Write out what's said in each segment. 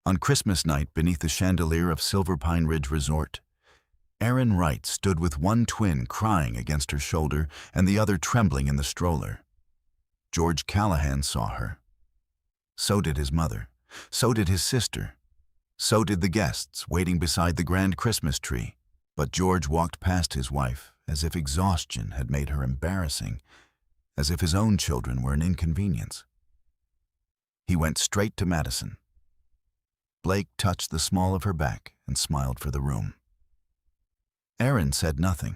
On Christmas night, beneath the chandelier of Silver Pine Ridge Resort, Erin Wright stood with one twin crying against her shoulder and the other trembling in the stroller. George Callahan saw her. So did his mother. So did his sister. So did the guests waiting beside the grand Christmas tree. But George walked past his wife as if exhaustion had made her embarrassing, as if his own children were an inconvenience. He went straight to Madison. Blake touched the small of her back and smiled for the room. Erin said nothing.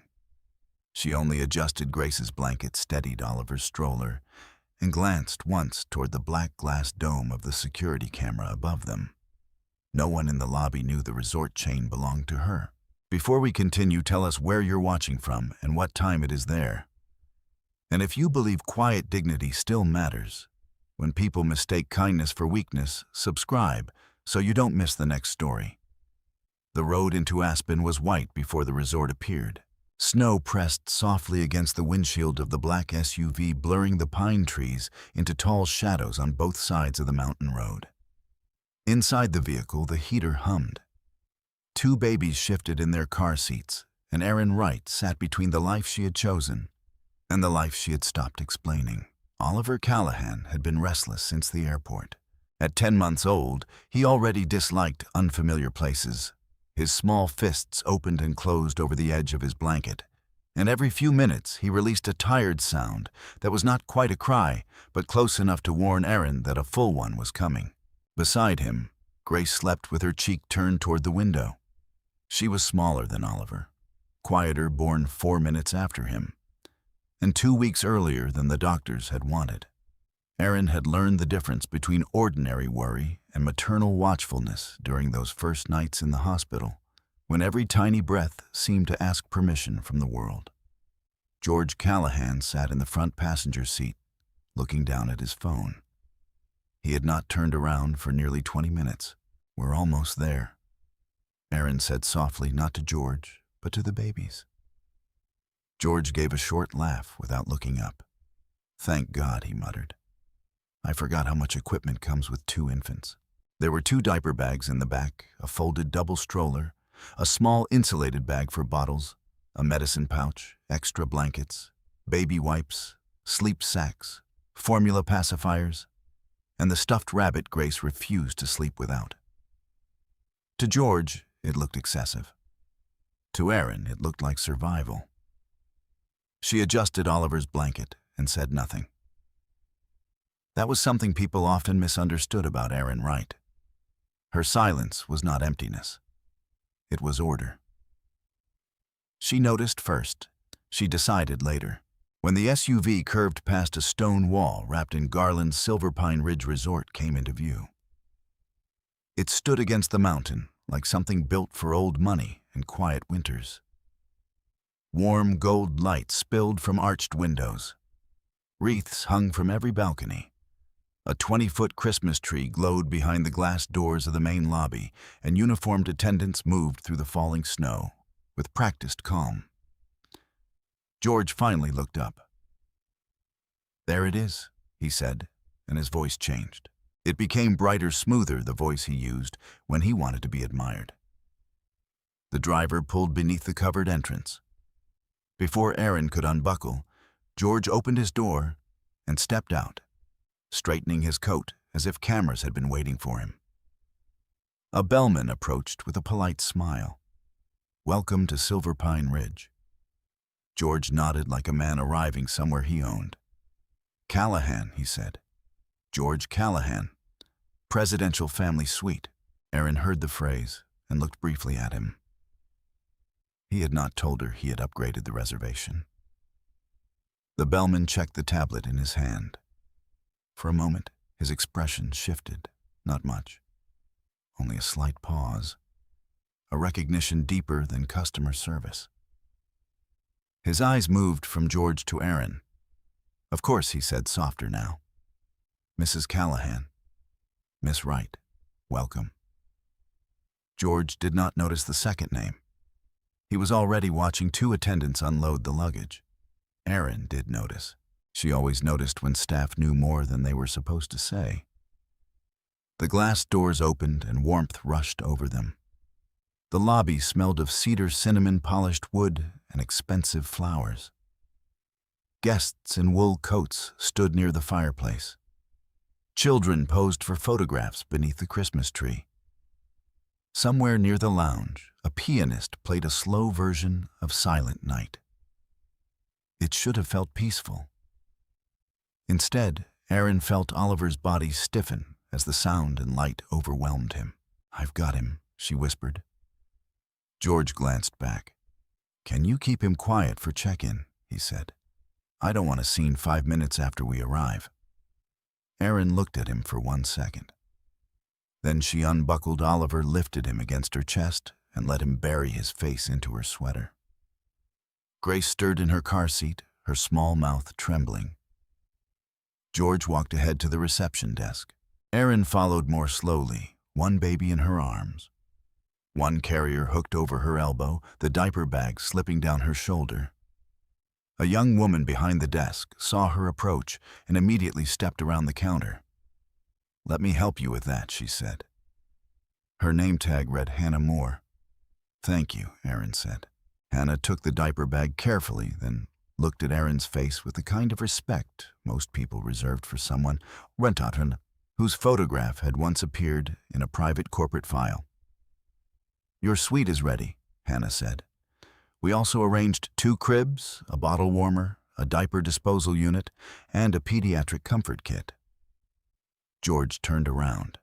She only adjusted Grace's blanket, steadied Oliver's stroller, and glanced once toward the black glass dome of the security camera above them. No one in the lobby knew the resort chain belonged to her. Before we continue, tell us where you're watching from and what time it is there. And if you believe quiet dignity still matters, when people mistake kindness for weakness, subscribe so you don't miss the next story. The road into Aspen was white before the resort appeared. Snow pressed softly against the windshield of the black SUV, blurring the pine trees into tall shadows on both sides of the mountain road. Inside the vehicle, the heater hummed. Two babies shifted in their car seats, and Erin Wright sat between the life she had chosen and the life she had stopped explaining. Oliver Callahan had been restless since the airport. At 10 months old, he already disliked unfamiliar places. His small fists opened and closed over the edge of his blanket, and every few minutes he released a tired sound that was not quite a cry, but close enough to warn Erin that a full one was coming. Beside him, Grace slept with her cheek turned toward the window. She was smaller than Oliver, quieter, born 4 minutes after him, and 2 weeks earlier than the doctors had wanted. Erin had learned the difference between ordinary worry and maternal watchfulness during those first nights in the hospital, when every tiny breath seemed to ask permission from the world. George Callahan sat in the front passenger seat, looking down at his phone. He had not turned around for nearly 20 minutes. "We're almost there," Erin said softly, not to George, but to the babies. George gave a short laugh without looking up. "Thank God," he muttered. "I forgot how much equipment comes with 2 infants." There were 2 diaper bags in the back, a folded double stroller, a small insulated bag for bottles, a medicine pouch, extra blankets, baby wipes, sleep sacks, formula pacifiers, and the stuffed rabbit Grace refused to sleep without. To George, it looked excessive. To Erin, it looked like survival. She adjusted Oliver's blanket and said nothing. That was something people often misunderstood about Erin Wright. Her silence was not emptiness. It was order. She noticed first. She decided later. When the SUV curved past a stone wall wrapped in garlands, Silver Pine Ridge Resort came into view. It stood against the mountain like something built for old money and quiet winters. Warm gold light spilled from arched windows. Wreaths hung from every balcony. A 20-foot Christmas tree glowed behind the glass doors of the main lobby, and uniformed attendants moved through the falling snow with practiced calm. George finally looked up. "There it is," he said, and his voice changed. It became brighter, smoother, the voice he used when he wanted to be admired. The driver pulled beneath the covered entrance. Before Erin could unbuckle, George opened his door and stepped out, straightening his coat as if cameras had been waiting for him. A bellman approached with a polite smile. "Welcome to Silver Pine Ridge." George nodded like a man arriving somewhere he owned. "Callahan," he said. "George Callahan. Presidential Family Suite." Erin heard the phrase and looked briefly at him. He had not told her he had upgraded the reservation. The bellman checked the tablet in his hand. For a moment, his expression shifted, not much. Only a slight pause. A recognition deeper than customer service. His eyes moved from George to Erin. "Of course," he said, softer now. "Mrs. Callahan. Miss Wright. Welcome." George did not notice the second name. He was already watching 2 attendants unload the luggage. Erin did notice. She always noticed when staff knew more than they were supposed to say. The glass doors opened and warmth rushed over them. The lobby smelled of cedar, cinnamon, polished wood, and expensive flowers. Guests in wool coats stood near the fireplace. Children posed for photographs beneath the Christmas tree. Somewhere near the lounge, a pianist played a slow version of Silent Night. It should have felt peaceful. Instead, Aaron felt Oliver's body stiffen as the sound and light overwhelmed him. "I've got him," she whispered. George glanced back. "Can you keep him quiet for check-in?" he said. "I don't want a scene 5 minutes after we arrive." Aaron looked at him for 1 second. Then she unbuckled Oliver, lifted him against her chest, and let him bury his face into her sweater. Grace stirred in her car seat, her small mouth trembling. George walked ahead to the reception desk. Aaron followed more slowly, one baby in her arms. One carrier hooked over her elbow, the diaper bag slipping down her shoulder. A young woman behind the desk saw her approach and immediately stepped around the counter. "Let me help you with that," she said. Her name tag read Hannah Moore. "Thank you," Aaron said. Hannah took the diaper bag carefully, then looked at Aaron's face with the kind of respect most people reserved for someone, Rentatan, whose photograph had once appeared in a private corporate file. "Your suite is ready," Hannah said. "We also arranged 2 cribs, a bottle warmer, a diaper disposal unit, and a pediatric comfort kit." George turned around.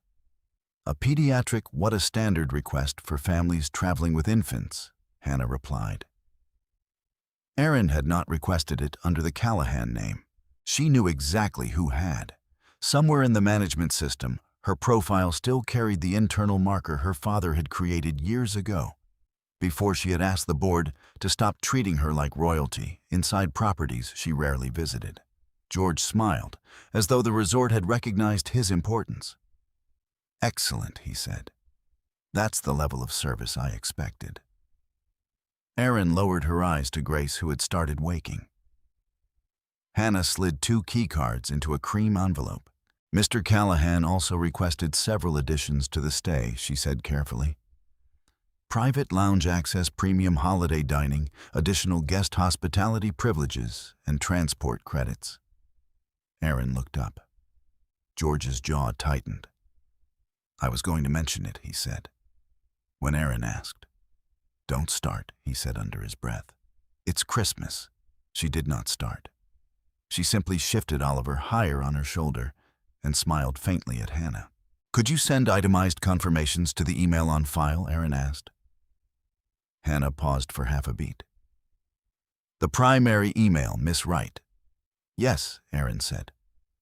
"A pediatric what a standard request for families traveling with infants," Hannah replied. Aaron had not requested it under the Callahan name. She knew exactly who had. Somewhere in the management system, her profile still carried the internal marker her father had created years ago, before she had asked the board to stop treating her like royalty inside properties she rarely visited. George smiled, as though the resort had recognized his importance. "Excellent," he said. "That's the level of service I expected." Aaron lowered her eyes to Grace, who had started waking. Hannah slid 2 key cards into a cream envelope. "Mr. Callahan also requested several additions to the stay," she said carefully. "Private lounge access, premium holiday dining, additional guest hospitality privileges, and transport credits." Aaron looked up. George's jaw tightened. "I was going to mention it," he said. When Aaron asked, "Don't start," he said under his breath. "It's Christmas." She did not start. She simply shifted Oliver higher on her shoulder and smiled faintly at Hannah. "Could you send itemized confirmations to the email on file?" Aaron asked. Hannah paused for half a beat. "The primary email, Miss Wright." "Yes," Aaron said.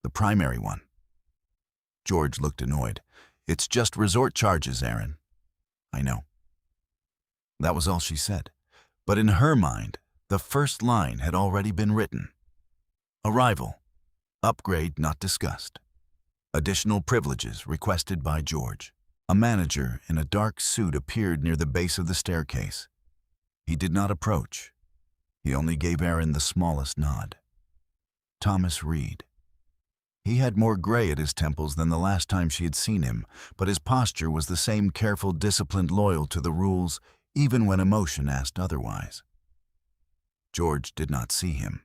"The primary one." George looked annoyed. "It's just resort charges, Aaron." "I know." That was all she said. But in her mind, the first line had already been written. Arrival. Upgrade not discussed. Additional privileges requested by George. A manager in a dark suit appeared near the base of the staircase. He did not approach. He only gave Aaron the smallest nod. Thomas Reed. He had more gray at his temples than the last time she had seen him, but his posture was the same careful, disciplined, loyal to the rules, even when emotion asked otherwise. George did not see him.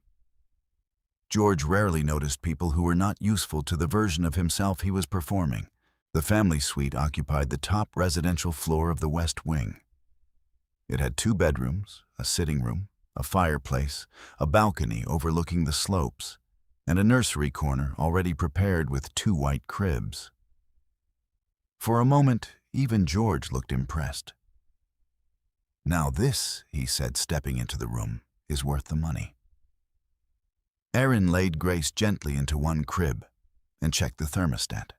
George rarely noticed people who were not useful to the version of himself he was performing. The family suite occupied the top residential floor of the West Wing. It had 2 bedrooms, a sitting room, a fireplace, a balcony overlooking the slopes, and a nursery corner already prepared with 2 white cribs. For a moment, even George looked impressed. "Now this," he said, stepping into the room, "is worth the money." Aaron laid Grace gently into one crib and checked the thermostat.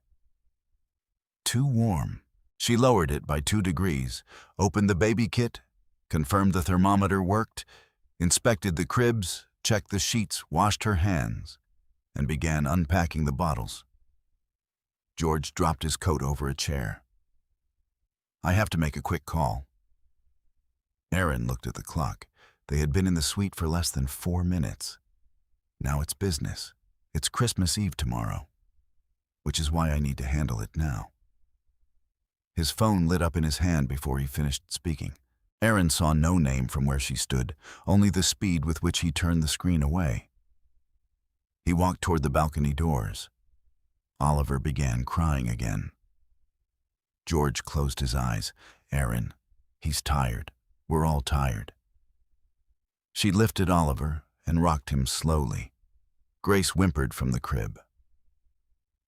Too warm. She lowered it by 2 degrees, opened the baby kit, confirmed the thermometer worked, inspected the cribs, checked the sheets, washed her hands, and began unpacking the bottles. George dropped his coat over a chair. "I have to make a quick call." Aaron looked at the clock. They had been in the suite for less than 4 minutes. Now it's business. It's Christmas Eve tomorrow, which is why I need to handle it now. His phone lit up in his hand before he finished speaking. Aaron saw no name from where she stood, only the speed with which he turned the screen away. He walked toward the balcony doors. Oliver began crying again. George closed his eyes. Aaron, he's tired. We're all tired. She lifted Oliver and rocked him slowly. Grace whimpered from the crib.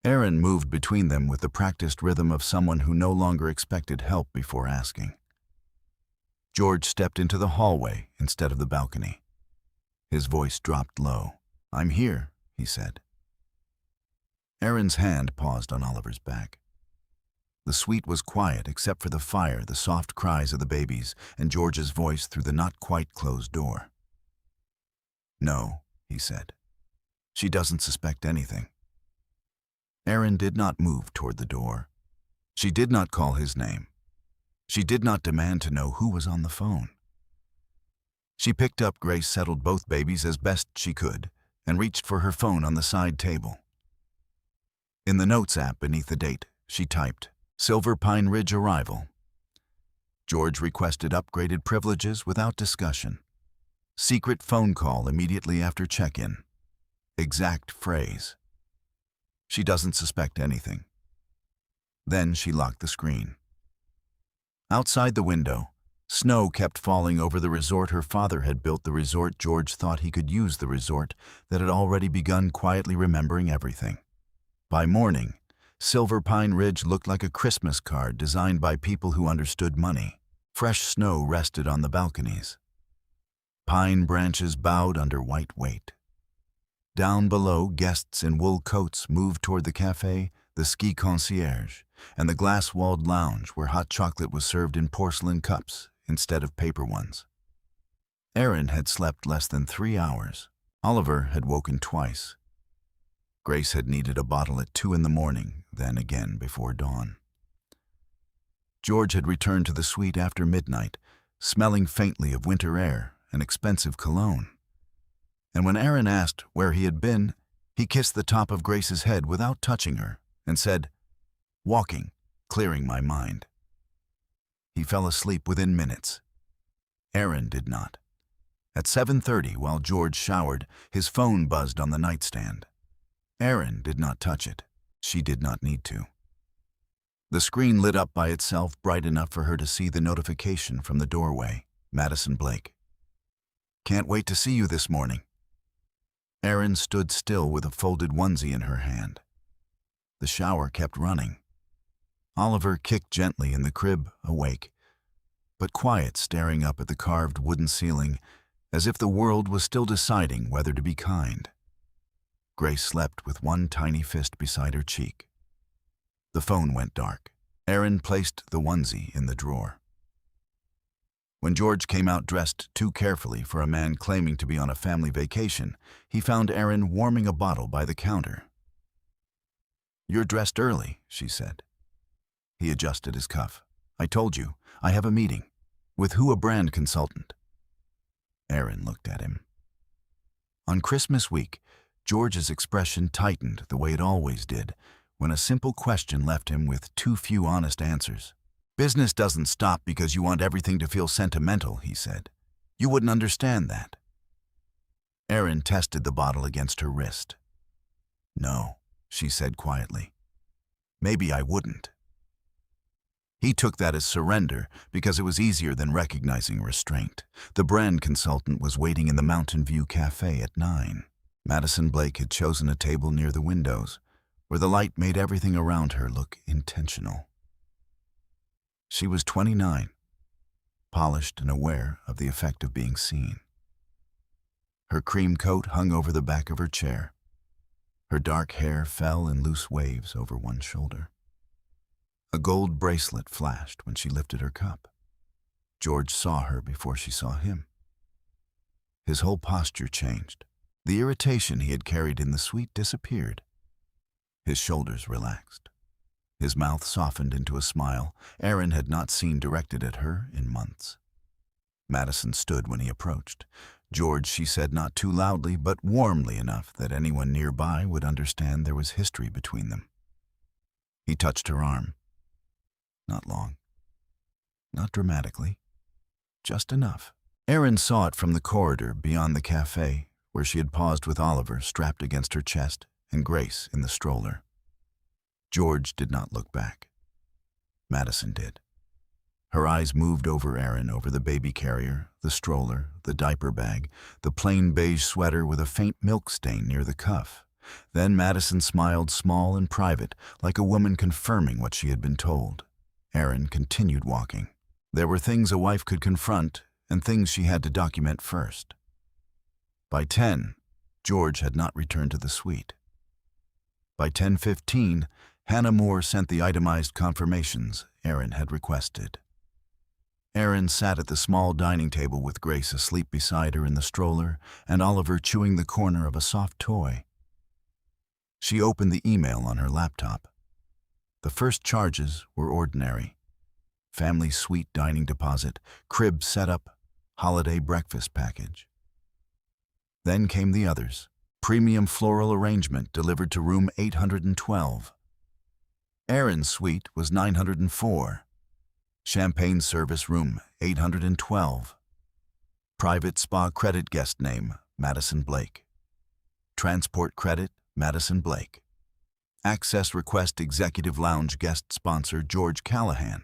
Aaron moved between them with the practiced rhythm of someone who no longer expected help before asking. George stepped into the hallway instead of the balcony. His voice dropped low. "I'm here," he said. Aaron's hand paused on Oliver's back. The suite was quiet except for the fire, the soft cries of the babies, and George's voice through the not-quite-closed door. "No," he said. "She doesn't suspect anything." Aaron did not move toward the door. She did not call his name. She did not demand to know who was on the phone. She picked up Grace, settled both babies as best she could, and reached for her phone on the side table. In the Notes app beneath the date, she typed, "Silver Pine Ridge arrival." George requested upgraded privileges without discussion. Secret phone call immediately after check-in. Exact phrase. She doesn't suspect anything. Then she locked the screen. Outside the window, snow kept falling over the resort her father had built. The resort George thought he could use, the resort that had already begun quietly remembering everything. By morning, Silver Pine Ridge looked like a Christmas card designed by people who understood money. Fresh snow rested on the balconies. Pine branches bowed under white weight. Down below, guests in wool coats moved toward the cafe, the ski concierge, and the glass-walled lounge where hot chocolate was served in porcelain cups instead of paper ones. Aaron had slept less than 3 hours. Oliver had woken twice. Grace had needed a bottle at 2 in the morning, then again before dawn. George had returned to the suite after midnight, smelling faintly of winter air and expensive cologne. And when Aaron asked where he had been, he kissed the top of Grace's head without touching her and said, "Walking, clearing my mind." He fell asleep within minutes. Aaron did not. At 7:30, while George showered, his phone buzzed on the nightstand. Aaron did not touch it. She did not need to. The screen lit up by itself, bright enough for her to see the notification from the doorway. Madison Blake. "Can't wait to see you this morning." Aaron stood still with a folded onesie in her hand. The shower kept running. Oliver kicked gently in the crib, awake, but quiet, staring up at the carved wooden ceiling, as if the world was still deciding whether to be kind. Grace slept with one tiny fist beside her cheek. The phone went dark. Aaron placed the onesie in the drawer. When George came out dressed too carefully for a man claiming to be on a family vacation, he found Aaron warming a bottle by the counter. "You're dressed early," she said. He adjusted his cuff. "I told you, I have a meeting. With who? A brand consultant." Aaron looked at him. On Christmas week, George's expression tightened the way it always did when a simple question left him with too few honest answers. "Business doesn't stop because you want everything to feel sentimental," he said. "You wouldn't understand that." Aaron tested the bottle against her wrist. "No," she said quietly. "Maybe I wouldn't." He took that as surrender because it was easier than recognizing restraint. The brand consultant was waiting in the Mountain View Cafe at 9. Madison Blake had chosen a table near the windows, where the light made everything around her look intentional. She was 29, polished and aware of the effect of being seen. Her cream coat hung over the back of her chair. Her dark hair fell in loose waves over one shoulder. A gold bracelet flashed when she lifted her cup. George saw her before she saw him. His whole posture changed. The irritation he had carried in the suite disappeared. His shoulders relaxed. His mouth softened into a smile Aaron had not seen directed at her in months. Madison stood when he approached. "George," she said, not too loudly, but warmly enough that anyone nearby would understand there was history between them. He touched her arm. Not long. Not dramatically. Just enough. Erin saw it from the corridor beyond the cafe, where she had paused with Oliver strapped against her chest and Grace in the stroller. George did not look back. Madison did. Her eyes moved over Erin, over the baby carrier, the stroller, the diaper bag, the plain beige sweater with a faint milk stain near the cuff. Then Madison smiled small and private, like a woman confirming what she had been told. Erin continued walking. There were things a wife could confront and things she had to document first. By 10, George had not returned to the suite. By 10:15, Hannah Moore sent the itemized confirmations Erin had requested. Erin sat at the small dining table with Grace asleep beside her in the stroller and Oliver chewing the corner of a soft toy. She opened the email on her laptop. The first charges were ordinary. Family suite dining deposit, crib setup, holiday breakfast package. Then came the others. Premium floral arrangement delivered to room 812. Erin's suite was 904. Champagne service room 812. Private spa credit guest name Madison Blake. Transport credit Madison Blake. Access request executive lounge guest sponsor George Callahan.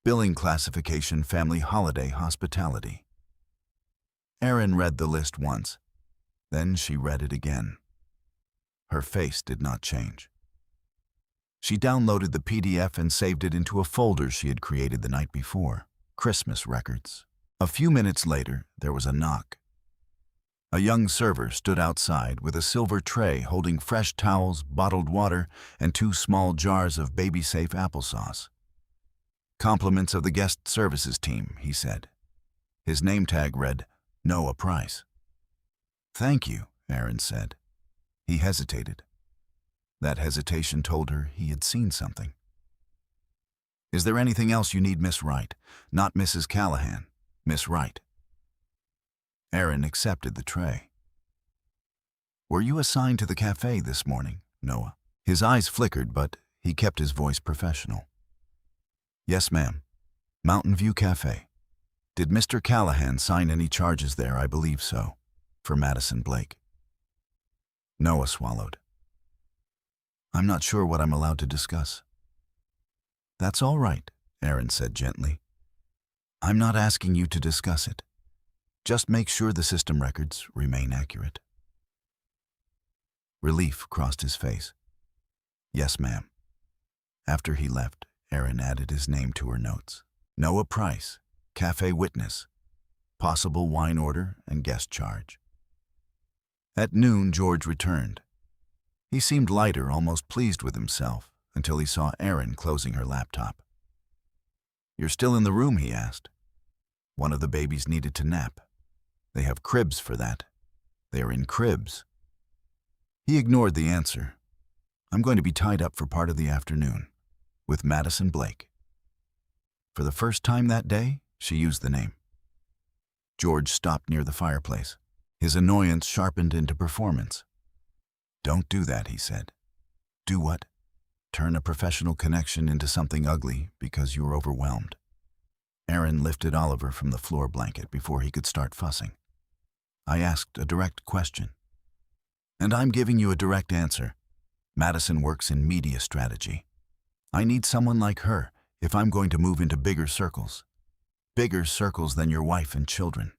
Billing classification family holiday hospitality. Erin read the list once. Then she read it again. Her face did not change. She downloaded the PDF and saved it into a folder she had created the night before. Christmas records. A few minutes later, there was a knock. A young server stood outside with a silver tray holding fresh towels, bottled water, and 2 small jars of baby-safe applesauce. "Compliments of the guest services team," he said. His name tag read, "Noah Price." "Thank you," Erin said. He hesitated. That hesitation told her he had seen something. "Is there anything else you need, Miss Wright? Not Mrs. Callahan, Miss Wright." Erin accepted the tray. "Were you assigned to the cafe this morning, Noah?" His eyes flickered, but he kept his voice professional. "Yes, ma'am. Mountain View Cafe. Did Mr. Callahan sign any charges there? I believe so. For Madison Blake." Noah swallowed. "I'm not sure what I'm allowed to discuss." "That's all right," Erin said gently. "I'm not asking you to discuss it. Just make sure the system records remain accurate." Relief crossed his face. "Yes, ma'am." After he left, Erin added his name to her notes. Noah Price, cafe witness, possible wine order and guest charge. At noon, George returned. He seemed lighter, almost pleased with himself, until he saw Erin closing her laptop. "You're still in the room?" he asked. "One of the babies needed to nap. They have cribs for that. They are in cribs." He ignored the answer. "I'm going to be tied up for part of the afternoon with Madison Blake." For the first time that day, she used the name. George stopped near the fireplace. His annoyance sharpened into performance. "Don't do that," he said. "Do what? Turn a professional connection into something ugly because you were overwhelmed." Erin lifted Oliver from the floor blanket before he could start fussing. "I asked a direct question. And I'm giving you a direct answer. Madison works in media strategy. I need someone like her if I'm going to move into bigger circles. Bigger circles than your wife and children."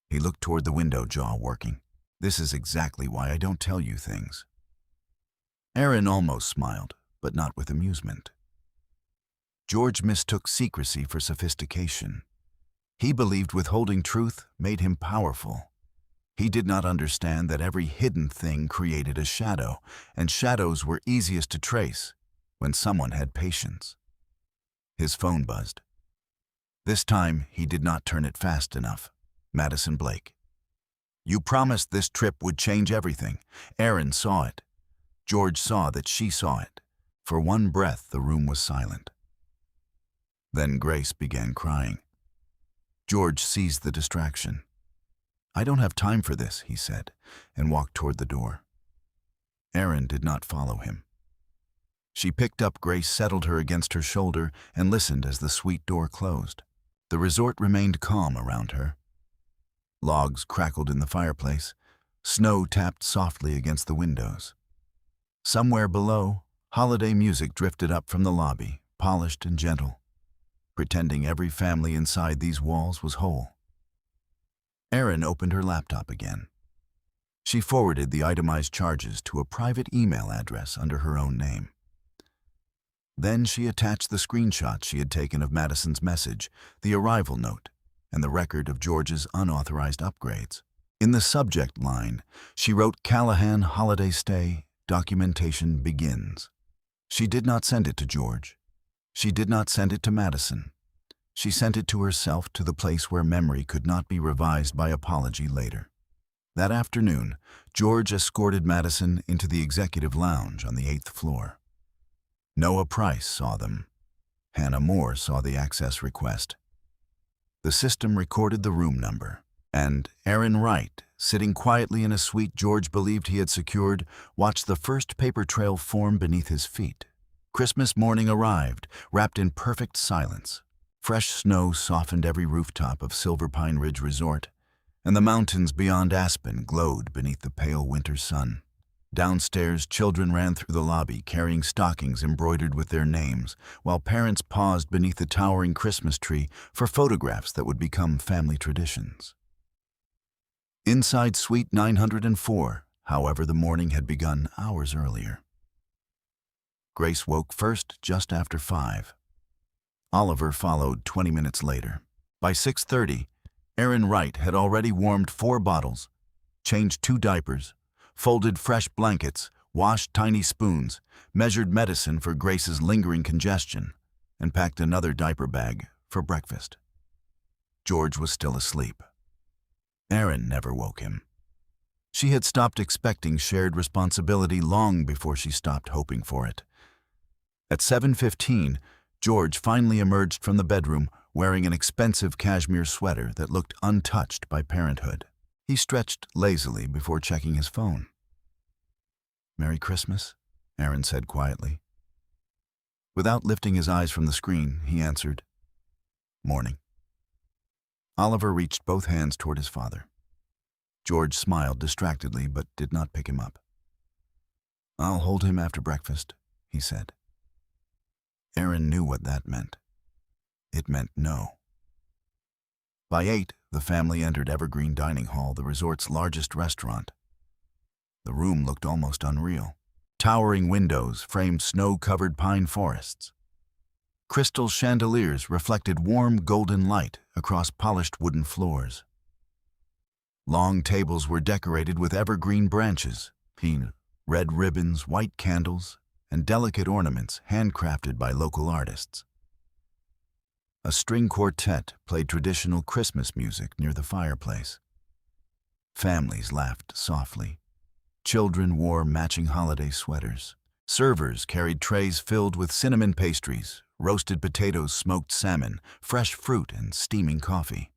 He looked toward the window, jaw working. "This is exactly why I don't tell you things." Erin almost smiled, but not with amusement. George mistook secrecy for sophistication. He believed withholding truth made him powerful. He did not understand that every hidden thing created a shadow, and shadows were easiest to trace when someone had patience. His phone buzzed. This time, he did not turn it fast enough. Madison Blake. "You promised this trip would change everything." Erin saw it. George saw that she saw it. For one breath, the room was silent. Then Grace began crying. George seized the distraction. "I don't have time for this," he said, and walked toward the door. Erin did not follow him. She picked up Grace, settled her against her shoulder, and listened as the suite door closed. The resort remained calm around her. Logs crackled in the fireplace. Snow tapped softly against the windows. Somewhere below, holiday music drifted up from the lobby, polished and gentle, pretending every family inside these walls was whole. Erin opened her laptop again. She forwarded the itemized charges to a private email address under her own name. Then she attached the screenshot she had taken of Madison's message, the arrival note, and the record of George's unauthorized upgrades. In the subject line, she wrote Callahan holiday stay, documentation begins. She did not send it to George. She did not send it to Madison. She sent it to herself, to the place where memory could not be revised by apology later. That afternoon, George escorted Madison into the executive lounge on the 8th floor. Noah Price saw them. Hannah Moore saw the access request. The system recorded the room number, and Erin Wright, sitting quietly in a suite George believed he had secured, watched the first paper trail form beneath his feet. Christmas morning arrived, wrapped in perfect silence. Fresh snow softened every rooftop of Silver Pine Ridge Resort, and the mountains beyond Aspen glowed beneath the pale winter sun. Downstairs, children ran through the lobby carrying stockings embroidered with their names, while parents paused beneath the towering Christmas tree for photographs that would become family traditions. Inside Suite 904, however, the morning had begun hours earlier. Grace woke first just after 5. Oliver followed 20 minutes later. By 6:30, Erin Wright had already warmed 4 bottles, changed 2 diapers, folded fresh blankets, washed tiny spoons, measured medicine for Grace's lingering congestion, and packed another diaper bag for breakfast. George was still asleep. Erin never woke him. She had stopped expecting shared responsibility long before she stopped hoping for it. At 7:15, George finally emerged from the bedroom wearing an expensive cashmere sweater that looked untouched by parenthood. He stretched lazily before checking his phone. "Merry Christmas," Erin said quietly. Without lifting his eyes from the screen, he answered, "Morning." Oliver reached both hands toward his father. George smiled distractedly but did not pick him up. "I'll hold him after breakfast," he said. Erin knew what that meant. It meant no. By 8, the family entered Evergreen Dining Hall, the resort's largest restaurant. The room looked almost unreal. Towering windows framed snow-covered pine forests. Crystal chandeliers reflected warm golden light across polished wooden floors. Long tables were decorated with evergreen branches, red ribbons, white candles, and delicate ornaments handcrafted by local artists. A string quartet played traditional Christmas music near the fireplace. Families laughed softly. Children wore matching holiday sweaters. Servers carried trays filled with cinnamon pastries, roasted potatoes, smoked salmon, fresh fruit, and steaming coffee.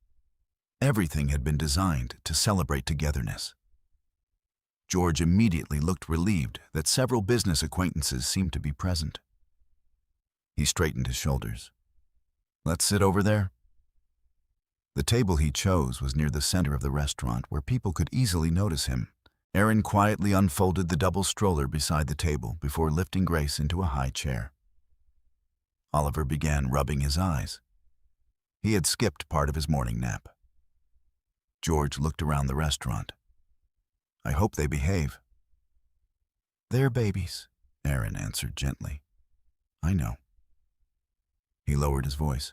Everything had been designed to celebrate togetherness. George immediately looked relieved that several business acquaintances seemed to be present. He straightened his shoulders. "Let's sit over there." The table he chose was near the center of the restaurant, where people could easily notice him. Erin quietly unfolded the double stroller beside the table before lifting Grace into a high chair. Oliver began rubbing his eyes. He had skipped part of his morning nap. George looked around the restaurant. "I hope they behave." "They're babies," Erin answered gently. "I know." He lowered his voice.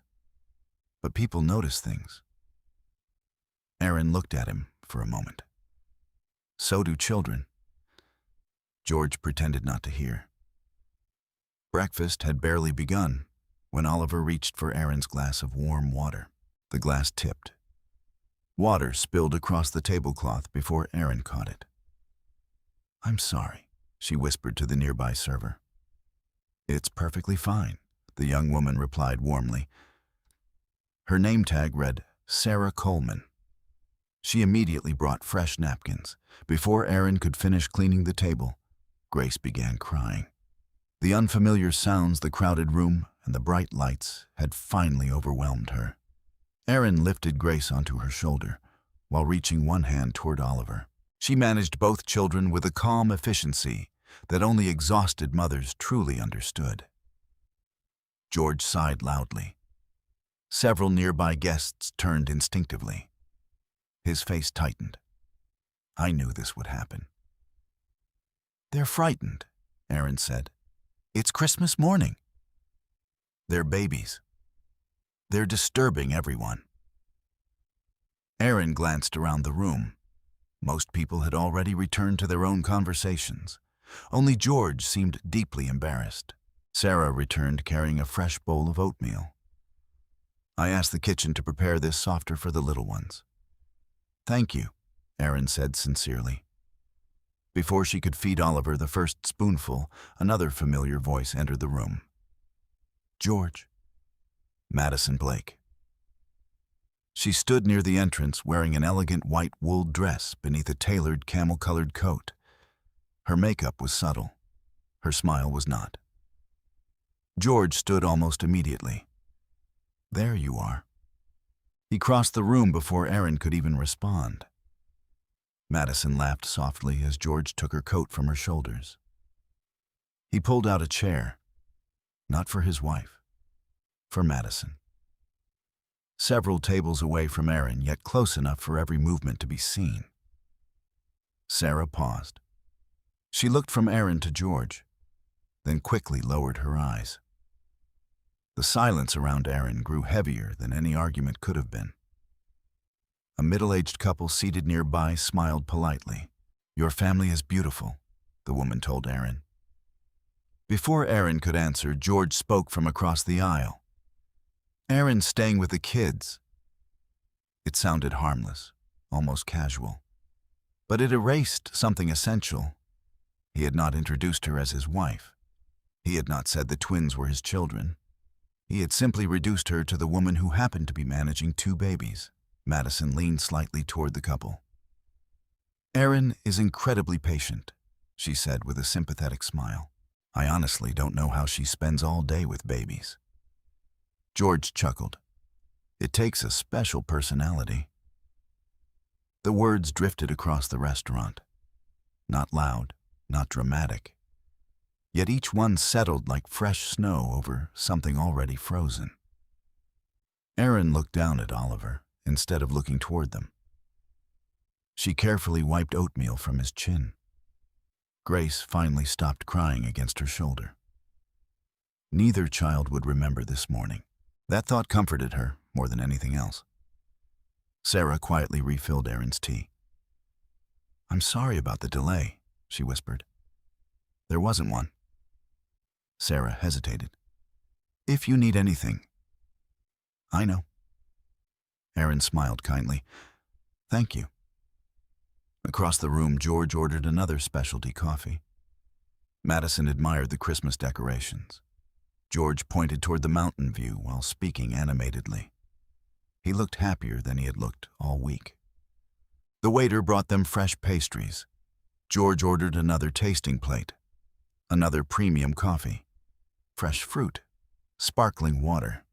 "But people notice things." Erin looked at him for a moment. "So do children." George pretended not to hear. Breakfast had barely begun when Oliver reached for Erin's glass of warm water. The glass tipped. Water spilled across the tablecloth before Erin caught it. "I'm sorry," she whispered to the nearby server. "It's perfectly fine," the young woman replied warmly. Her name tag read Sarah Coleman. She immediately brought fresh napkins. Before Erin could finish cleaning the table, Grace began crying. The unfamiliar sounds, the crowded room, and the bright lights had finally overwhelmed her. Erin lifted Grace onto her shoulder, while reaching one hand toward Oliver. She managed both children with a calm efficiency that only exhausted mothers truly understood. George sighed loudly. Several nearby guests turned instinctively. His face tightened. I knew this would happen. They're frightened, Erin said. It's Christmas morning. They're babies. They're disturbing everyone. Erin glanced around the room. Most people had already returned to their own conversations. Only George seemed deeply embarrassed. Sarah returned carrying a fresh bowl of oatmeal. I asked the kitchen to prepare this softer for the little ones. Thank you, Erin said sincerely. Before she could feed Oliver the first spoonful, another familiar voice entered the room. George. Madison Blake. She stood near the entrance wearing an elegant white wool dress beneath a tailored camel-colored coat. Her makeup was subtle. Her smile was not. George stood almost immediately. There you are. He crossed the room before Erin could even respond. Madison laughed softly as George took her coat from her shoulders. He pulled out a chair, not for his wife, for Madison. Several tables away from Erin, yet close enough for every movement to be seen. Sarah paused. She looked from Erin to George, then quickly lowered her eyes. The silence around Erin grew heavier than any argument could have been. A middle-aged couple seated nearby smiled politely. Your family is beautiful, the woman told Erin. Before Erin could answer, George spoke from across the aisle. Erin's staying with the kids. It sounded harmless, almost casual. But it erased something essential. He had not introduced her as his wife. He had not said the twins were his children. He had simply reduced her to the woman who happened to be managing 2 babies. Madison leaned slightly toward the couple. Erin is incredibly patient, she said with a sympathetic smile. I honestly don't know how she spends all day with babies. George chuckled. It takes a special personality. The words drifted across the restaurant. Not loud, not dramatic. Yet each one settled like fresh snow over something already frozen. Erin looked down at Oliver instead of looking toward them. She carefully wiped oatmeal from his chin. Grace finally stopped crying against her shoulder. Neither child would remember this morning. That thought comforted her more than anything else. Sarah quietly refilled Erin's tea. I'm sorry about the delay, she whispered. There wasn't one. Sarah hesitated. If you need anything. I know. Erin smiled kindly. Thank you. Across the room, George ordered another specialty coffee. Madison admired the Christmas decorations. George pointed toward the mountain view while speaking animatedly. He looked happier than he had looked all week. The waiter brought them fresh pastries. George ordered another tasting plate, another premium coffee, fresh fruit, sparkling water.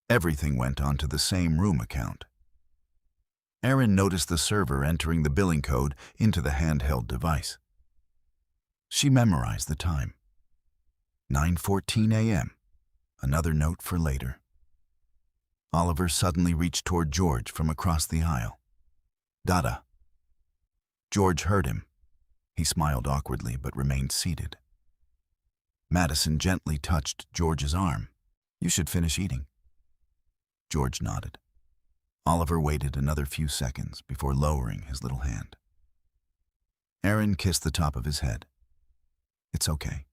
Everything went onto the same room account. Erin noticed the server entering the billing code into the handheld device. She memorized the time. 9:14 a.m. Another note for later. Oliver suddenly reached toward George from across the aisle. Dada. George heard him. He smiled awkwardly but remained seated. Madison gently touched George's arm. You should finish eating. George nodded. Oliver waited another few seconds before lowering his little hand. Erin kissed the top of his head. It's okay.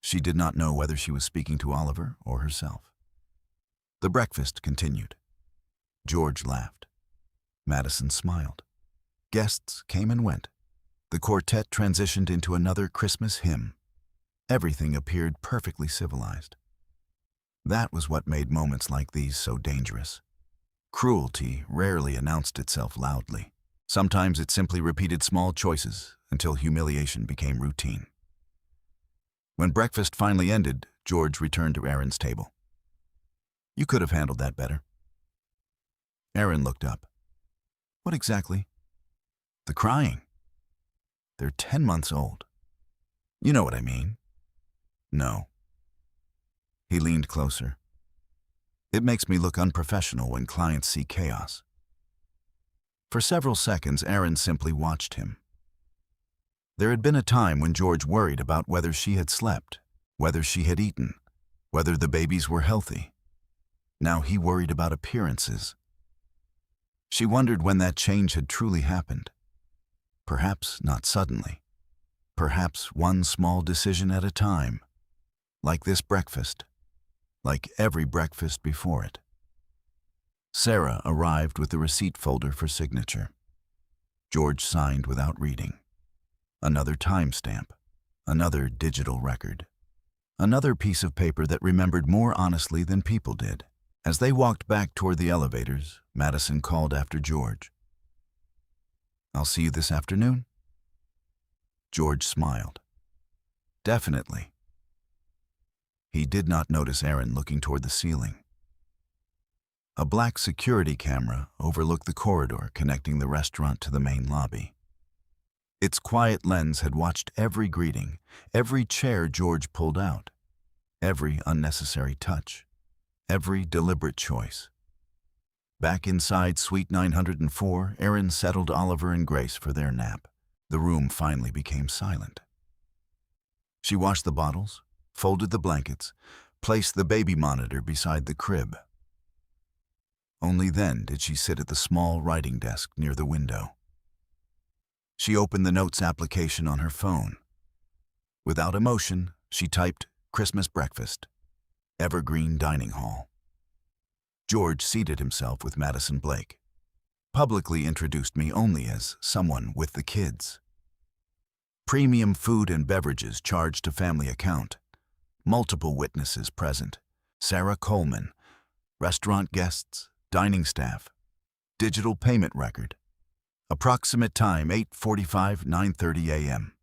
She did not know whether she was speaking to Oliver or herself. The breakfast continued. George laughed. Madison smiled. Guests came and went. The quartet transitioned into another Christmas hymn. Everything appeared perfectly civilized. That was what made moments like these so dangerous. Cruelty rarely announced itself loudly. Sometimes it simply repeated small choices until humiliation became routine. When breakfast finally ended, George returned to Aaron's table. "You could have handled that better." Aaron looked up. "What exactly?" "The crying. They're 10 months old. You know what I mean." "No." He leaned closer. "It makes me look unprofessional when clients see chaos." For several seconds, Aaron simply watched him. There had been a time when George worried about whether she had slept, whether she had eaten, whether the babies were healthy. Now he worried about appearances. She wondered when that change had truly happened. Perhaps not suddenly. Perhaps one small decision at a time. Like this breakfast. Like every breakfast before it. Sarah arrived with the receipt folder for signature. George signed without reading. Another timestamp. Another digital record. Another piece of paper that remembered more honestly than people did. As they walked back toward the elevators, Madison called after George. "I'll see you this afternoon?" George smiled. "Definitely." He did not notice Aaron looking toward the ceiling. A black security camera overlooked the corridor connecting the restaurant to the main lobby. Its quiet lens had watched every greeting, every chair George pulled out, every unnecessary touch, every deliberate choice. Back inside Suite 904, Aaron settled Oliver and Grace for their nap. The room finally became silent. She washed the bottles, folded the blankets, placed the baby monitor beside the crib. Only then did she sit at the small writing desk near the window. She opened the notes application on her phone. Without emotion, she typed "Christmas breakfast, Evergreen Dining Hall." George seated himself with Madison Blake. Publicly introduced me only as someone with the kids. Premium food and beverages charged to family account. Multiple witnesses present. Sarah Coleman. Restaurant guests, dining staff. Digital payment record. Approximate time 8:45, 9:30 a.m.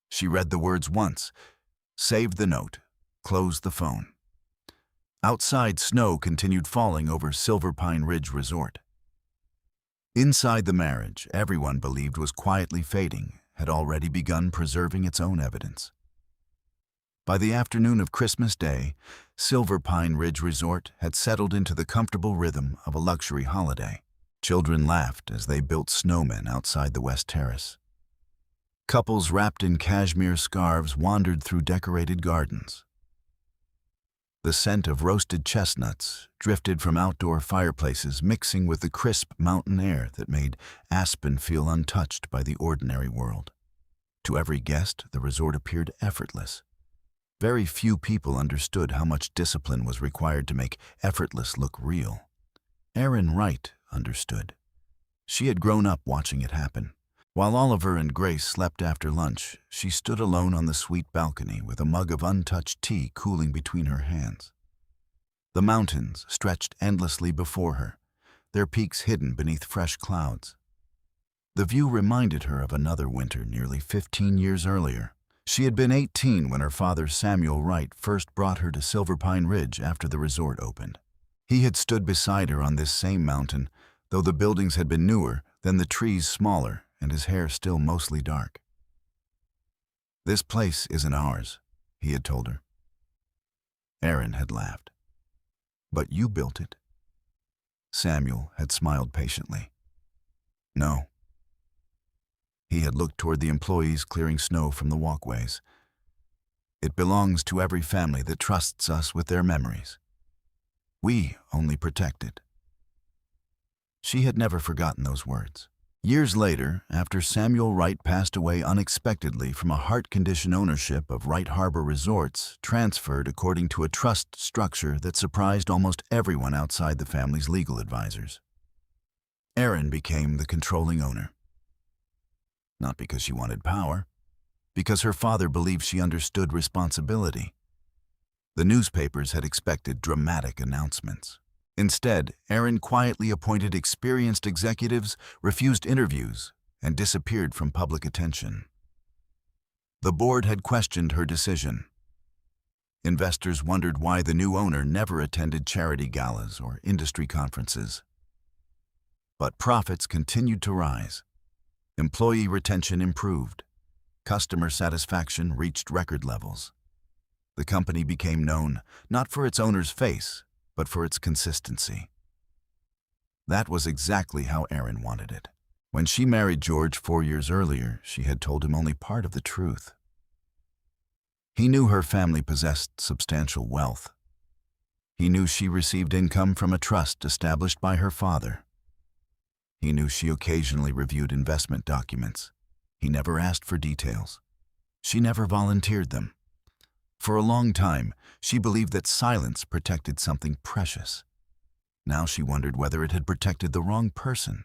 She read the words once, saved the note, closed the phone. Outside, snow continued falling over Silver Pine Ridge Resort. Inside, the marriage, everyone believed was quietly fading, had already begun preserving its own evidence. By the afternoon of Christmas Day, Silver Pine Ridge Resort had settled into the comfortable rhythm of a luxury holiday. Children laughed as they built snowmen outside the West Terrace. Couples wrapped in cashmere scarves wandered through decorated gardens. The scent of roasted chestnuts drifted from outdoor fireplaces, mixing with the crisp mountain air that made Aspen feel untouched by the ordinary world. To every guest, the resort appeared effortless. Very few people understood how much discipline was required to make effortless look real. Aaron Wright understood. She had grown up watching it happen. While Oliver and Grace slept after lunch, she stood alone on the suite balcony with a mug of untouched tea cooling between her hands. The mountains stretched endlessly before her, their peaks hidden beneath fresh clouds. The view reminded her of another winter nearly 15 years earlier. She had been 18 when her father, Samuel Wright, first brought her to Silver Pine Ridge after the resort opened. He had stood beside her on this same mountain, though the buildings had been newer, then the trees smaller, and his hair still mostly dark. "This place isn't ours," he had told her. Aaron had laughed. "But you built it." Samuel had smiled patiently. "No." He had looked toward the employees clearing snow from the walkways. "It belongs to every family that trusts us with their memories. We only protect it." She had never forgotten those words. Years later, after Samuel Wright passed away unexpectedly from a heart condition, ownership of Wright Harbor Resorts transferred according to a trust structure that surprised almost everyone outside the family's legal advisors. Aaron became the controlling owner. Not because she wanted power, because her father believed she understood responsibility. The newspapers had expected dramatic announcements. Instead, Aaron quietly appointed experienced executives, refused interviews, and disappeared from public attention. The board had questioned her decision. Investors wondered why the new owner never attended charity galas or industry conferences. But profits continued to rise. Employee retention improved. Customer satisfaction reached record levels. The company became known not for its owner's face, but for its consistency. That was exactly how Erin wanted it. When she married George 4 years earlier, she had told him only part of the truth. He knew her family possessed substantial wealth. He knew she received income from a trust established by her father. He knew she occasionally reviewed investment documents. He never asked for details. She never volunteered them. For a long time, she believed that silence protected something precious. Now she wondered whether it had protected the wrong person.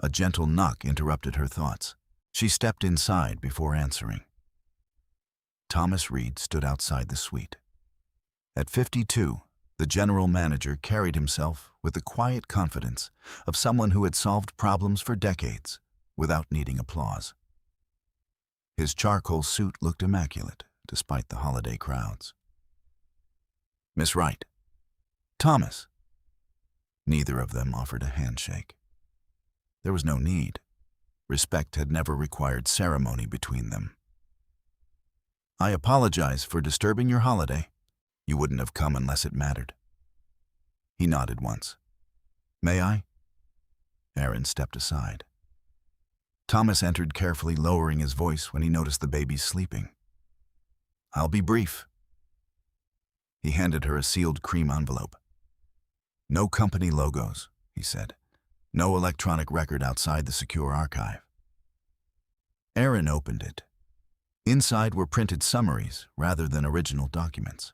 A gentle knock interrupted her thoughts. She stepped inside before answering. Thomas Reed stood outside the suite. At 52, the general manager carried himself with the quiet confidence of someone who had solved problems for decades without needing applause. His charcoal suit looked immaculate despite the holiday crowds. "Miss Wright." "Thomas." Neither of them offered a handshake. There was no need. Respect had never required ceremony between them. "I apologize for disturbing your holiday. You wouldn't have come unless it mattered." He nodded once. "May I?" Erin stepped aside. Thomas entered carefully, lowering his voice when he noticed the baby sleeping. "I'll be brief." He handed her a sealed cream envelope. "No company logos," he said. "No electronic record outside the secure archive." Erin opened it. Inside were printed summaries rather than original documents.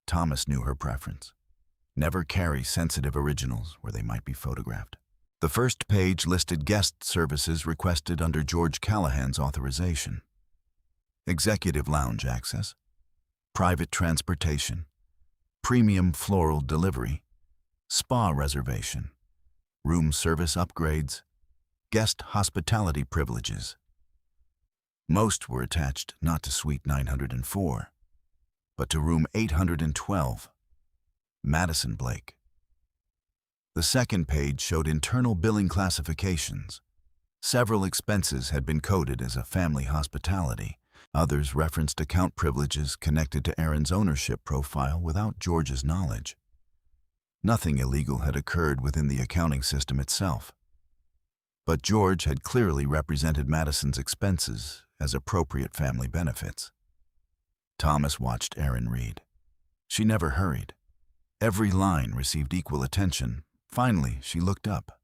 Thomas knew her preference. Never carry sensitive originals where they might be photographed. The first page listed guest services requested under George Callahan's authorization. Executive lounge access, private transportation, premium floral delivery, spa reservation, room service upgrades, guest hospitality privileges. Most were attached not to Suite 904, but to room 812, Madison Blake. The second page showed internal billing classifications. Several expenses had been coded as a family hospitality. Others referenced account privileges connected to Erin's ownership profile without George's knowledge. Nothing illegal had occurred within the accounting system itself. But George had clearly represented Madison's expenses as appropriate family benefits. Thomas watched Erin read. She never hurried. Every line received equal attention. Finally, she looked up.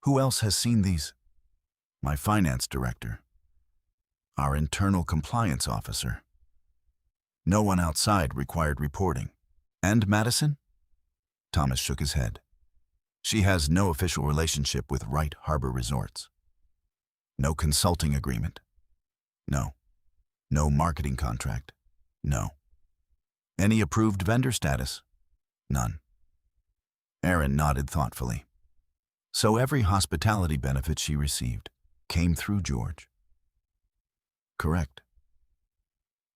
"Who else has seen these?" "My finance director. Our internal compliance officer." No one outside required reporting. "And Madison?" Thomas shook his head. "She has no official relationship with Wright Harbor Resorts." "No consulting agreement?" "No." "No marketing contract?" "No." "Any approved vendor status?" "None." Erin nodded thoughtfully. So every hospitality benefit she received came through George. "Correct."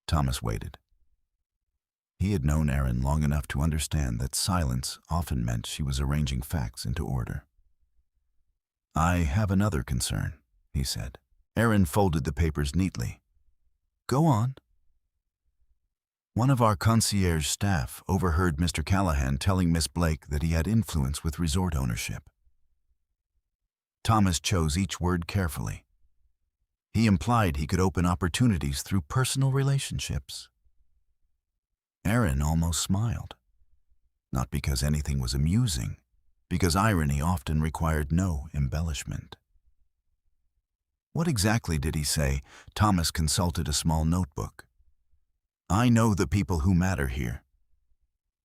Thomas waited. He had known Erin long enough to understand that silence often meant she was arranging facts into order. "I have another concern," he said. Erin folded the papers neatly. "Go on." "One of our concierge staff overheard Mr. Callahan telling Miss Blake that he had influence with resort ownership." Thomas chose each word carefully. He implied he could open opportunities through personal relationships. Erin almost smiled. Not because anything was amusing, because irony often required no embellishment. "What exactly did he say?" Thomas consulted a small notebook. "I know the people who matter here."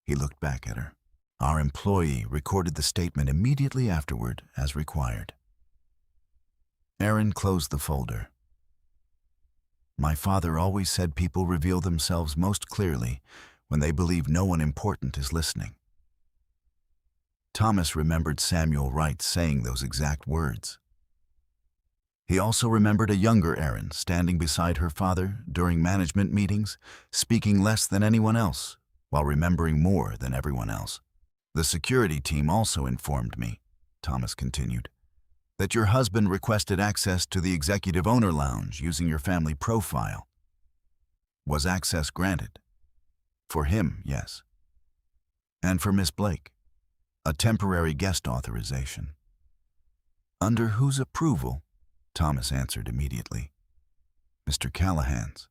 He looked back at her. "Our employee recorded the statement immediately afterward, as required." Erin closed the folder. "My father always said people reveal themselves most clearly when they believe no one important is listening." Thomas remembered Samuel Wright saying those exact words. He also remembered a younger Erin standing beside her father during management meetings, speaking less than anyone else, while remembering more than everyone else. The security team also informed me, Thomas continued, that your husband requested access to the executive owner lounge using your family profile. Was access granted? For him, yes. And for Miss Blake, a temporary guest authorization. Under whose approval? Thomas answered immediately. Mr. Callahan's.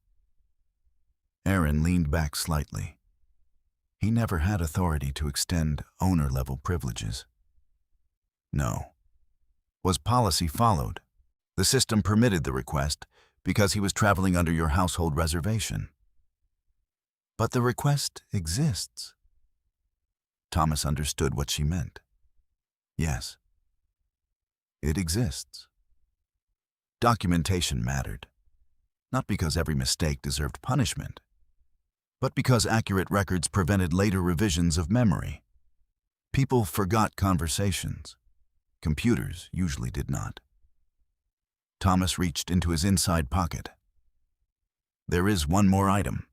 Erin leaned back slightly. He never had authority to extend owner-level privileges. No. Was policy followed? The system permitted the request because he was traveling under your household reservation. But the request exists. Thomas understood what she meant. Yes. It exists. Documentation mattered, not because every mistake deserved punishment, but because accurate records prevented later revisions of memory. People forgot conversations. Computers usually did not. Thomas reached into his inside pocket. There is one more item.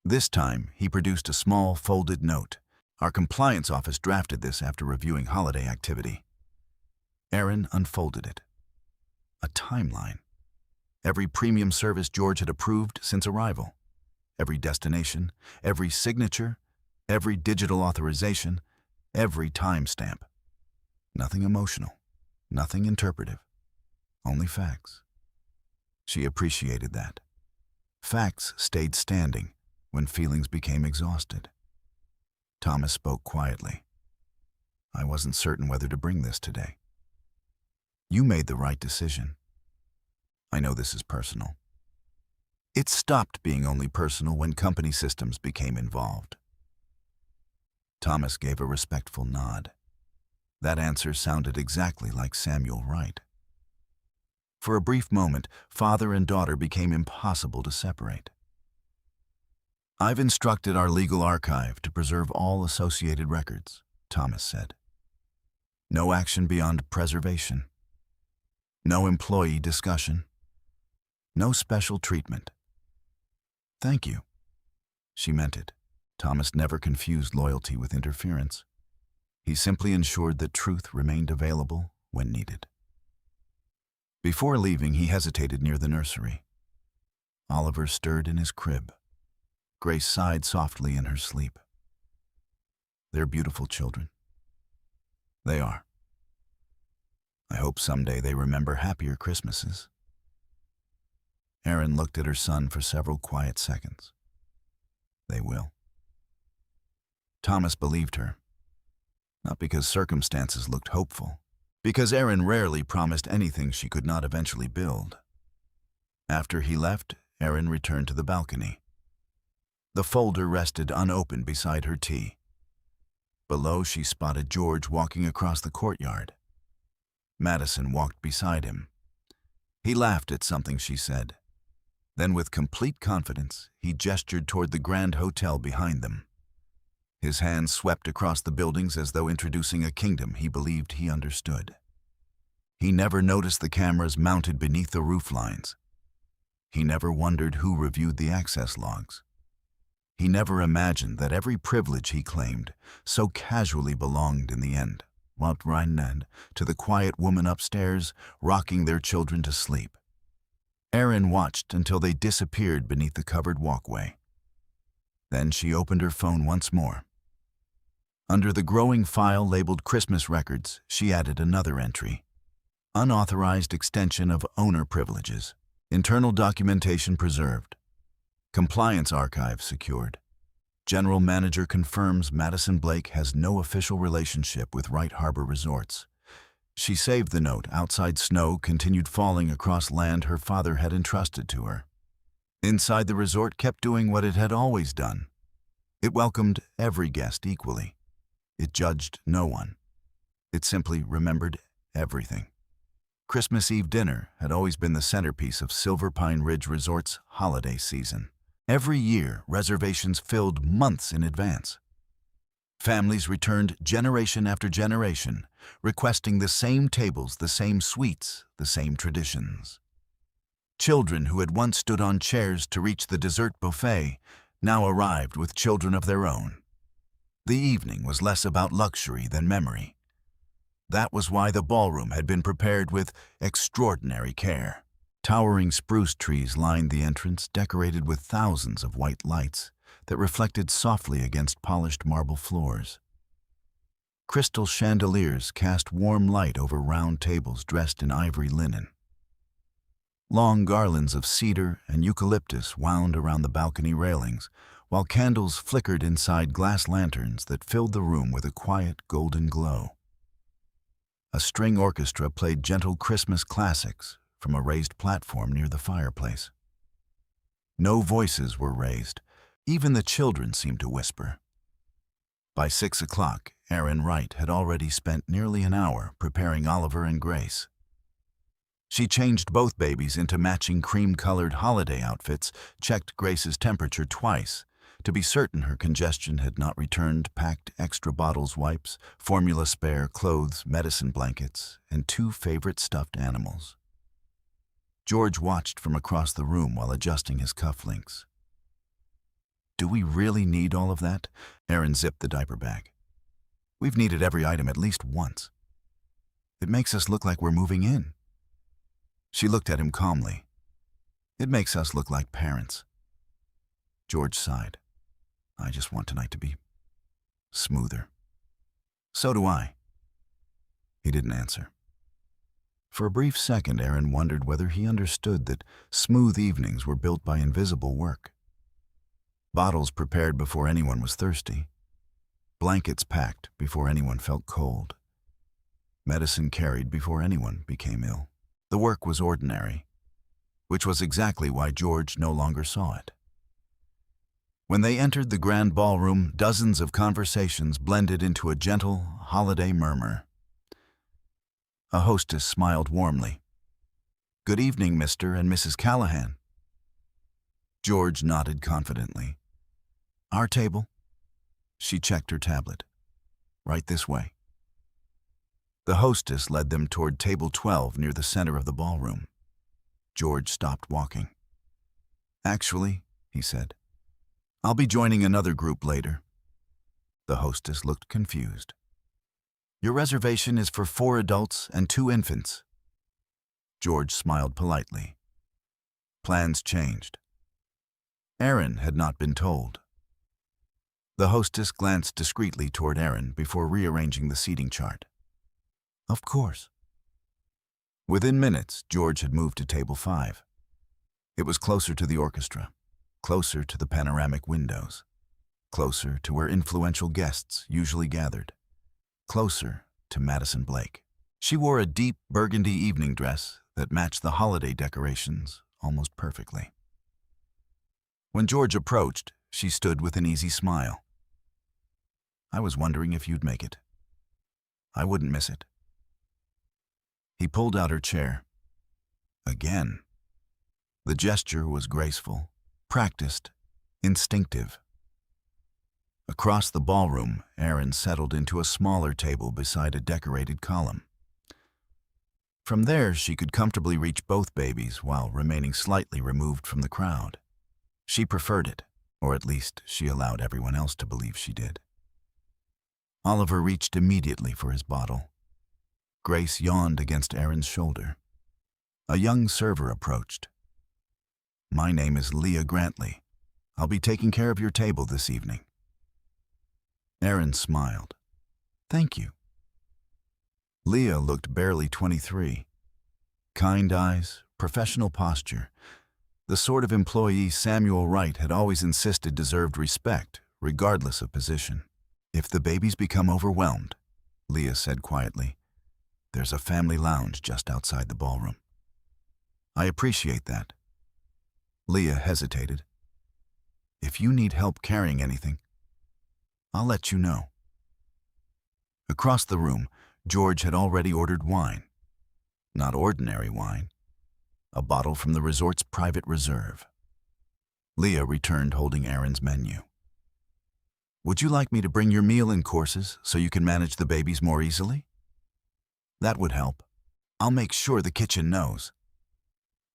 This time, he produced a small folded note. Our compliance office drafted this after reviewing holiday activity. Erin unfolded it. A timeline. Every premium service George had approved since arrival. Every destination, every signature, every digital authorization, every timestamp. Nothing emotional, nothing interpretive, only facts. She appreciated that. Facts stayed standing when feelings became exhausted. Thomas spoke quietly. I wasn't certain whether to bring this today. You made the right decision. I know this is personal. It stopped being only personal when company systems became involved. Thomas gave a respectful nod. That answer sounded exactly like Samuel Wright. For a brief moment, father and daughter became impossible to separate. I've instructed our legal archive to preserve all associated records, Thomas said. No action beyond preservation. No employee discussion. No special treatment. Thank you. She meant it. Thomas never confused loyalty with interference. He simply ensured that truth remained available when needed. Before leaving, he hesitated near the nursery. Oliver stirred in his crib. Grace sighed softly in her sleep. They're beautiful children. They are. I hope someday they remember happier Christmases. Erin looked at her son for several quiet seconds. They will. Thomas believed her. Not because circumstances looked hopeful, because Erin rarely promised anything she could not eventually build. After he left, Erin returned to the balcony. The folder rested unopened beside her tea. Below, she spotted George walking across the courtyard. Madison walked beside him. He laughed at something she said. Then, with complete confidence, he gestured toward the grand hotel behind them. His hands swept across the buildings as though introducing a kingdom he believed he understood. He never noticed the cameras mounted beneath the rooflines. He never wondered who reviewed the access logs. He never imagined that every privilege he claimed so casually belonged in the end, to the quiet woman upstairs, rocking their children to sleep. Erin watched until they disappeared beneath the covered walkway. Then she opened her phone once more. Under the growing file labeled Christmas Records, she added another entry. Unauthorized extension of owner privileges. Internal documentation preserved. Compliance archive secured. General manager confirms Madison Blake has no official relationship with Wright Harbor Resorts. She saved the note outside snow continued falling across land her father had entrusted to her. Inside the resort kept doing what it had always done. It welcomed every guest equally. It judged no one. It simply remembered everything. Christmas Eve dinner had always been the centerpiece of Silver Pine Ridge Resort's holiday season. Every year, reservations filled months in advance. Families returned generation after generation, requesting the same tables, the same suites, the same traditions. Children who had once stood on chairs to reach the dessert buffet now arrived with children of their own. The evening was less about luxury than memory. That was why the ballroom had been prepared with extraordinary care. Towering spruce trees lined the entrance, decorated with thousands of white lights that reflected softly against polished marble floors. Crystal chandeliers cast warm light over round tables dressed in ivory linen. Long garlands of cedar and eucalyptus wound around the balcony railings, while candles flickered inside glass lanterns that filled the room with a quiet golden glow. A string orchestra played gentle Christmas classics from a raised platform near the fireplace. No voices were raised. Even the children seemed to whisper. By 6 o'clock, Erin Wright had already spent nearly an hour preparing Oliver and Grace. She changed both babies into matching cream-colored holiday outfits, checked Grace's temperature twice, to be certain her congestion had not returned, packed extra bottles, wipes, formula spare, clothes, medicine blankets, and 2 favorite stuffed animals. George watched from across the room while adjusting his cufflinks. Do we really need all of that? Erin zipped the diaper bag. We've needed every item at least once. It makes us look like we're moving in. She looked at him calmly. It makes us look like parents. George sighed. I just want tonight to be smoother. So do I. He didn't answer. For a brief second, Erin wondered whether he understood that smooth evenings were built by invisible work. Bottles prepared before anyone was thirsty. Blankets packed before anyone felt cold. Medicine carried before anyone became ill. The work was ordinary, which was exactly why George no longer saw it. When they entered the grand ballroom, dozens of conversations blended into a gentle, holiday murmur. A hostess smiled warmly. Good evening, Mr. and Mrs. Callahan. George nodded confidently. Our table? She checked her tablet. Right this way. The hostess led them toward table 12 near the center of the ballroom. George stopped walking. Actually, he said, I'll be joining another group later. The hostess looked confused. Your reservation is for 4 adults and 2 infants. George smiled politely. Plans changed. Erin had not been told. The hostess glanced discreetly toward Erin before rearranging the seating chart. Of course. Within minutes, George had moved to table 5. It was closer to the orchestra, closer to the panoramic windows, closer to where influential guests usually gathered, closer to Madison Blake. She wore a deep burgundy evening dress that matched the holiday decorations almost perfectly. When George approached, she stood with an easy smile. I was wondering if you'd make it. I wouldn't miss it. He pulled out her chair. Again. The gesture was graceful, practiced, instinctive. Across the ballroom, Erin settled into a smaller table beside a decorated column. From there, she could comfortably reach both babies while remaining slightly removed from the crowd. She preferred it, or at least she allowed everyone else to believe she did. Oliver reached immediately for his bottle. Grace yawned against Erin's shoulder. A young server approached. My name is Leah Grantley. I'll be taking care of your table this evening. Erin smiled. Thank you. Leah looked barely 23. Kind eyes, professional posture. The sort of employee Samuel Wright had always insisted deserved respect, regardless of position. If the babies become overwhelmed, Leah said quietly, there's a family lounge just outside the ballroom. I appreciate that. Leah hesitated. If you need help carrying anything, I'll let you know. Across the room, George had already ordered wine. Not ordinary wine. A bottle from the resort's private reserve. Leah returned holding Erin's menu. Would you like me to bring your meal in courses so you can manage the babies more easily? That would help. I'll make sure the kitchen knows.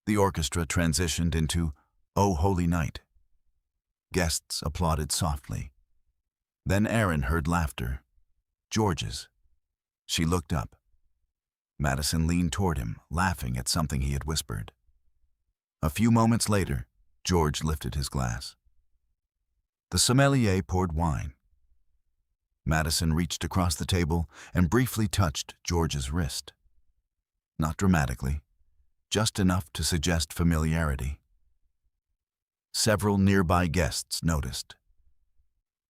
The orchestra transitioned into "O Holy Night." Guests applauded softly. Then Aaron heard laughter. George's. She looked up. Madison leaned toward him, laughing at something he had whispered. A few moments later, George lifted his glass. The sommelier poured wine. Madison reached across the table and briefly touched George's wrist. Not dramatically, just enough to suggest familiarity. Several nearby guests noticed.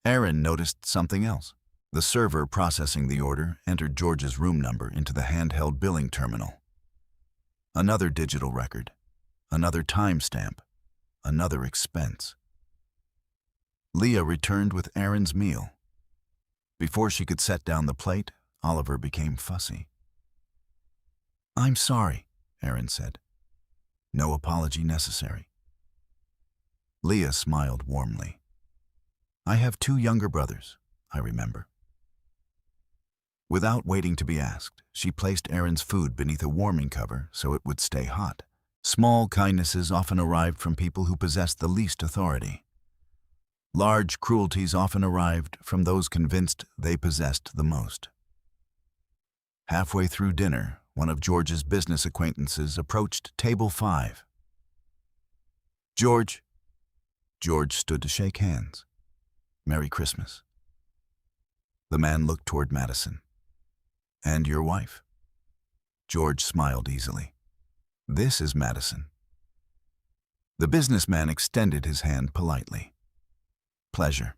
Aaron noticed something else. The server processing the order entered George's room number into the handheld billing terminal. Another digital record, another timestamp, another expense. Leah returned with Aaron's meal. Before she could set down the plate, Oliver became fussy. "I'm sorry," Aaron said. "No apology necessary." Leah smiled warmly. "I have 2 younger brothers, I remember." Without waiting to be asked, she placed Aaron's food beneath a warming cover so it would stay hot. Small kindnesses often arrived from people who possessed the least authority. Large cruelties often arrived from those convinced they possessed the most. Halfway through dinner, one of George's business acquaintances approached table 5. "George." George stood to shake hands. "Merry Christmas." The man looked toward Madison. "And your wife?" George smiled easily. "This is Madison." The businessman extended his hand politely. "Pleasure."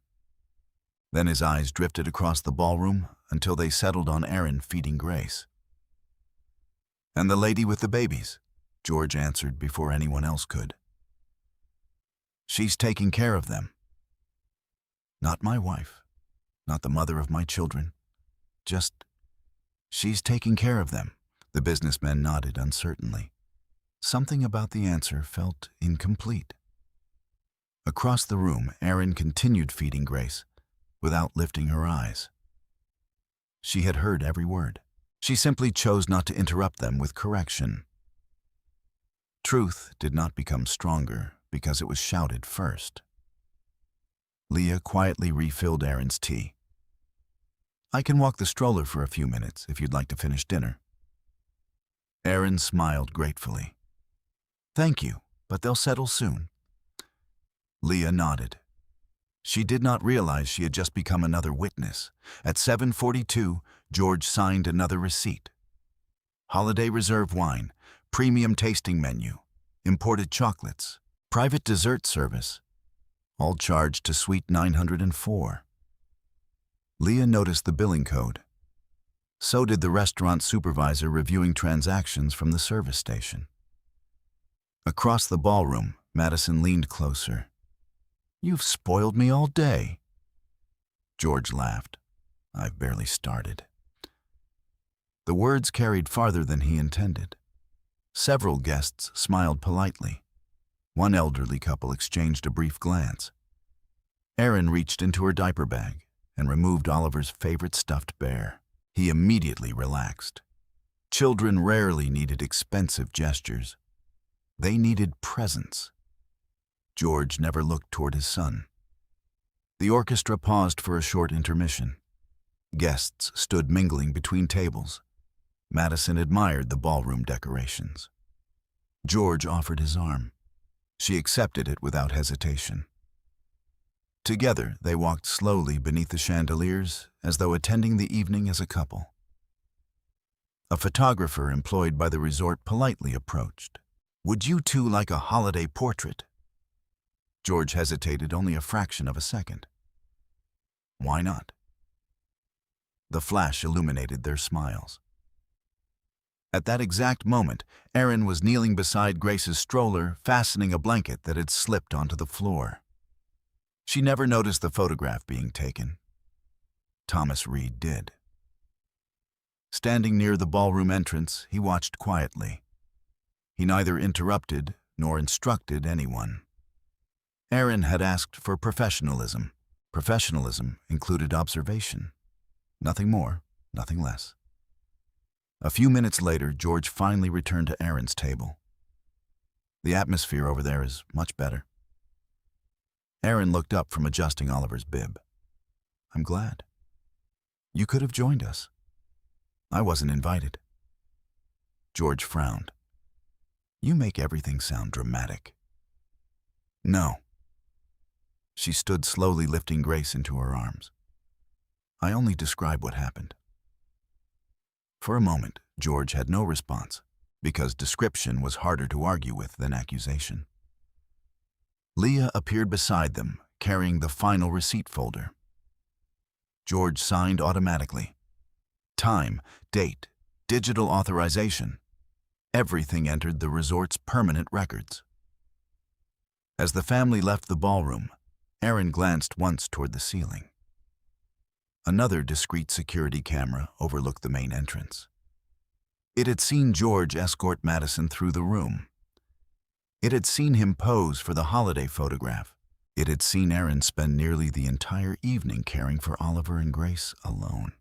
Then his eyes drifted across the ballroom until they settled on Aaron feeding Grace. "And the lady with the babies," George answered before anyone else could. "She's taking care of them." "Not my wife, not the mother of my children. Just, she's taking care of them." The businessman nodded uncertainly. Something about the answer felt incomplete. Across the room, Aaron continued feeding Grace, without lifting her eyes. She had heard every word. She simply chose not to interrupt them with correction. Truth did not become stronger because it was shouted first. Leah quietly refilled Aaron's tea. "I can walk the stroller for a few minutes if you'd like to finish dinner." Aaron smiled gratefully. "Thank you, but they'll settle soon." Leah nodded. She did not realize she had just become another witness. At 7:42, George signed another receipt. Holiday reserve wine, premium tasting menu, imported chocolates, private dessert service, all charged to suite 904. Leah noticed the billing code. So did the restaurant supervisor reviewing transactions from the service station. Across the ballroom, Madison leaned closer. "You've spoiled me all day." George laughed. "I've barely started." The words carried farther than he intended. Several guests smiled politely. One elderly couple exchanged a brief glance. Aaron reached into her diaper bag and removed Oliver's favorite stuffed bear. He immediately relaxed. Children rarely needed expensive gestures. They needed presence. George never looked toward his son. The orchestra paused for a short intermission. Guests stood mingling between tables. Madison admired the ballroom decorations. George offered his arm. She accepted it without hesitation. Together, they walked slowly beneath the chandeliers as though attending the evening as a couple. A photographer employed by the resort politely approached. "Would you two like a holiday portrait?" George hesitated only a fraction of a second. "Why not?" The flash illuminated their smiles. At that exact moment, Aaron was kneeling beside Grace's stroller, fastening a blanket that had slipped onto the floor. She never noticed the photograph being taken. Thomas Reed did. Standing near the ballroom entrance, he watched quietly. He neither interrupted nor instructed anyone. Aaron had asked for professionalism. Professionalism included observation. Nothing more, nothing less. A few minutes later, George finally returned to Erin's table. The atmosphere over there is much better. Erin looked up from adjusting Oliver's bib. I'm glad. You could have joined us. I wasn't invited. George frowned. You make everything sound dramatic. No. She stood slowly, lifting Grace into her arms. I only describe what happened. For a moment, George had no response, because description was harder to argue with than accusation. Leah appeared beside them, carrying the final receipt folder. George signed automatically. Time, date, digital authorization. Everything entered the resort's permanent records. As the family left the ballroom, Erin glanced once toward the ceiling. Another discreet security camera overlooked the main entrance. It had seen George escort Madison through the room. It had seen him pose for the holiday photograph. It had seen Erin spend nearly the entire evening caring for Oliver and Grace alone.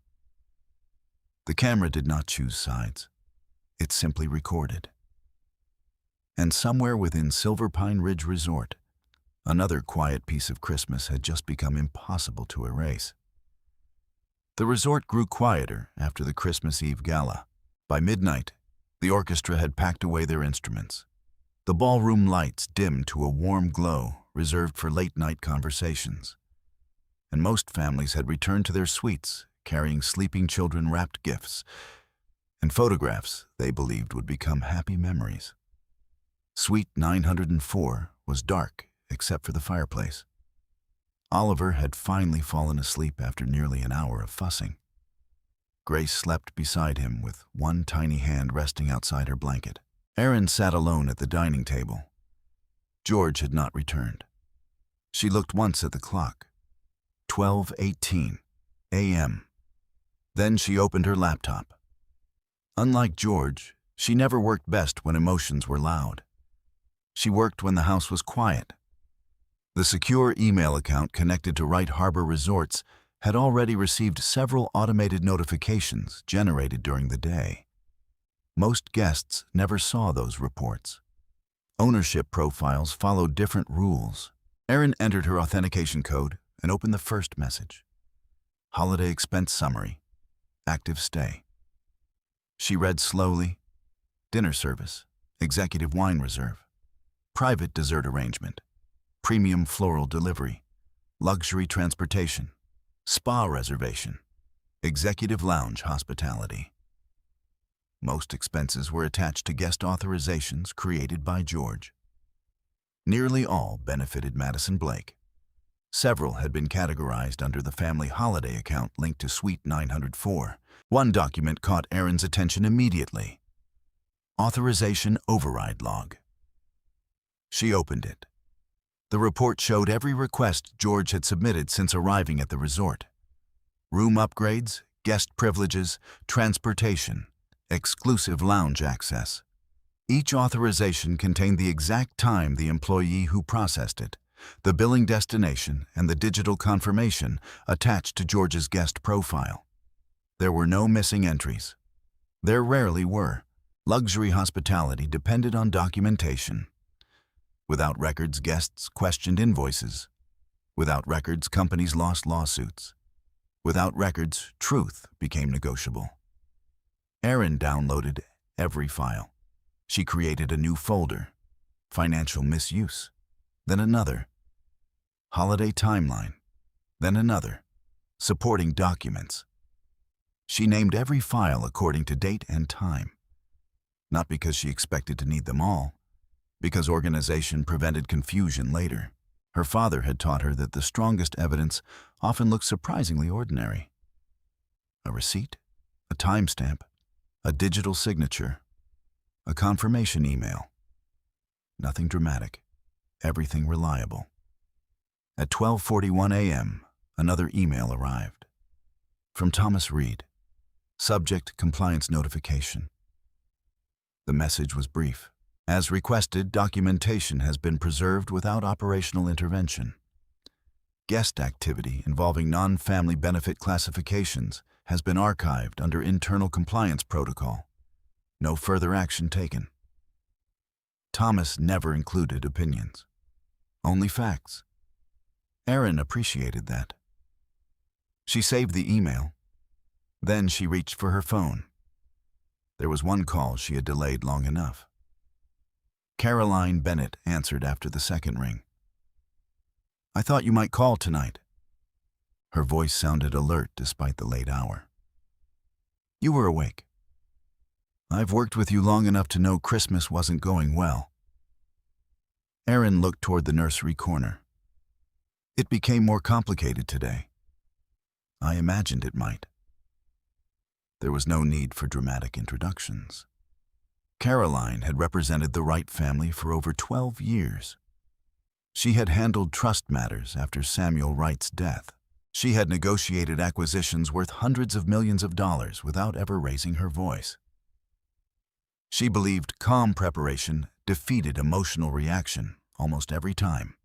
The camera did not choose sides. It simply recorded. And somewhere within Silver Pine Ridge Resort, another quiet piece of Christmas had just become impossible to erase. The resort grew quieter after the Christmas Eve gala. By midnight, the orchestra had packed away their instruments. The ballroom lights dimmed to a warm glow reserved for late-night conversations. And most families had returned to their suites, carrying sleeping children wrapped gifts and photographs they believed would become happy memories. Suite 904 was dark except for the fireplace. Oliver had finally fallen asleep after nearly an hour of fussing. Grace slept beside him with one tiny hand resting outside her blanket. Erin sat alone at the dining table. George had not returned. She looked once at the clock. 12:18 a.m. Then she opened her laptop. Unlike George, she never worked best when emotions were loud. She worked when the house was quiet. The secure email account connected to Wright Harbor Resorts had already received several automated notifications generated during the day. Most guests never saw those reports. Ownership profiles followed different rules. Erin entered her authentication code and opened the first message. Holiday expense summary. Active stay. She read slowly. Dinner service. Executive wine reserve. Private dessert arrangement. Premium floral delivery. Luxury transportation. Spa reservation. Executive lounge hospitality. Most expenses were attached to guest authorizations created by George. Nearly all benefited Madison Blake. Several had been categorized under the family holiday account linked to Suite 904. One document caught Erin's attention immediately. Authorization override log. She opened it. The report showed every request George had submitted since arriving at the resort. Room upgrades, guest privileges, transportation, exclusive lounge access. Each authorization contained the exact time the employee who processed it, the billing destination, and the digital confirmation attached to George's guest profile. There were no missing entries. There rarely were. Luxury hospitality depended on documentation. Without records, guests questioned invoices. Without records, companies lost lawsuits. Without records, truth became negotiable. Erin downloaded every file. She created a new folder, financial misuse, then another, holiday timeline, then another, supporting documents. She named every file according to date and time, not because she expected to need them all, because organization prevented confusion later. Her father had taught her that the strongest evidence often looks surprisingly ordinary. A receipt, a timestamp, a digital signature, a confirmation email. Nothing dramatic, everything reliable. At 12:41 a.m., another email arrived. From Thomas Reed. Subject compliance notification. The message was brief. As requested, documentation has been preserved without operational intervention. Guest activity involving non-family benefit classifications has been archived under internal compliance protocol. No further action taken. Thomas never included opinions. Only facts. Erin appreciated that. She saved the email. Then she reached for her phone. There was one call she had delayed long enough. Caroline Bennett answered after the second ring. "I thought you might call tonight." Her voice sounded alert despite the late hour. "You were awake. I've worked with you long enough to know Christmas wasn't going well." Erin looked toward the nursery corner. "It became more complicated today. I imagined it might." There was no need for dramatic introductions. Caroline had represented the Wright family for over 12 years. She had handled trust matters after Samuel Wright's death. She had negotiated acquisitions worth hundreds of millions of dollars without ever raising her voice. She believed calm preparation defeated emotional reaction almost every time.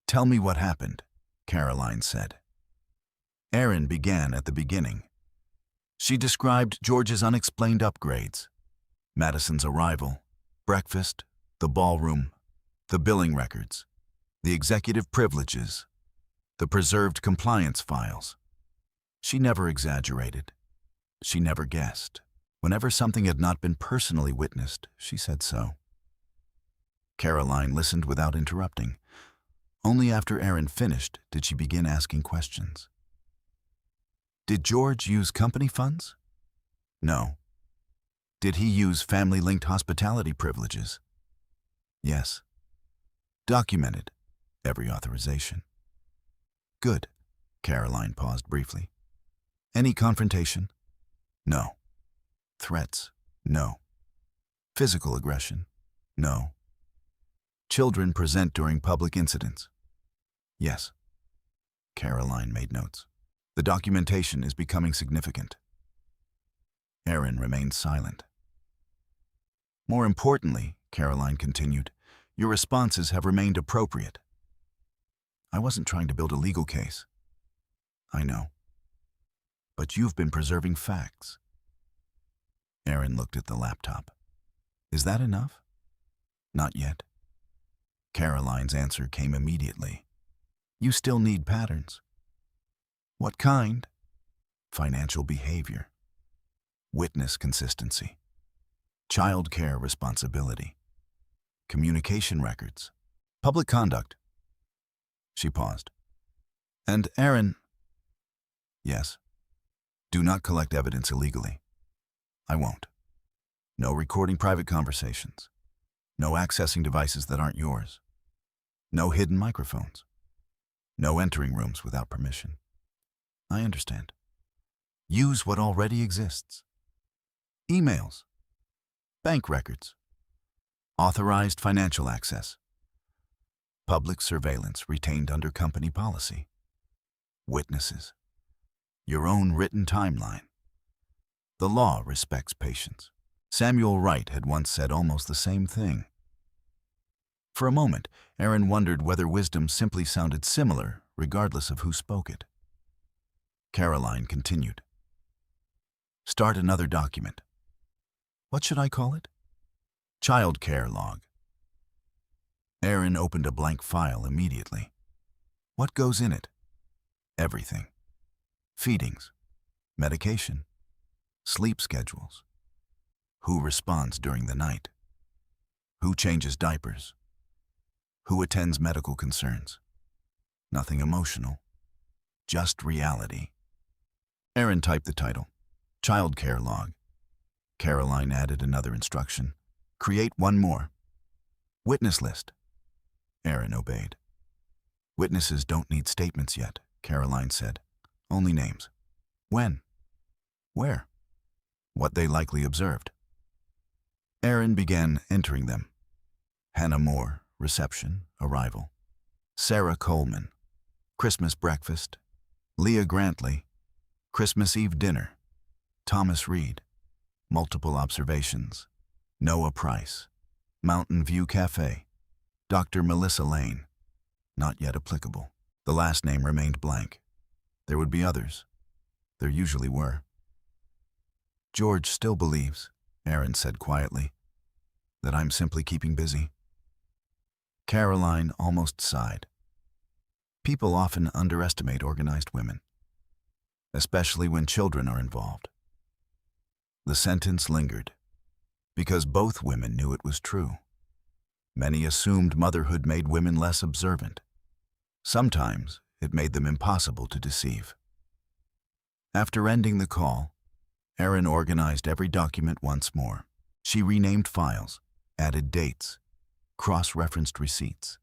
"Tell me what happened," Caroline said. Erin began at the beginning. She described George's unexplained upgrades, Madison's arrival, breakfast, the ballroom, the billing records, the executive privileges, the preserved compliance files. She never exaggerated. She never guessed. Whenever something had not been personally witnessed, she said so. Caroline listened without interrupting. Only after Erin finished did she begin asking questions. "Did George use company funds?" "No." "Did he use family-linked hospitality privileges?" "Yes." "Documented every authorization." "Good." Caroline paused briefly. "Any confrontation?" "No." "Threats?" "No." "Physical aggression?" "No." "Children present during public incidents?" "Yes." Caroline made notes. "The documentation is becoming significant." Erin remained silent. "More importantly," Caroline continued, "your responses have remained appropriate. I wasn't trying to build a legal case." "I know. But you've been preserving facts." Erin looked at the laptop. "Is that enough?" "Not yet." Caroline's answer came immediately. "You still need patterns." "What kind?" "Financial behavior, witness consistency, child care responsibility, communication records, public conduct." She paused. "And Erin..." "Yes. Do not collect evidence illegally." "I won't. No recording private conversations. No accessing devices that aren't yours. No hidden microphones. No entering rooms without permission." "I understand." "Use what already exists. Emails, bank records, authorized financial access, public surveillance retained under company policy, witnesses, your own written timeline. The law respects patience." Samuel Wright had once said almost the same thing. For a moment, Erin wondered whether wisdom simply sounded similar, regardless of who spoke it. Caroline continued. "Start another document. What should I call it?" "Child care log." Erin opened a blank file immediately. "What goes in it?" "Everything. Feedings, medication, sleep schedules. Who responds during the night? Who changes diapers? Who attends medical concerns? Nothing emotional. Just reality." Erin typed the title, "Child Care Log." Caroline added another instruction, "Create one more." "Witness list." Erin obeyed. "Witnesses don't need statements yet," Caroline said. "Only names. When? Where? What they likely observed." Erin began entering them. Hannah Moore, reception, arrival. Sarah Coleman, Christmas breakfast. Leah Grantley, Christmas Eve dinner. Thomas Reed, multiple observations. Noah Price, Mountain View Cafe. Dr. Melissa Lane, not yet applicable. The last name remained blank. There would be others. There usually were. George still believes, Aaron said quietly, that I'm simply keeping busy. Caroline almost sighed. People often underestimate organized women, especially when children are involved. The sentence lingered, because both women knew it was true. Many assumed motherhood made women less observant. Sometimes it made them impossible to deceive. After ending the call, Aaron organized every document once more. She renamed files, added dates, cross-referenced receipts,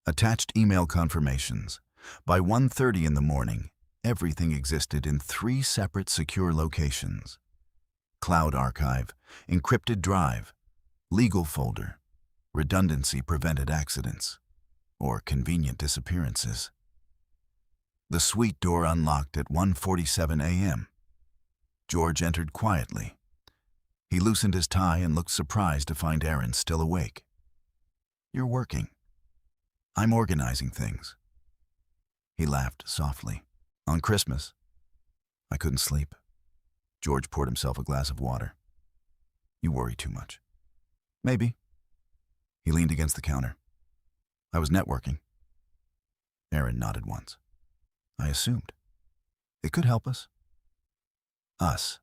attached email confirmations. By 1:30 in the morning, everything existed in 3 separate secure locations: cloud archive, encrypted drive, legal folder. Redundancy prevented accidents or convenient disappearances. The suite door unlocked at 1:47 a.m. George entered quietly. He loosened his tie and looked surprised to find Aaron still awake. "You're working." "I'm organizing things." He laughed softly. "On Christmas, I couldn't sleep." George poured himself a glass of water. "You worry too much." "Maybe." He leaned against the counter. "I was networking." Aaron nodded once. "I assumed. It could help us." Us.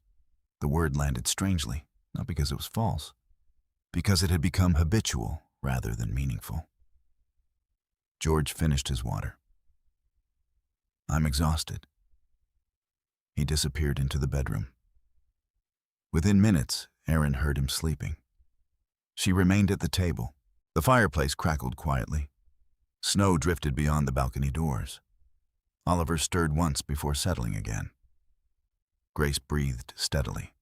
The word landed strangely, not because it was false, because it had become habitual rather than meaningful. George finished his water. "I'm exhausted." He disappeared into the bedroom. Within minutes, Aaron heard him sleeping. She remained at the table. The fireplace crackled quietly. Snow drifted beyond the balcony doors. Oliver stirred once before settling again. Grace breathed steadily.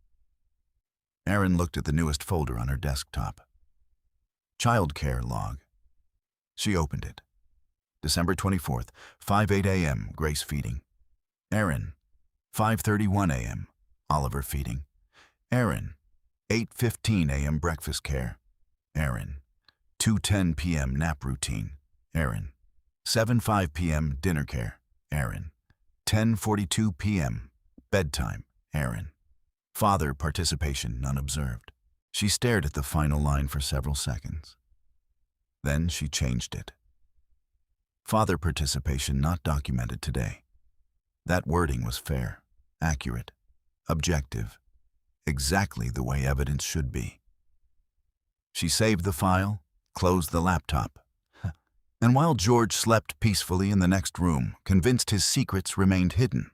Aaron looked at the newest folder on her desktop. Child care log. She opened it. December 24th, 5:08 a.m., Grace feeding. Aaron, 5:31 a.m., Oliver feeding. Aaron, 8:15 a.m., breakfast care. Aaron, 2:10 p.m., nap routine. Aaron, 7:05 p.m., dinner care. Aaron, 10:42 p.m., bedtime. Aaron. Father participation none observed. She stared at the final line for several seconds. Then she changed it. Father participation not documented today. That wording was fair, accurate, objective, exactly the way evidence should be. She saved the file, closed the laptop, and while George slept peacefully in the next room, convinced his secrets remained hidden,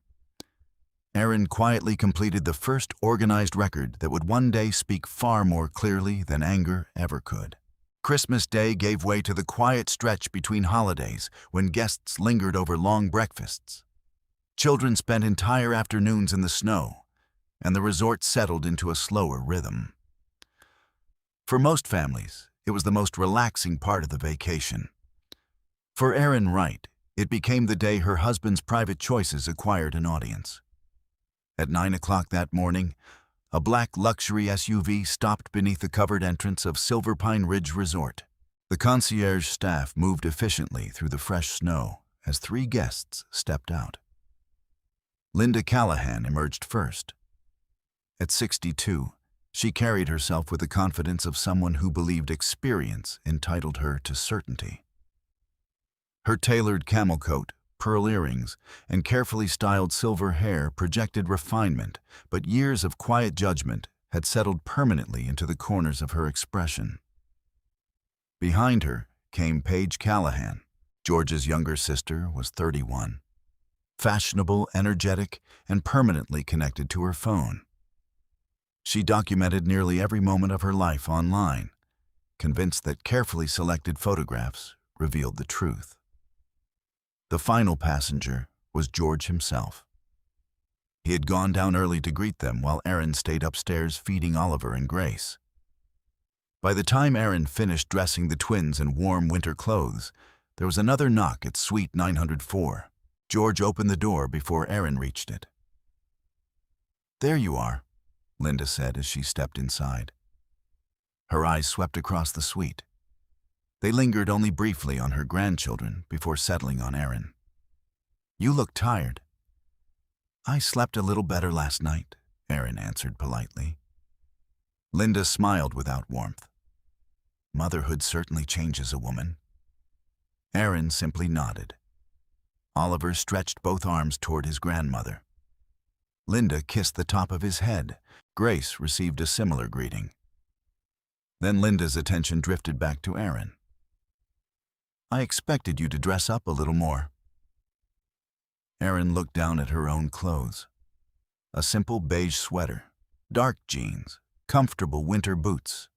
Aaron quietly completed the first organized record that would one day speak far more clearly than anger ever could. Christmas Day gave way to the quiet stretch between holidays when guests lingered over long breakfasts. Children spent entire afternoons in the snow, and the resort settled into a slower rhythm. For most families, it was the most relaxing part of the vacation. For Aaron Wright, it became the day her husband's private choices acquired an audience. At 9 o'clock that morning, a black luxury SUV stopped beneath the covered entrance of Silver Pine Ridge Resort. The concierge staff moved efficiently through the fresh snow as 3 guests stepped out. Linda Callahan emerged first. At 62, she carried herself with the confidence of someone who believed experience entitled her to certainty. Her tailored camel coat, pearl earrings, and carefully styled silver hair projected refinement, but years of quiet judgment had settled permanently into the corners of her expression. Behind her came Paige Callahan. George's younger sister was 31. Fashionable, energetic, and permanently connected to her phone. She documented nearly every moment of her life online, convinced that carefully selected photographs revealed the truth. The final passenger was George himself. He had gone down early to greet them while Aaron stayed upstairs feeding Oliver and Grace. By the time Aaron finished dressing the twins in warm winter clothes, there was another knock at Suite 904. George opened the door before Aaron reached it. "There you are," Linda said as she stepped inside. Her eyes swept across the suite. They lingered only briefly on her grandchildren before settling on Aaron. You look tired. I slept a little better last night, Erin answered politely. Linda smiled without warmth. Motherhood certainly changes a woman. Erin simply nodded. Oliver stretched both arms toward his grandmother. Linda kissed the top of his head. Grace received a similar greeting. Then Linda's attention drifted back to Erin. I expected you to dress up a little more. Erin looked down at her own clothes. A simple beige sweater, dark jeans, comfortable winter boots.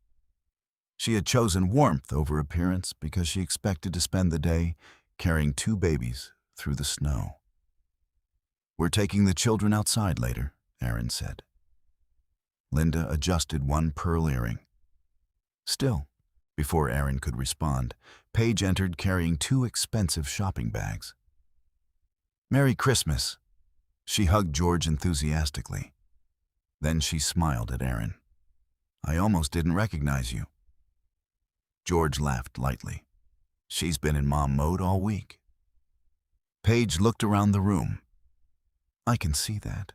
She had chosen warmth over appearance because she expected to spend the day carrying 2 babies through the snow. We're taking the children outside later, Erin said. Linda adjusted one pearl earring. Still, before Erin could respond, Paige entered carrying 2 expensive shopping bags. Merry Christmas. She hugged George enthusiastically. Then she smiled at Erin. I almost didn't recognize you. George laughed lightly. She's been in mom mode all week. Paige looked around the room. I can see that.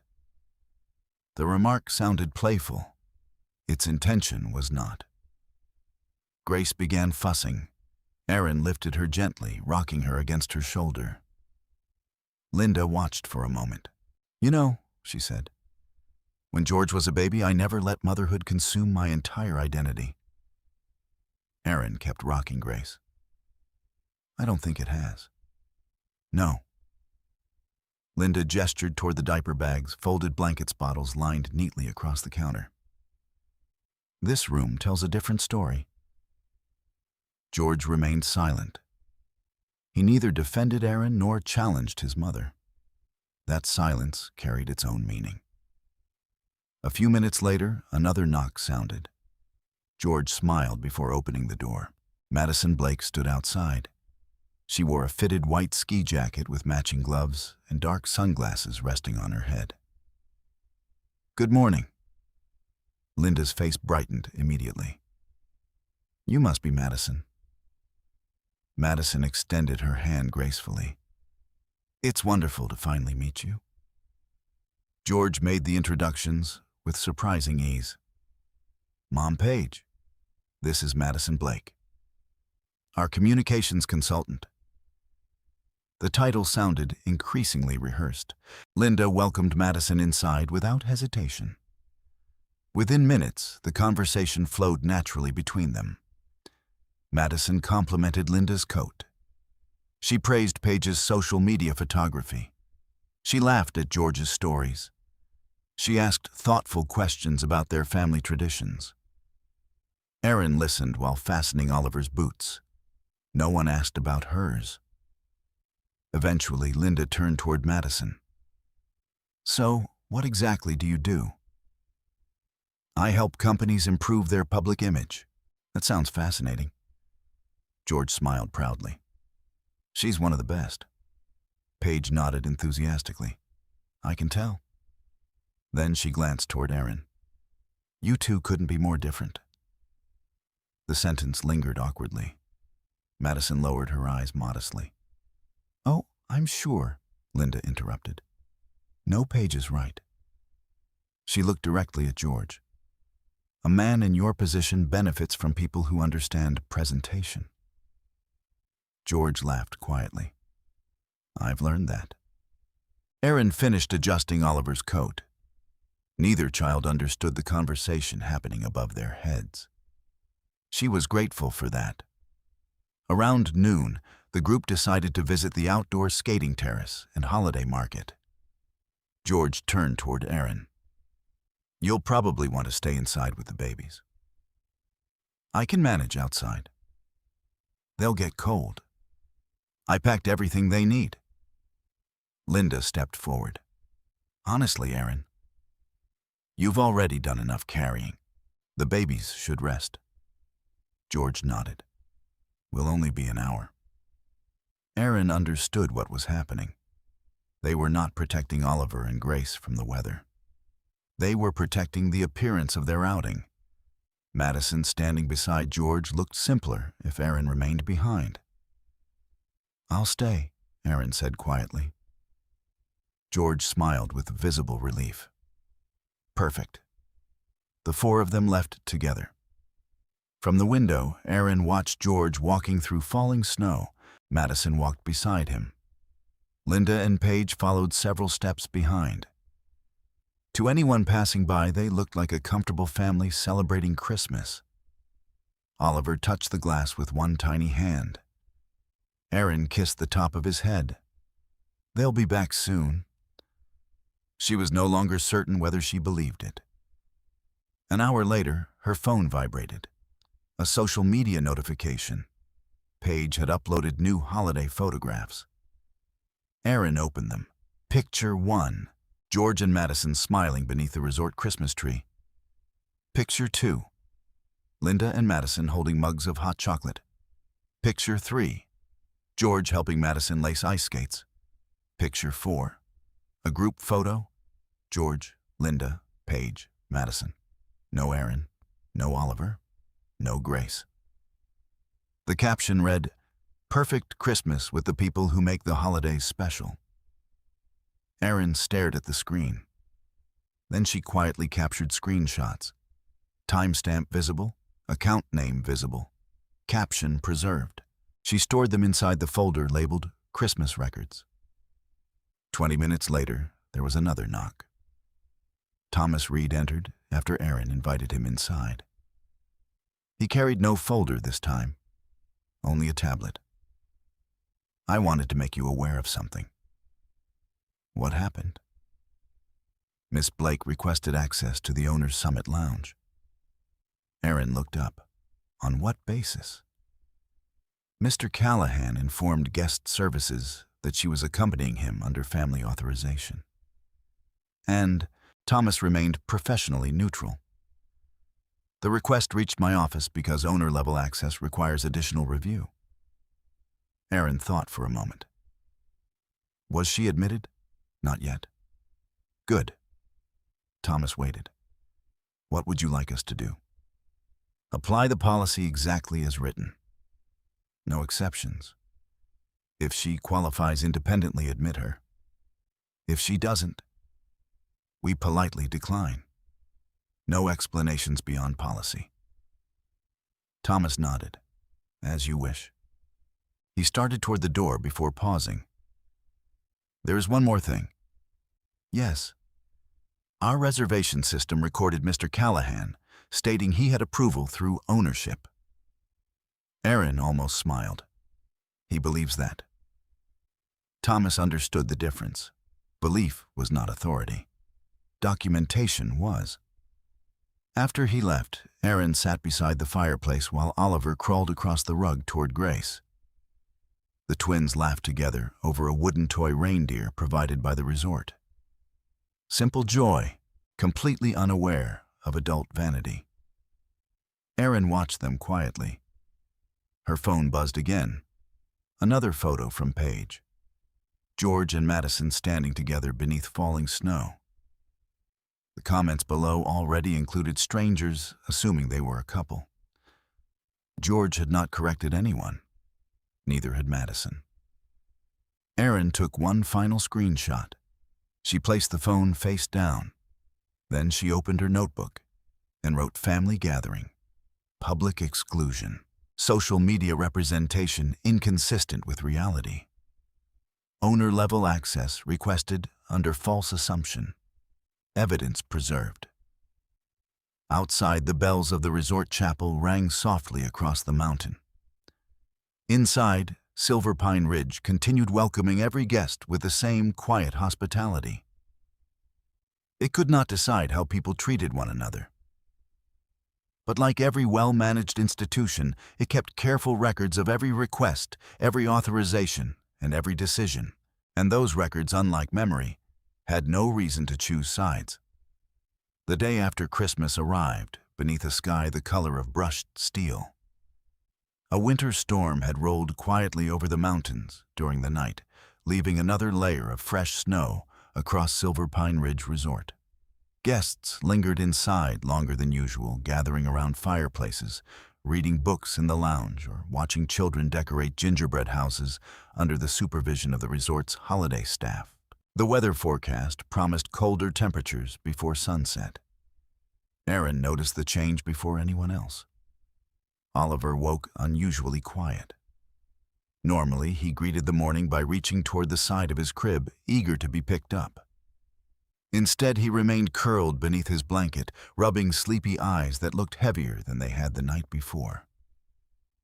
The remark sounded playful. Its intention was not. Grace began fussing. Erin lifted her gently, rocking her against her shoulder. Linda watched for a moment. You know, she said, when George was a baby, I never let motherhood consume my entire identity. Erin kept rocking Grace. I don't think it has. No. Linda gestured toward the diaper bags, folded blankets bottles lined neatly across the counter. This room tells a different story. George remained silent. He neither defended Erin nor challenged his mother. That silence carried its own meaning. A few minutes later, another knock sounded. George smiled before opening the door. Madison Blake stood outside. She wore a fitted white ski jacket with matching gloves and dark sunglasses resting on her head. Good morning. Linda's face brightened immediately. You must be Madison. Madison extended her hand gracefully. It's wonderful to finally meet you. George made the introductions with surprising ease. Mom Paige, this is Madison Blake, our communications consultant. The title sounded increasingly rehearsed. Linda welcomed Madison inside without hesitation. Within minutes, the conversation flowed naturally between them. Madison complimented Linda's coat. She praised Paige's social media photography. She laughed at George's stories. She asked thoughtful questions about their family traditions. Erin listened while fastening Oliver's boots. No one asked about hers. Eventually, Linda turned toward Madison. So, what exactly do you do? I help companies improve their public image. That sounds fascinating. George smiled proudly. She's one of the best. Paige nodded enthusiastically. I can tell. Then she glanced toward Erin. You two couldn't be more different. The sentence lingered awkwardly. Madison lowered her eyes modestly. Oh, I'm sure, Linda interrupted. No, Paige is right. She looked directly at George. A man in your position benefits from people who understand presentation. George laughed quietly. I've learned that. Erin finished adjusting Oliver's coat. Neither child understood the conversation happening above their heads. She was grateful for that. Around noon, the group decided to visit the outdoor skating terrace and holiday market. George turned toward Erin. You'll probably want to stay inside with the babies. I can manage outside. They'll get cold. I packed everything they need. Linda stepped forward. Honestly, Erin, you've already done enough carrying. The babies should rest. George nodded. We'll only be an hour. Erin understood what was happening. They were not protecting Oliver and Grace from the weather. They were protecting the appearance of their outing. Madison standing beside George looked simpler if Erin remained behind. I'll stay, Erin said quietly. George smiled with visible relief. Perfect. The four of them left together. From the window, Aaron watched George walking through falling snow. Madison walked beside him. Linda and Paige followed several steps behind. To anyone passing by, they looked like a comfortable family celebrating Christmas. Oliver touched the glass with one tiny hand. Aaron kissed the top of his head. They'll be back soon. She was no longer certain whether she believed it. An hour later, her phone vibrated. A social media notification. Paige had uploaded new holiday photographs. Aaron opened them. Picture 1. George and Madison smiling beneath the resort Christmas tree. Picture 2. Linda and Madison holding mugs of hot chocolate. Picture 3. George helping Madison lace ice skates. Picture 4. A group photo. George, Linda, Paige, Madison. No Aaron, no Oliver, no Grace. The caption read, "Perfect Christmas with the people who make the holidays special." Aaron stared at the screen. Then she quietly captured screenshots. Timestamp visible, account name visible, caption preserved. She stored them inside the folder labeled Christmas Records. 20 minutes later, there was another knock. Thomas Reed entered after Aaron invited him inside. He carried no folder this time, only a tablet. "I wanted to make you aware of something." "What happened?" "Miss Blake requested access to the owner's summit lounge." Aaron looked up. On what basis? Mr. Callahan informed guest services that she was accompanying him under family authorization. And Thomas remained professionally neutral. "The request reached my office because owner-level access requires additional review." Aaron thought for a moment. "Was she admitted?" "Not yet." "Good." Thomas waited. "What would you like us to do?" "Apply the policy exactly as written. No exceptions. If she qualifies independently, admit her. If she doesn't, we politely decline. No explanations beyond policy." Thomas nodded. "As you wish." He started toward the door before pausing. "There is one more thing." "Yes." "Our reservation system recorded Mr. Callahan, stating he had approval through ownership." Aaron almost smiled. "He believes that." Thomas understood the difference. Belief was not authority. Documentation was. After he left, Aaron sat beside the fireplace while Oliver crawled across the rug toward Grace. The twins laughed together over a wooden toy reindeer provided by the resort. Simple joy, completely unaware of adult vanity. Aaron watched them quietly. Her phone buzzed again. Another photo from Paige. George and Madison standing together beneath falling snow. The comments below already included strangers, assuming they were a couple. George had not corrected anyone. Neither had Madison. Aaron took one final screenshot. She placed the phone face down. Then she opened her notebook and wrote "Family gathering, public exclusion, social media representation inconsistent with reality. Owner-level access requested under false assumption. Evidence preserved." Outside, the bells of the resort chapel rang softly across the mountain. Inside, Silver Pine Ridge continued welcoming every guest with the same quiet hospitality. It could not decide how people treated one another. But like every well-managed institution, it kept careful records of every request, every authorization, and every decision. And those records, unlike memory, had no reason to choose sides. The day after Christmas arrived, beneath a sky the color of brushed steel. A winter storm had rolled quietly over the mountains during the night, leaving another layer of fresh snow across Silver Pine Ridge Resort. Guests lingered inside longer than usual, gathering around fireplaces, reading books in the lounge, or watching children decorate gingerbread houses under the supervision of the resort's holiday staff. The weather forecast promised colder temperatures before sunset. Aaron noticed the change before anyone else. Oliver woke unusually quiet. Normally, he greeted the morning by reaching toward the side of his crib, eager to be picked up. Instead, he remained curled beneath his blanket, rubbing sleepy eyes that looked heavier than they had the night before.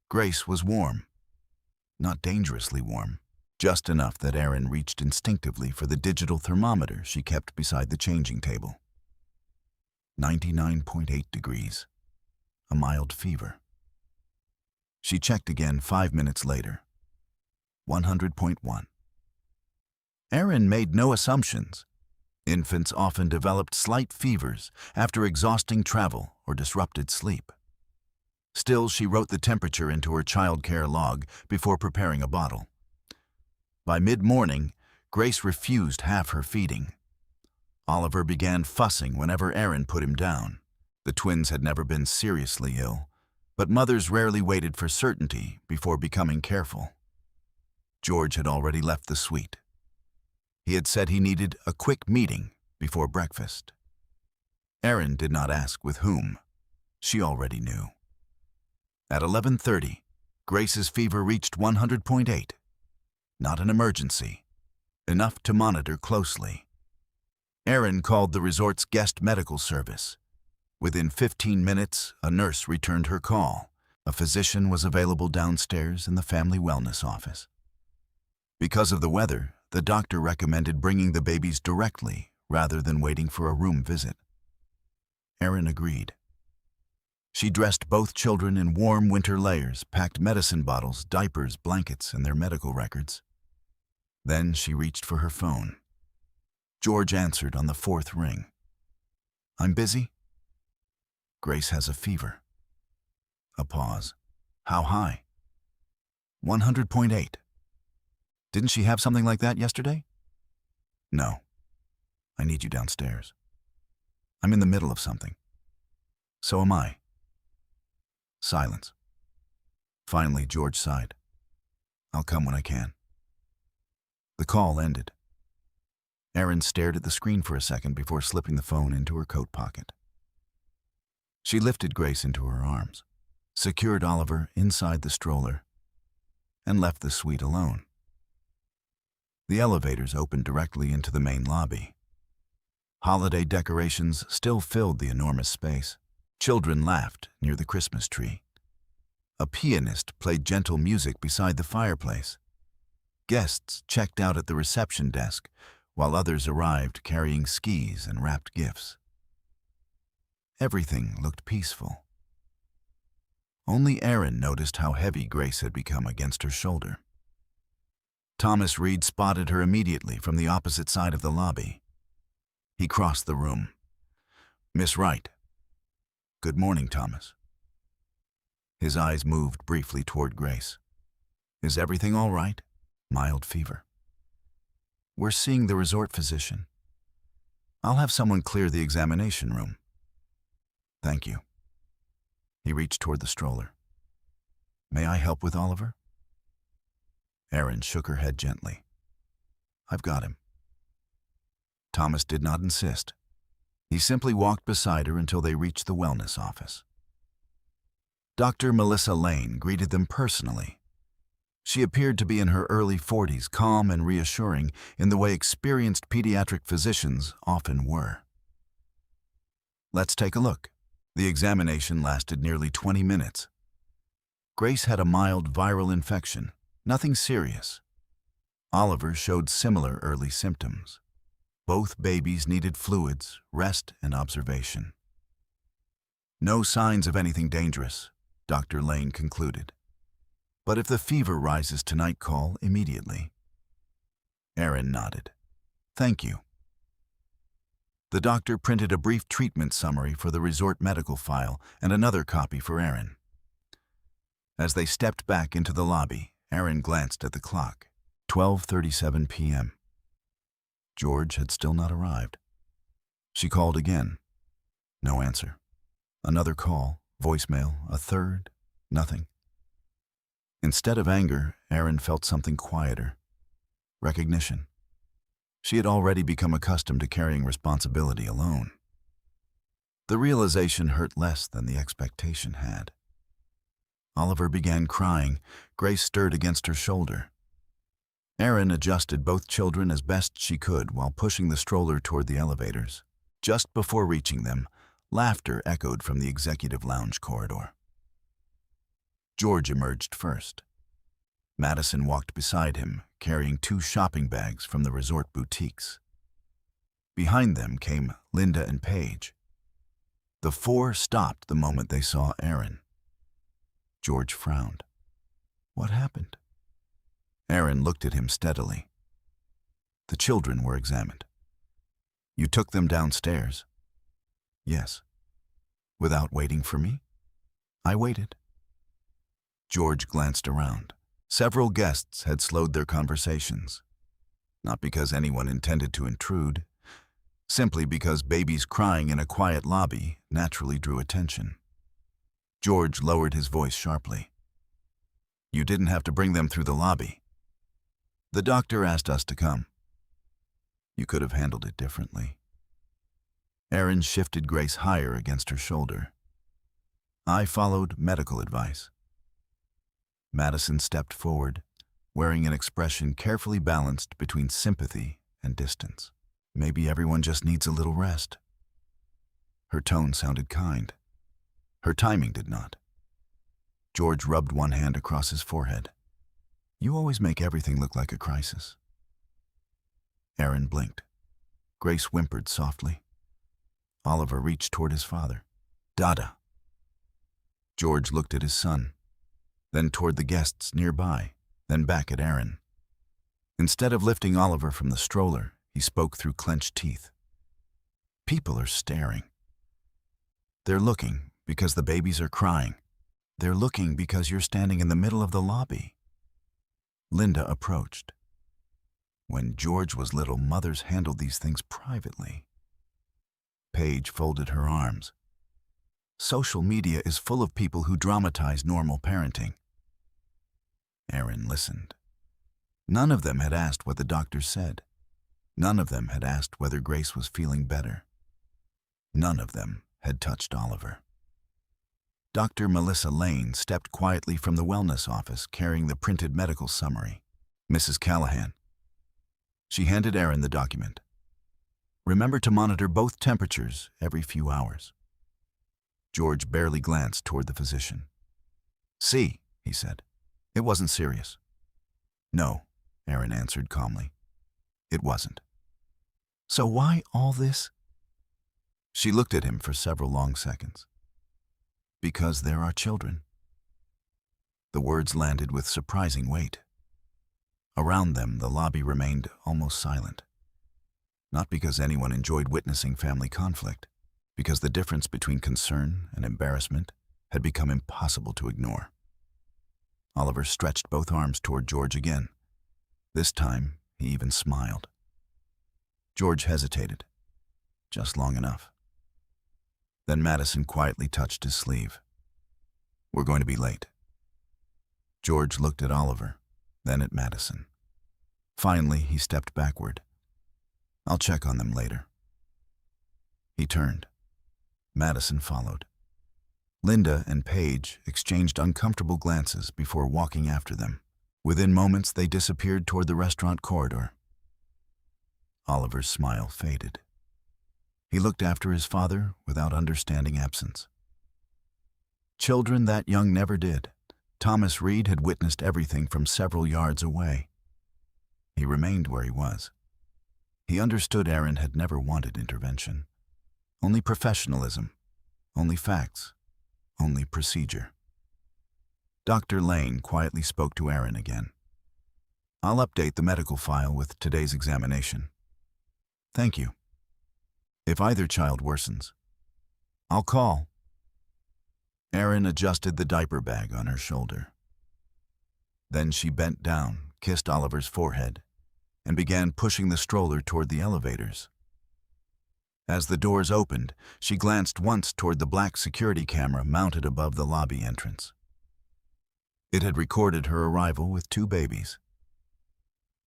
Grace was warm. Not dangerously warm, just enough that Aaron reached instinctively for the digital thermometer she kept beside the changing table. 99.8 degrees. A mild fever. She checked again 5 minutes later. 100.1. Aaron made no assumptions. Infants often developed slight fevers after exhausting travel or disrupted sleep. Still, she wrote the temperature into her childcare log before preparing a bottle. By mid-morning, Grace refused half her feeding. Oliver began fussing whenever Aaron put him down. The twins had never been seriously ill, but mothers rarely waited for certainty before becoming careful. George had already left the suite. He had said he needed a quick meeting before breakfast. Aaron did not ask with whom. She already knew. At 11:30, Grace's fever reached 100.8. Not an emergency. Enough to monitor closely. Aaron called the resort's guest medical service. Within 15 minutes, a nurse returned her call. A physician was available downstairs in the family wellness office. Because of the weather, the doctor recommended bringing the babies directly rather than waiting for a room visit. Aaron agreed. She dressed both children in warm winter layers, packed medicine bottles, diapers, blankets, and their medical records. Then she reached for her phone. George answered on the 4th ring. "I'm busy." "Grace has a fever." A pause. "How high?" 100.8. "Didn't she have something like that yesterday?" "No. I need you downstairs. I'm in the middle of something." "So am I." Silence. Finally, George sighed. "I'll come when I can." The call ended. Aaron stared at the screen for a second before slipping the phone into her coat pocket. She lifted Grace into her arms, secured Oliver inside the stroller, and left the suite alone. The elevators opened directly into the main lobby. Holiday decorations still filled the enormous space. Children laughed near the Christmas tree. A pianist played gentle music beside the fireplace. Guests checked out at the reception desk, while others arrived carrying skis and wrapped gifts. Everything looked peaceful. Only Aaron noticed how heavy Grace had become against her shoulder. Thomas Reed spotted her immediately from the opposite side of the lobby. He crossed the room. "Miss Wright." "Good morning, Thomas." His eyes moved briefly toward Grace. "Is everything all right?" "Mild fever." "We're seeing the resort physician. I'll have someone clear the examination room." "Thank you." He reached toward the stroller. "May I help with Oliver?" Aaron shook her head gently. "I've got him." Thomas did not insist. He simply walked beside her until they reached the wellness office. Dr. Melissa Lane greeted them personally. She appeared to be in her early 40s, calm and reassuring in the way experienced pediatric physicians often were. "Let's take a look." The examination lasted nearly 20 minutes. Grace had a mild viral infection, nothing serious. Oliver showed similar early symptoms. Both babies needed fluids, rest, and observation. "No signs of anything dangerous," Dr. Lane concluded. "But if the fever rises tonight, call immediately." Aaron nodded. "Thank you." The doctor printed a brief treatment summary for the resort medical file and another copy for Aaron. As they stepped back into the lobby, Aaron glanced at the clock. 12:37 p.m. George had still not arrived. She called again. No answer. Another call, voicemail, a third, nothing. Instead of anger, Aaron felt something quieter. Recognition. She had already become accustomed to carrying responsibility alone. The realization hurt less than the expectation had. Oliver began crying. Grace stirred against her shoulder. Erin adjusted both children as best she could while pushing the stroller toward the elevators. Just before reaching them, laughter echoed from the executive lounge corridor. George emerged first. Madison walked beside him, carrying 2 shopping bags from the resort boutiques. Behind them came Linda and Paige. The 4 stopped the moment they saw Erin. George frowned. What happened? Erin looked at him steadily. The children were examined. You took them downstairs? Yes. Without waiting for me? I waited. George glanced around. Several guests had slowed their conversations. Not because anyone intended to intrude, simply because babies crying in a quiet lobby naturally drew attention. George lowered his voice sharply. You didn't have to bring them through the lobby. The doctor asked us to come. You could have handled it differently. Erin shifted Grace higher against her shoulder. I followed medical advice. Madison stepped forward, wearing an expression carefully balanced between sympathy and distance. Maybe everyone just needs a little rest. Her tone sounded kind. Her timing did not. George rubbed one hand across his forehead. You always make everything look like a crisis. Erin blinked. Grace whimpered softly. Oliver reached toward his father. Dada. George looked at his son, then toward the guests nearby, then back at Erin. Instead of lifting Oliver from the stroller, he spoke through clenched teeth. People are staring. They're looking because the babies are crying. They're looking because you're standing in the middle of the lobby. Linda approached. When George was little, mothers handled these things privately. Paige folded her arms. Social media is full of people who dramatize normal parenting. Erin listened. None of them had asked what the doctor said. None of them had asked whether Grace was feeling better. None of them had touched Oliver. Dr. Melissa Lane stepped quietly from the wellness office carrying the printed medical summary. Mrs. Callahan. She handed Erin the document. Remember to monitor both temperatures every few hours. George barely glanced toward the physician. See, he said. It wasn't serious. No, Erin answered calmly. It wasn't. So why all this? She looked at him for several long seconds. Because there are children. The words landed with surprising weight. Around them, the lobby remained almost silent. Not because anyone enjoyed witnessing family conflict, because the difference between concern and embarrassment had become impossible to ignore. Oliver stretched both arms toward George again. This time, he even smiled. George hesitated, just long enough. Then Madison quietly touched his sleeve. We're going to be late. George looked at Oliver, then at Madison. Finally, he stepped backward. I'll check on them later. He turned. Madison followed. Linda and Paige exchanged uncomfortable glances before walking after them. Within moments, they disappeared toward the restaurant corridor. Oliver's smile faded. He looked after his father without understanding absence. Children that young never did. Thomas Reed had witnessed everything from several yards away. He remained where he was. He understood Erin had never wanted intervention. Only professionalism, only facts, only procedure. Dr. Lane quietly spoke to Erin again. I'll update the medical file with today's examination. Thank you. If either child worsens, I'll call. Erin adjusted the diaper bag on her shoulder. Then she bent down, kissed Oliver's forehead, and began pushing the stroller toward the elevators. As the doors opened, she glanced once toward the black security camera mounted above the lobby entrance. It had recorded her arrival with 2 babies.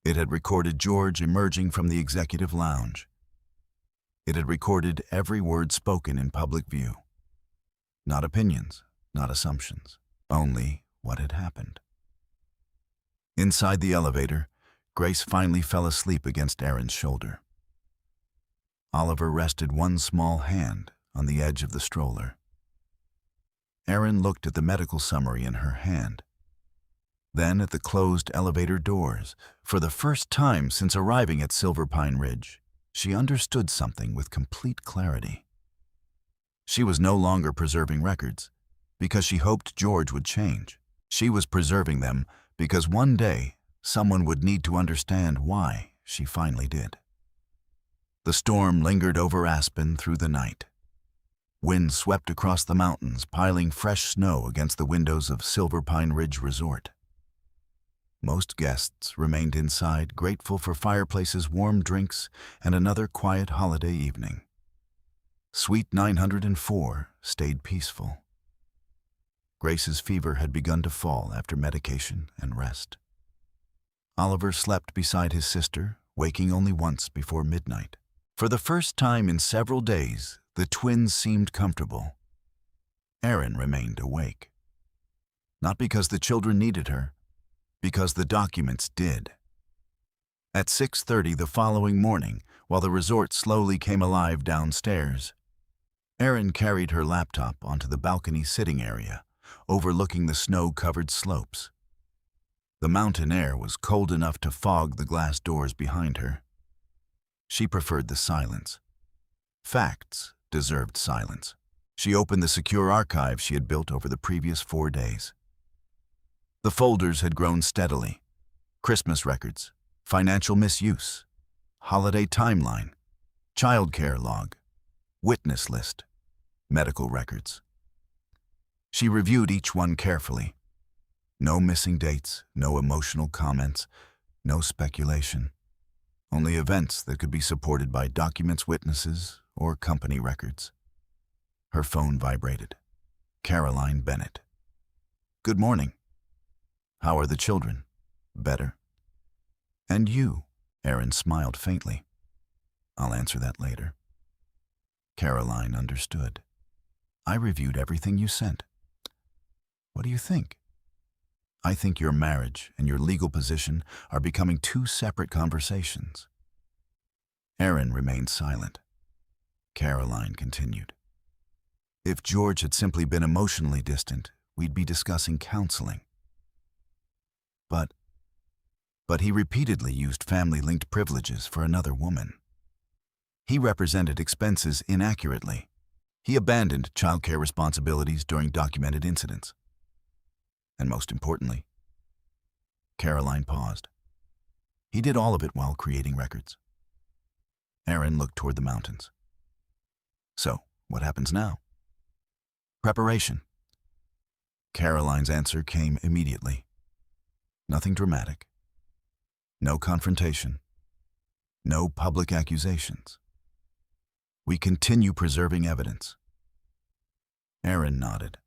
It had recorded George emerging from the executive lounge. It had recorded every word spoken in public view. Not opinions, not assumptions, only what had happened. Inside the elevator, Grace finally fell asleep against Aaron's shoulder. Oliver rested one small hand on the edge of the stroller. Aaron looked at the medical summary in her hand, then at the closed elevator doors. For the first time since arriving at Silver Pine Ridge, she understood something with complete clarity. She was no longer preserving records because she hoped George would change. She was preserving them because one day someone would need to understand why she finally did. The storm lingered over Aspen through the night. Wind swept across the mountains, piling fresh snow against the windows of Silver Pine Ridge Resort. Most guests remained inside, grateful for fireplaces, warm drinks, and another quiet holiday evening. Suite 904 stayed peaceful. Grace's fever had begun to fall after medication and rest. Oliver slept beside his sister, waking only once before midnight. For the first time in several days, the twins seemed comfortable. Aaron remained awake. Not because the children needed her, because the documents did. At 6:30 the following morning, while the resort slowly came alive downstairs, Aaron carried her laptop onto the balcony sitting area, overlooking the snow-covered slopes. The mountain air was cold enough to fog the glass doors behind her. She preferred the silence. Facts deserved silence. She opened the secure archive she had built over the previous 4 days. The folders had grown steadily. Christmas records, financial misuse, holiday timeline, childcare log, witness list, medical records. She reviewed each one carefully. No missing dates, no emotional comments, no speculation. Only events that could be supported by documents, witnesses, or company records. Her phone vibrated. Caroline Bennett. "Good morning. How are the children? Better? And you?" Aaron smiled faintly. "I'll answer that later." Caroline understood. "I reviewed everything you sent." "What do you think?" "I think your marriage and your legal position are becoming two separate conversations." Aaron remained silent. Caroline continued. "If George had simply been emotionally distant, we'd be discussing counseling. But he repeatedly used family-linked privileges for another woman. He represented expenses inaccurately. He abandoned childcare responsibilities during documented incidents. And most importantly," Caroline paused, "he did all of it while creating records." Aaron looked toward the mountains. "So, what happens now?" "Preparation." Caroline's answer came immediately. Nothing dramatic. No confrontation. No public accusations. We continue preserving evidence. Aaron nodded.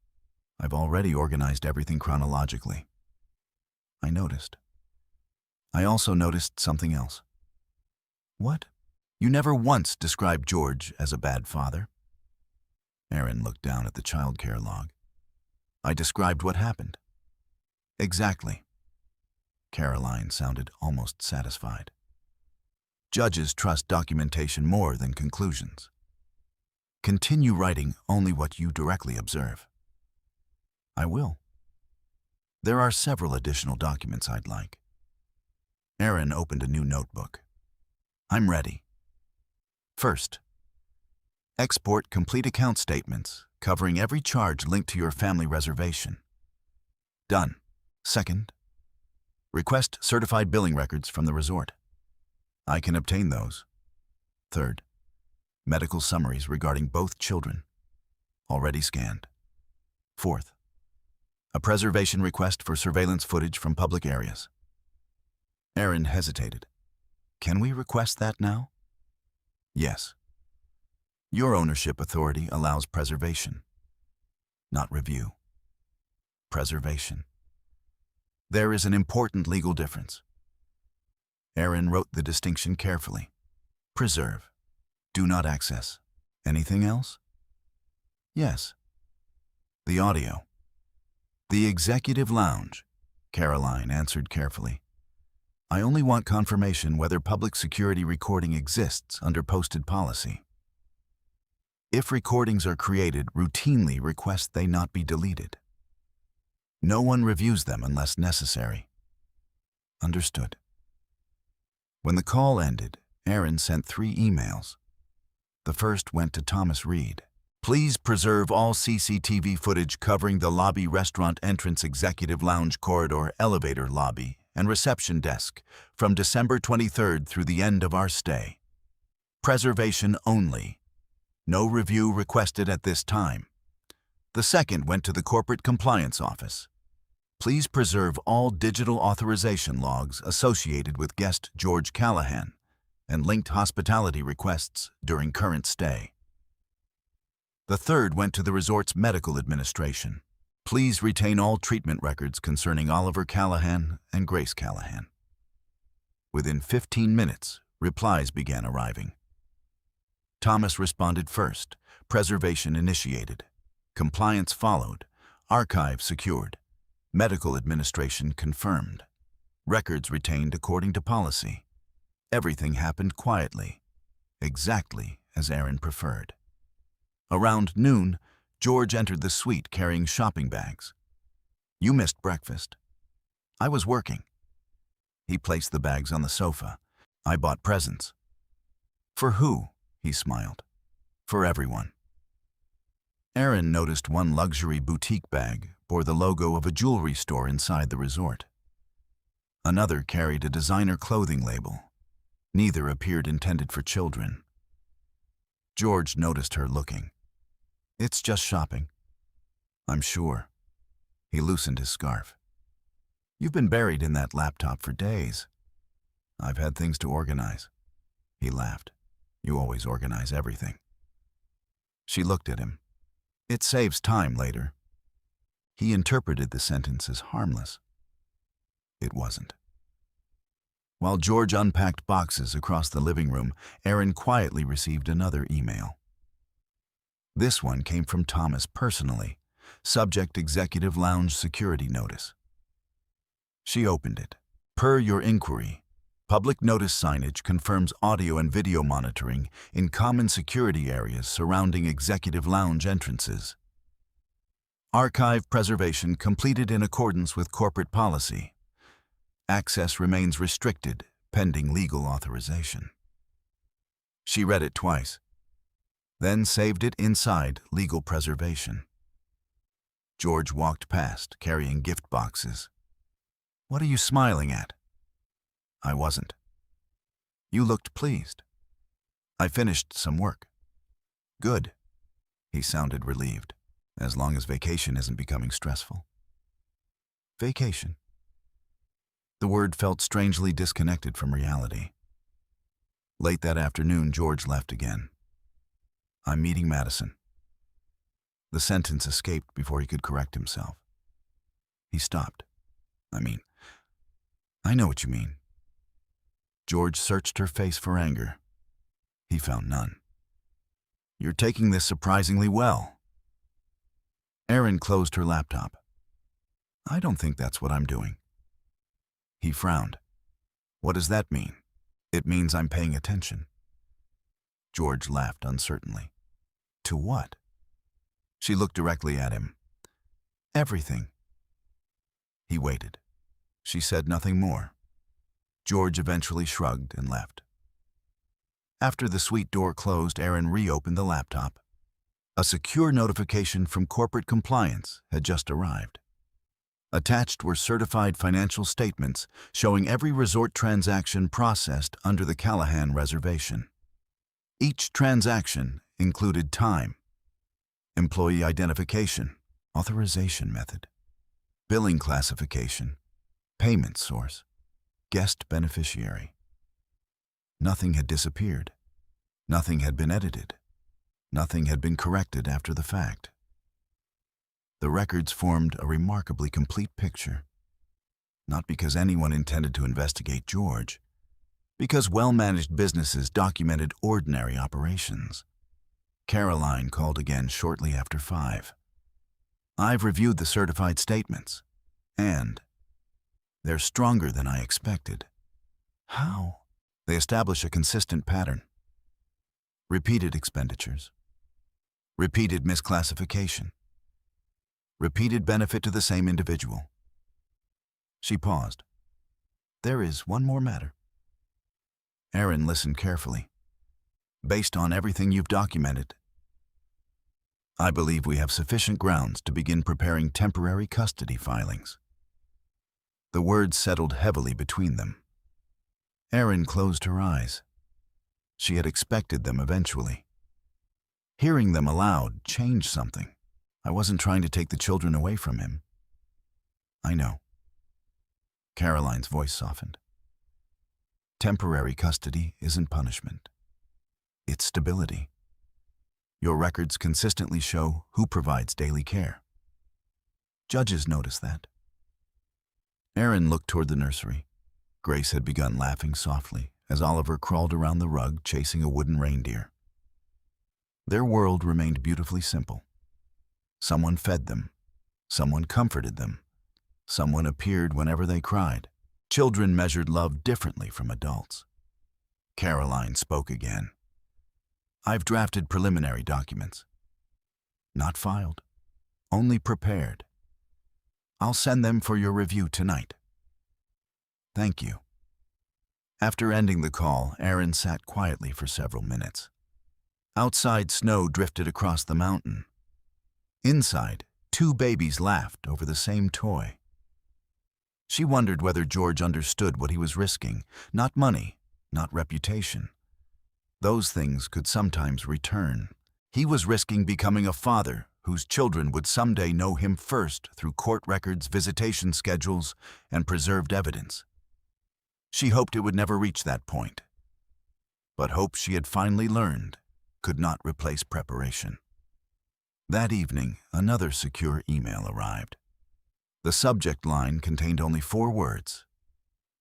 "I've already organized everything chronologically." I noticed. I also noticed something else. "What?" "You never once described George as a bad father." Aaron looked down at the childcare log. "I described what happened." "Exactly." Caroline sounded almost satisfied. "Judges trust documentation more than conclusions. Continue writing only what you directly observe." "I will." "There are several additional documents I'd like." Aaron opened a new notebook. "I'm ready." "First, export complete account statements covering every charge linked to your family reservation." "Done." "Second, request certified billing records from the resort." "I can obtain those." "Third, medical summaries regarding both children." "Already scanned." "Fourth, a preservation request for surveillance footage from public areas." Aaron hesitated. "Can we request that now?" "Yes. Your ownership authority allows preservation, not review. Preservation. There is an important legal difference." Aaron wrote the distinction carefully. Preserve. Do not access. Anything else? Yes. The audio. The executive lounge, Caroline answered carefully. I only want confirmation whether public security recording exists under posted policy. If recordings are created, routinely request they not be deleted. No one reviews them unless necessary. Understood. When the call ended, Aaron sent 3 emails. The first went to Thomas Reed. Please preserve all CCTV footage covering the lobby, restaurant entrance, executive lounge, corridor, elevator, lobby, and reception desk from December 23rd through the end of our stay. Preservation only. No review requested at this time. The second went to the Corporate Compliance Office. Please preserve all digital authorization logs associated with guest George Callahan and linked hospitality requests during current stay. The third went to the resort's medical administration. Please retain all treatment records concerning Oliver Callahan and Grace Callahan. Within 15 minutes, replies began arriving. Thomas responded first. Preservation initiated. Compliance followed. Archive secured. Medical administration confirmed. Records retained according to policy. Everything happened quietly, exactly as Aaron preferred. Around noon, George entered the suite carrying shopping bags. You missed breakfast. I was working. He placed the bags on the sofa. I bought presents. For who? He smiled. For everyone. Aaron noticed one luxury boutique bag bore the logo of a jewelry store inside the resort. Another carried a designer clothing label. Neither appeared intended for children. George noticed her looking. It's just shopping. I'm sure. He loosened his scarf. You've been buried in that laptop for days. I've had things to organize. He laughed. You always organize everything. She looked at him. It saves time later. He interpreted the sentence as harmless. It wasn't. While George unpacked boxes across the living room, Aaron quietly received another email. This one came from Thomas personally. Subject: Executive Lounge Security Notice. She opened it. Per your inquiry, public notice signage confirms audio and video monitoring in common security areas surrounding executive lounge entrances. Archive preservation completed in accordance with corporate policy. Access remains restricted, pending legal authorization. She read it twice, then saved it inside legal preservation. George walked past, carrying gift boxes. What are you smiling at? I wasn't. You looked pleased. I finished some work. Good. He sounded relieved, as long as vacation isn't becoming stressful. Vacation. The word felt strangely disconnected from reality. Late that afternoon, George left again. I'm meeting Madison. The sentence escaped before he could correct himself. He stopped. I know what you mean. George searched her face for anger. He found none. You're taking this surprisingly well. Aaron closed her laptop. I don't think that's what I'm doing. He frowned. What does that mean? It means I'm paying attention. George laughed uncertainly. To what? She looked directly at him. Everything. He waited. She said nothing more. George eventually shrugged and left. After the suite door closed, Aaron reopened the laptop. A secure notification from Corporate Compliance had just arrived. Attached were certified financial statements showing every resort transaction processed under the Callahan reservation. Each transaction included time, employee identification, authorization method, billing classification, payment source, guest beneficiary. Nothing had disappeared. Nothing had been edited. Nothing had been corrected after the fact. The records formed a remarkably complete picture, not because anyone intended to investigate George, Because well-managed businesses documented ordinary operations. Caroline called again shortly after 5. I've reviewed the certified statements, and they're stronger than I expected. How? They establish a consistent pattern. Repeated expenditures. Repeated misclassification. Repeated benefit to the same individual. She paused. There is one more matter. Aaron listened carefully. Based on everything you've documented, I believe we have sufficient grounds to begin preparing temporary custody filings. The words settled heavily between them. Erin closed her eyes. She had expected them eventually. Hearing them aloud changed something. I wasn't trying to take the children away from him. I know. Caroline's voice softened. Temporary custody isn't punishment. It's stability. Your records consistently show who provides daily care. Judges notice that. Aaron looked toward the nursery. Grace had begun laughing softly as Oliver crawled around the rug chasing a wooden reindeer. Their world remained beautifully simple. Someone fed them. Someone comforted them. Someone appeared whenever they cried. Children measured love differently from adults. Caroline spoke again. I've drafted preliminary documents. Not filed. Only prepared. I'll send them for your review tonight. Thank you. After ending the call, Aaron sat quietly for several minutes. Outside, snow drifted across the mountain. Inside, 2 babies laughed over the same toy. She wondered whether George understood what he was risking. Not money, not reputation. Those things could sometimes return. He was risking becoming a father whose children would someday know him first through court records, visitation schedules, and preserved evidence. She hoped it would never reach that point. But hope, she had finally learned, could not replace preparation. That evening, another secure email arrived. The subject line contained only 4 words: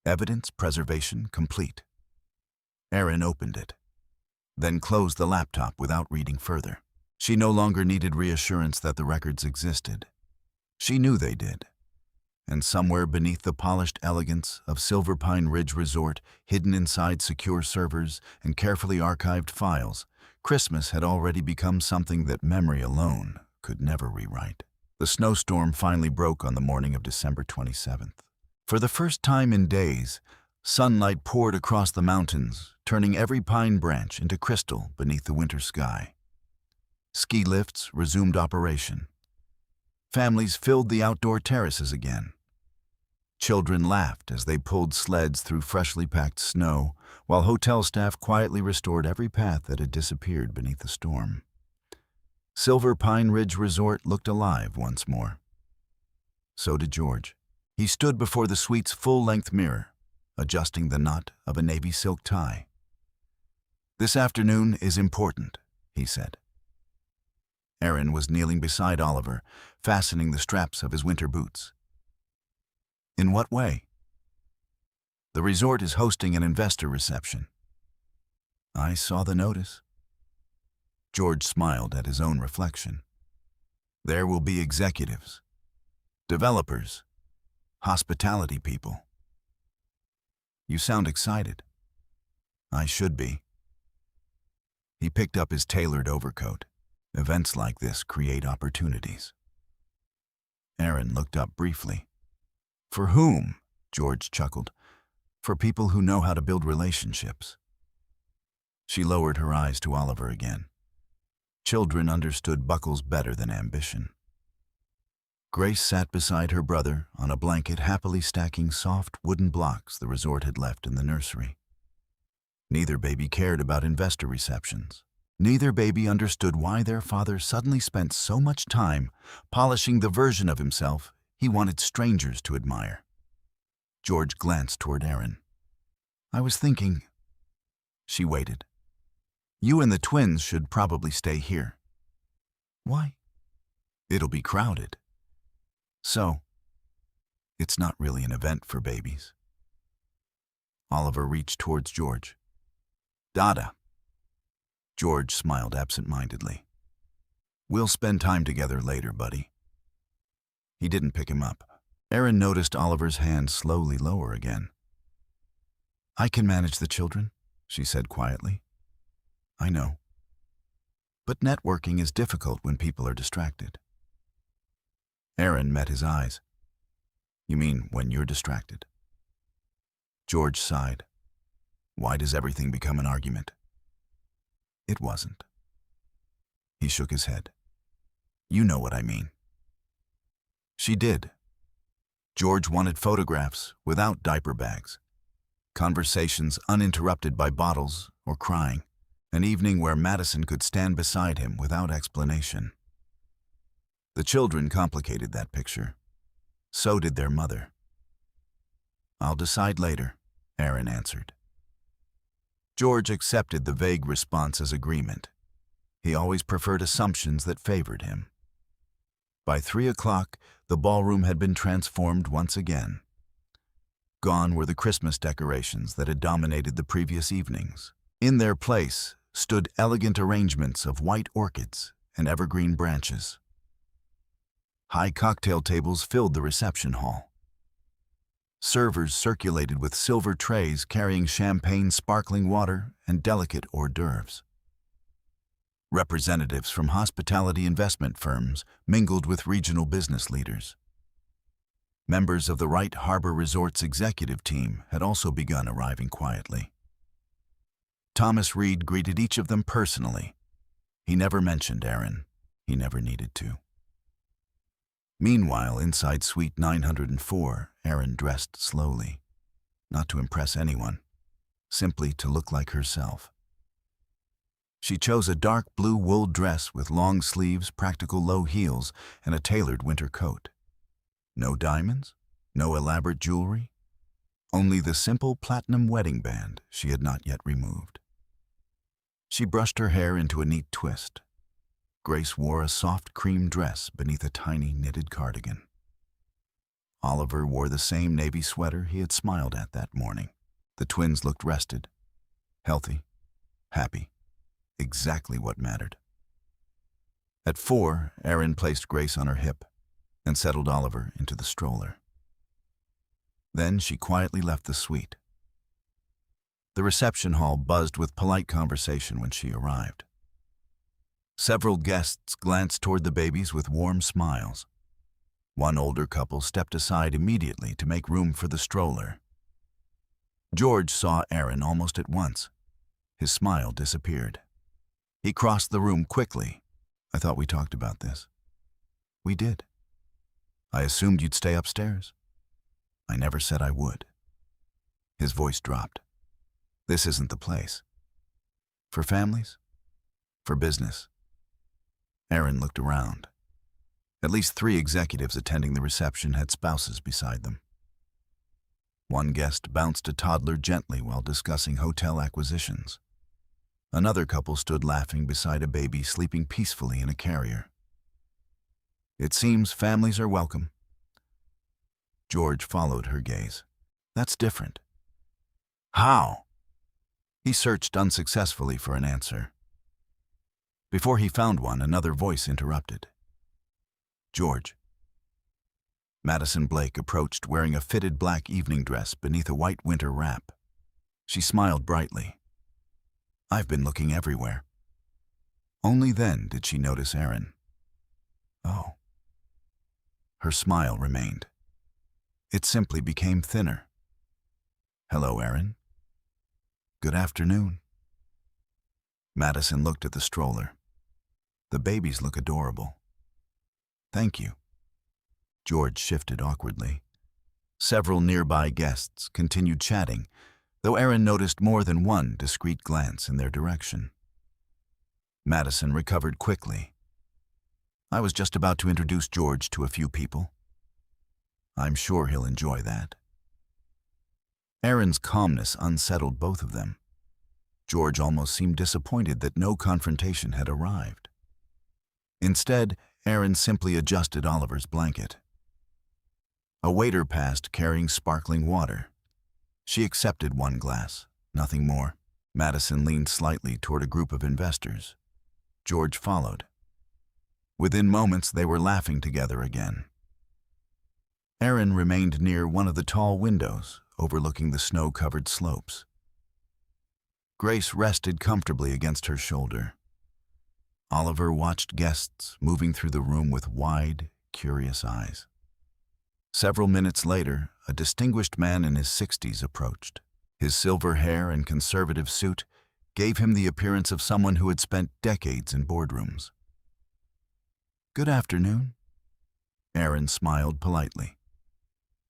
Evidence preservation complete. Aaron opened it, then closed the laptop without reading further. She no longer needed reassurance that the records existed. She knew they did. And somewhere beneath the polished elegance of Silver Pine Ridge Resort, hidden inside secure servers and carefully archived files, Christmas had already become something that memory alone could never rewrite. The snowstorm finally broke on the morning of December 27th. For the first time in days, sunlight poured across the mountains, turning every pine branch into crystal beneath the winter sky. Ski lifts resumed operation. Families filled the outdoor terraces again. Children laughed as they pulled sleds through freshly packed snow, while hotel staff quietly restored every path that had disappeared beneath the storm. Silver Pine Ridge Resort looked alive once more. So did George. He stood before the suite's full-length mirror, adjusting the knot of a navy silk tie. "This afternoon is important," he said. Aaron was kneeling beside Oliver, fastening the straps of his winter boots. "In what way?" "The resort is hosting an investor reception." "I saw the notice." George smiled at his own reflection. "There will be executives, developers, hospitality people." "You sound excited." "I should be." He picked up his tailored overcoat. Events like this create opportunities. Aaron looked up briefly. "For whom?" George chuckled. "For people who know how to build relationships." She lowered her eyes to Oliver again. Children understood buckles better than ambition. Grace sat beside her brother on a blanket, happily stacking soft wooden blocks the resort had left in the nursery. Neither baby cared about investor receptions. Neither baby understood why their father suddenly spent so much time polishing the version of himself he wanted strangers to admire. George glanced toward Aaron. "I was thinking." She waited. "You and the twins should probably stay here." "Why?" "It'll be crowded." "So, it's not really an event for babies." Oliver reached towards George. Dada. George smiled absent-mindedly. We'll spend time together later, buddy. He didn't pick him up. Aaron noticed Oliver's hand slowly lower again. I can manage the children, she said quietly. I know. But networking is difficult when people are distracted. Aaron met his eyes. You mean when you're distracted? George sighed. Why does everything become an argument? It wasn't. He shook his head. You know what I mean. She did. George wanted photographs without diaper bags, conversations uninterrupted by bottles or crying, an evening where Madison could stand beside him without explanation. The children complicated that picture. So did their mother. I'll decide later, Aaron answered. George accepted the vague response as agreement. He always preferred assumptions that favored him. By 3 o'clock, the ballroom had been transformed once again. Gone were the Christmas decorations that had dominated the previous evenings. In their place stood elegant arrangements of white orchids and evergreen branches. High cocktail tables filled the reception hall. Servers circulated with silver trays carrying champagne, sparkling water, and delicate hors d'oeuvres. Representatives from hospitality investment firms mingled with regional business leaders. Members of the Wright Harbor Resort's executive team had also begun arriving quietly. Thomas Reed greeted each of them personally. He never mentioned Aaron. He never needed to. Meanwhile, inside Suite 904, Aaron dressed slowly, not to impress anyone, simply to look like herself. She chose a dark blue wool dress with long sleeves, practical low heels, and a tailored winter coat. No diamonds, no elaborate jewelry, only the simple platinum wedding band she had not yet removed. She brushed her hair into a neat twist. Grace wore a soft cream dress beneath a tiny knitted cardigan. Oliver wore the same navy sweater he had smiled at that morning. The twins looked rested, healthy, happy. Exactly what mattered. At 4, Aaron placed Grace on her hip and settled Oliver into the stroller. Then she quietly left the suite. The reception hall buzzed with polite conversation when she arrived. Several guests glanced toward the babies with warm smiles. One older couple stepped aside immediately to make room for the stroller. George saw Aaron almost at once. His smile disappeared. He crossed the room quickly. I thought we talked about this. We did. I assumed you'd stay upstairs. I never said I would. His voice dropped. This isn't the place. For families? For business? Aaron looked around. At least 3 executives attending the reception had spouses beside them. One guest bounced a toddler gently while discussing hotel acquisitions. Another couple stood laughing beside a baby sleeping peacefully in a carrier. It seems families are welcome. George followed her gaze. That's different. How? He searched unsuccessfully for an answer. Before he found one, another voice interrupted. George. Madison Blake approached wearing a fitted black evening dress beneath a white winter wrap. She smiled brightly. I've been looking everywhere. Only then did she notice Aaron. Oh. Her smile remained. It simply became thinner. Hello, Aaron. Good afternoon. Madison looked at the stroller. The babies look adorable. Thank you. George shifted awkwardly. Several nearby guests continued chatting, though Aaron noticed more than one discreet glance in their direction. Madison recovered quickly. I was just about to introduce George to a few people. I'm sure he'll enjoy that. Aaron's calmness unsettled both of them. George almost seemed disappointed that no confrontation had arrived. Instead, Aaron simply adjusted Oliver's blanket. A waiter passed carrying sparkling water. She accepted one glass, nothing more. Madison leaned slightly toward a group of investors. George followed. Within moments, they were laughing together again. Erin remained near one of the tall windows overlooking the snow-covered slopes. Grace rested comfortably against her shoulder. Oliver watched guests moving through the room with wide, curious eyes. Several minutes later, a distinguished man in his 60s approached. His silver hair and conservative suit gave him the appearance of someone who had spent decades in boardrooms. "Good afternoon." Erin smiled politely.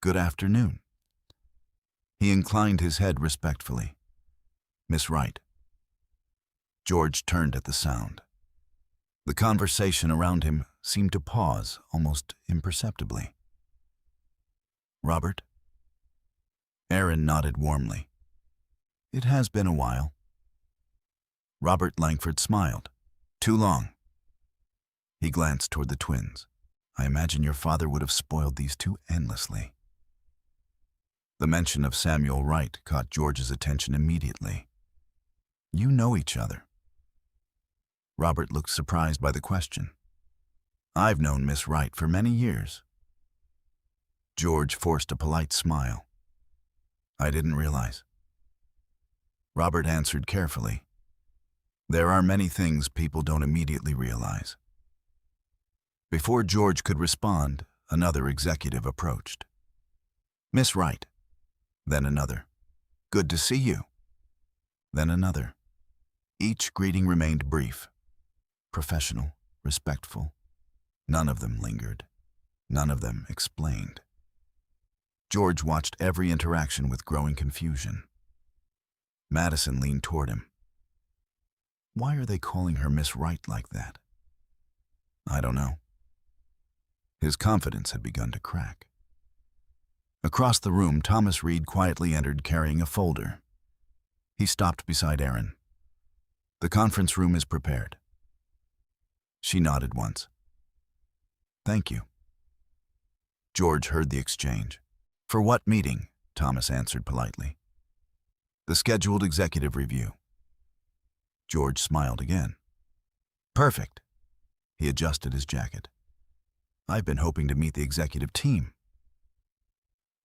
"Good afternoon." He inclined his head respectfully. "Miss Wright." George turned at the sound. The conversation around him seemed to pause almost imperceptibly. "Robert?" Erin nodded warmly. "It has been a while." Robert Langford smiled. "Too long." He glanced toward the twins. "I imagine your father would have spoiled these two endlessly." The mention of Samuel Wright caught George's attention immediately. "You know each other." Robert looked surprised by the question. "I've known Miss Wright for many years." George forced a polite smile. "I didn't realize." Robert answered carefully. "There are many things people don't immediately realize." Before George could respond, another executive approached. "Miss Wright." Then another. "Good to see you." Then another. Each greeting remained brief, professional, respectful. None of them lingered. None of them explained. George watched every interaction with growing confusion. Madison leaned toward him. "Why are they calling her Miss Wright like that?" "I don't know." His confidence had begun to crack. Across the room, Thomas Reed quietly entered carrying a folder. He stopped beside Erin. "The conference room is prepared." She nodded once. "Thank you." George heard the exchange. "For what meeting?" Thomas answered politely. "The scheduled executive review." George smiled again. "Perfect." He adjusted his jacket. "I've been hoping to meet the executive team."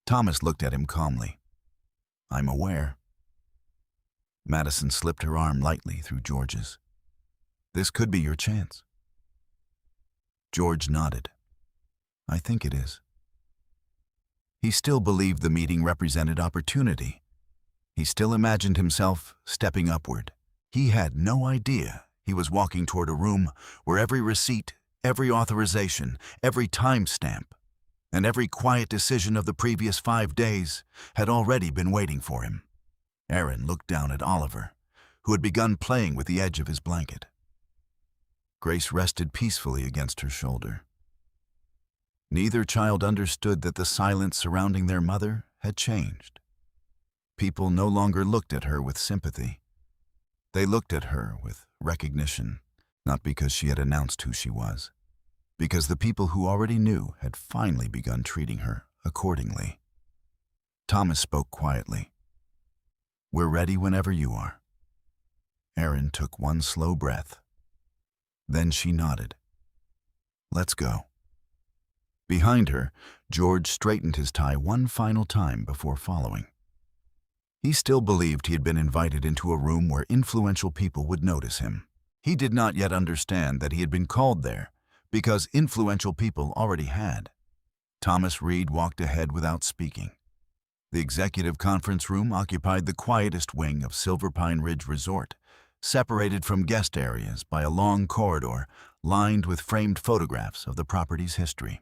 Thomas looked at him calmly. "I'm aware." Madison slipped her arm lightly through George's. "This could be your chance." George nodded. "I think it is." He still believed the meeting represented opportunity. He still imagined himself stepping upward. He had no idea he was walking toward a room where every receipt, every authorization, every timestamp, and every quiet decision of the previous 5 days had already been waiting for him. Erin looked down at Oliver, who had begun playing with the edge of his blanket. Grace rested peacefully against her shoulder. Neither child understood that the silence surrounding their mother had changed. People no longer looked at her with sympathy. They looked at her with recognition, not because she had announced who she was, because the people who already knew had finally begun treating her accordingly. Thomas spoke quietly. "We're ready whenever you are." Erin took one slow breath. Then she nodded. "Let's go." Behind her, George straightened his tie one final time before following. He still believed he had been invited into a room where influential people would notice him. He did not yet understand that he had been called there because influential people already had. Thomas Reed walked ahead without speaking. The executive conference room occupied the quietest wing of Silver Pine Ridge Resort, separated from guest areas by a long corridor lined with framed photographs of the property's history.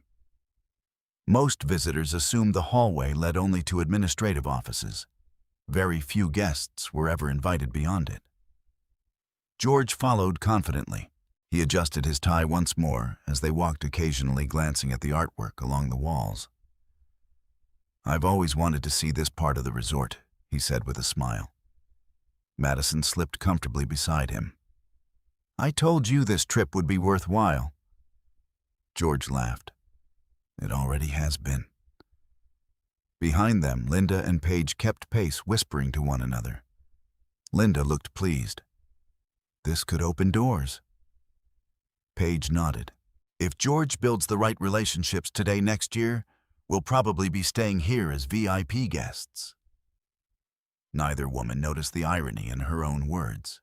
Most visitors assumed the hallway led only to administrative offices. Very few guests were ever invited beyond it. George followed confidently. He adjusted his tie once more as they walked, occasionally glancing at the artwork along the walls. "I've always wanted to see this part of the resort," he said with a smile. Madison slipped comfortably beside him. "I told you this trip would be worthwhile." George laughed. "It already has been." Behind them, Linda and Paige kept pace, whispering to one another. Linda looked pleased. This could open doors. Paige nodded. If George builds the right relationships today next year, we'll probably be staying here as VIP guests. Neither woman noticed the irony in her own words.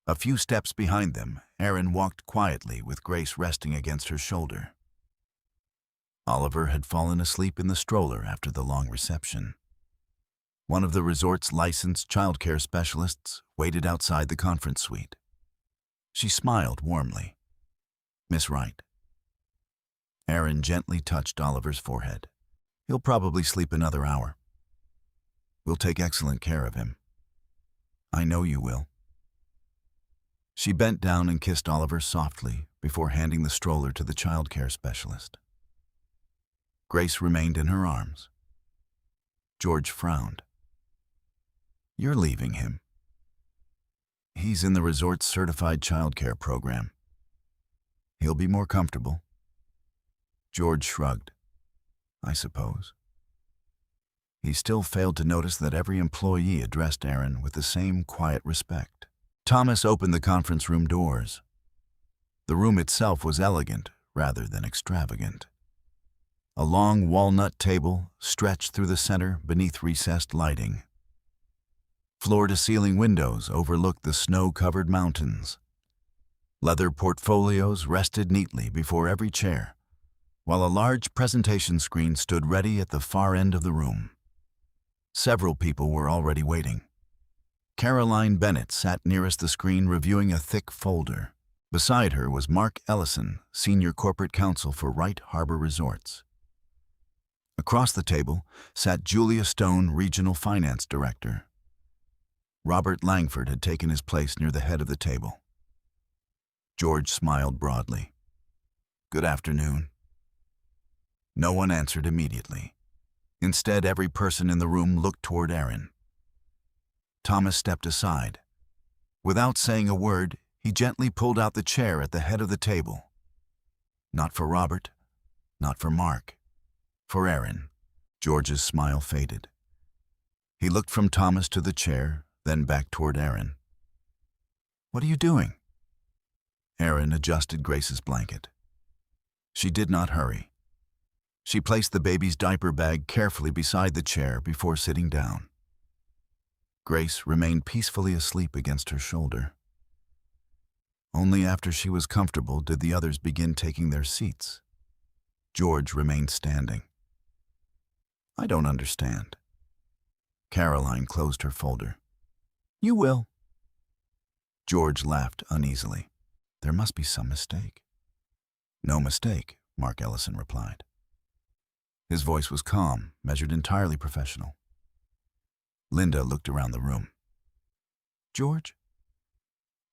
A few steps behind them, Erin walked quietly with Grace resting against her shoulder. Oliver had fallen asleep in the stroller after the long reception. One of the resort's licensed childcare specialists waited outside the conference suite. She smiled warmly. "Miss Wright." Erin gently touched Oliver's forehead. "He'll probably sleep another hour. We'll take excellent care of him. I know you will." She bent down and kissed Oliver softly before handing the stroller to the childcare specialist. Grace remained in her arms. George frowned. "You're leaving him." "He's in the resort's certified childcare program. He'll be more comfortable." George shrugged. "I suppose." He still failed to notice that every employee addressed Erin with the same quiet respect. Thomas opened the conference room doors. The room itself was elegant rather than extravagant. A long walnut table stretched through the center beneath recessed lighting. Floor-to-ceiling windows overlooked the snow-covered mountains. Leather portfolios rested neatly before every chair, while a large presentation screen stood ready at the far end of the room. Several people were already waiting. Caroline Bennett sat nearest the screen reviewing a thick folder. Beside her was Mark Ellison, Senior Corporate Counsel for Wright Harbor Resorts. Across the table sat Julia Stone, Regional Finance Director. Robert Langford had taken his place near the head of the table. George smiled broadly. "Good afternoon." No one answered immediately. Instead, every person in the room looked toward Erin. Thomas stepped aside. Without saying a word, he gently pulled out the chair at the head of the table. Not for Robert, not for Mark, for Erin. George's smile faded. He looked from Thomas to the chair, then back toward Erin. "What are you doing?" Erin adjusted Grace's blanket. She did not hurry. She placed the baby's diaper bag carefully beside the chair before sitting down. Grace remained peacefully asleep against her shoulder. Only after she was comfortable did the others begin taking their seats. George remained standing. "I don't understand." Caroline closed her folder. "You will." George laughed uneasily. "There must be some mistake." "No mistake," Mark Ellison replied. His voice was calm, measured entirely professional. Linda looked around the room. "George?"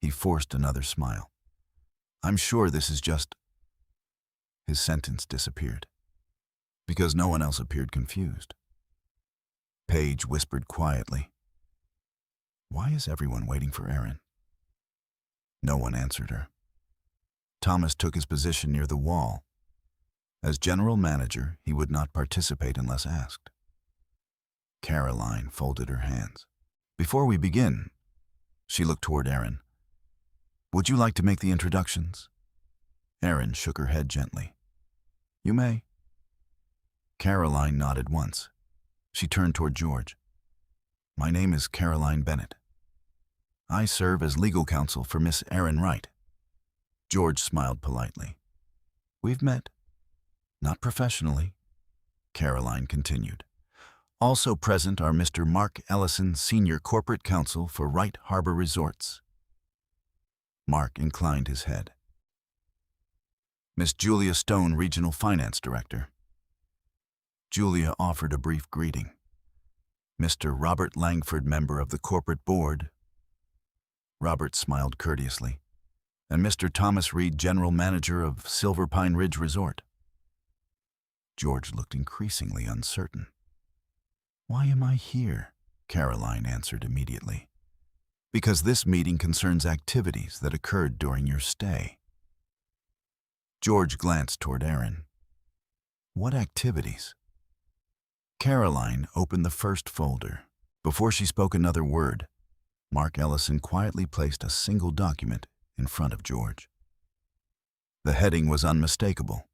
He forced another smile. "I'm sure this is just—" His sentence disappeared, because no one else appeared confused. Paige whispered quietly, "Why is everyone waiting for Erin?" No one answered her. Thomas took his position near the wall. As general manager, he would not participate unless asked. Caroline folded her hands. "Before we begin," she looked toward Erin, "would you like to make the introductions?" Erin shook her head gently. "You may." Caroline nodded once. She turned toward George. "My name is Caroline Bennett. I serve as legal counsel for Miss Erin Wright." George smiled politely. "We've met." "Not professionally," Caroline continued. "Also present are Mr. Mark Ellison, Senior Corporate Counsel for Wright Harbor Resorts." Mark inclined his head. "Miss Julia Stone, Regional Finance Director." Julia offered a brief greeting. "Mr. Robert Langford, member of the corporate board." Robert smiled courteously. "And Mr. Thomas Reed, General Manager of Silver Pine Ridge Resort." George looked increasingly uncertain. "Why am I here?" Caroline answered immediately. "Because this meeting concerns activities that occurred during your stay." George glanced toward Erin. "What activities?" Caroline opened the first folder. Before she spoke another word, Mark Ellison quietly placed a single document in front of George. The heading was unmistakable.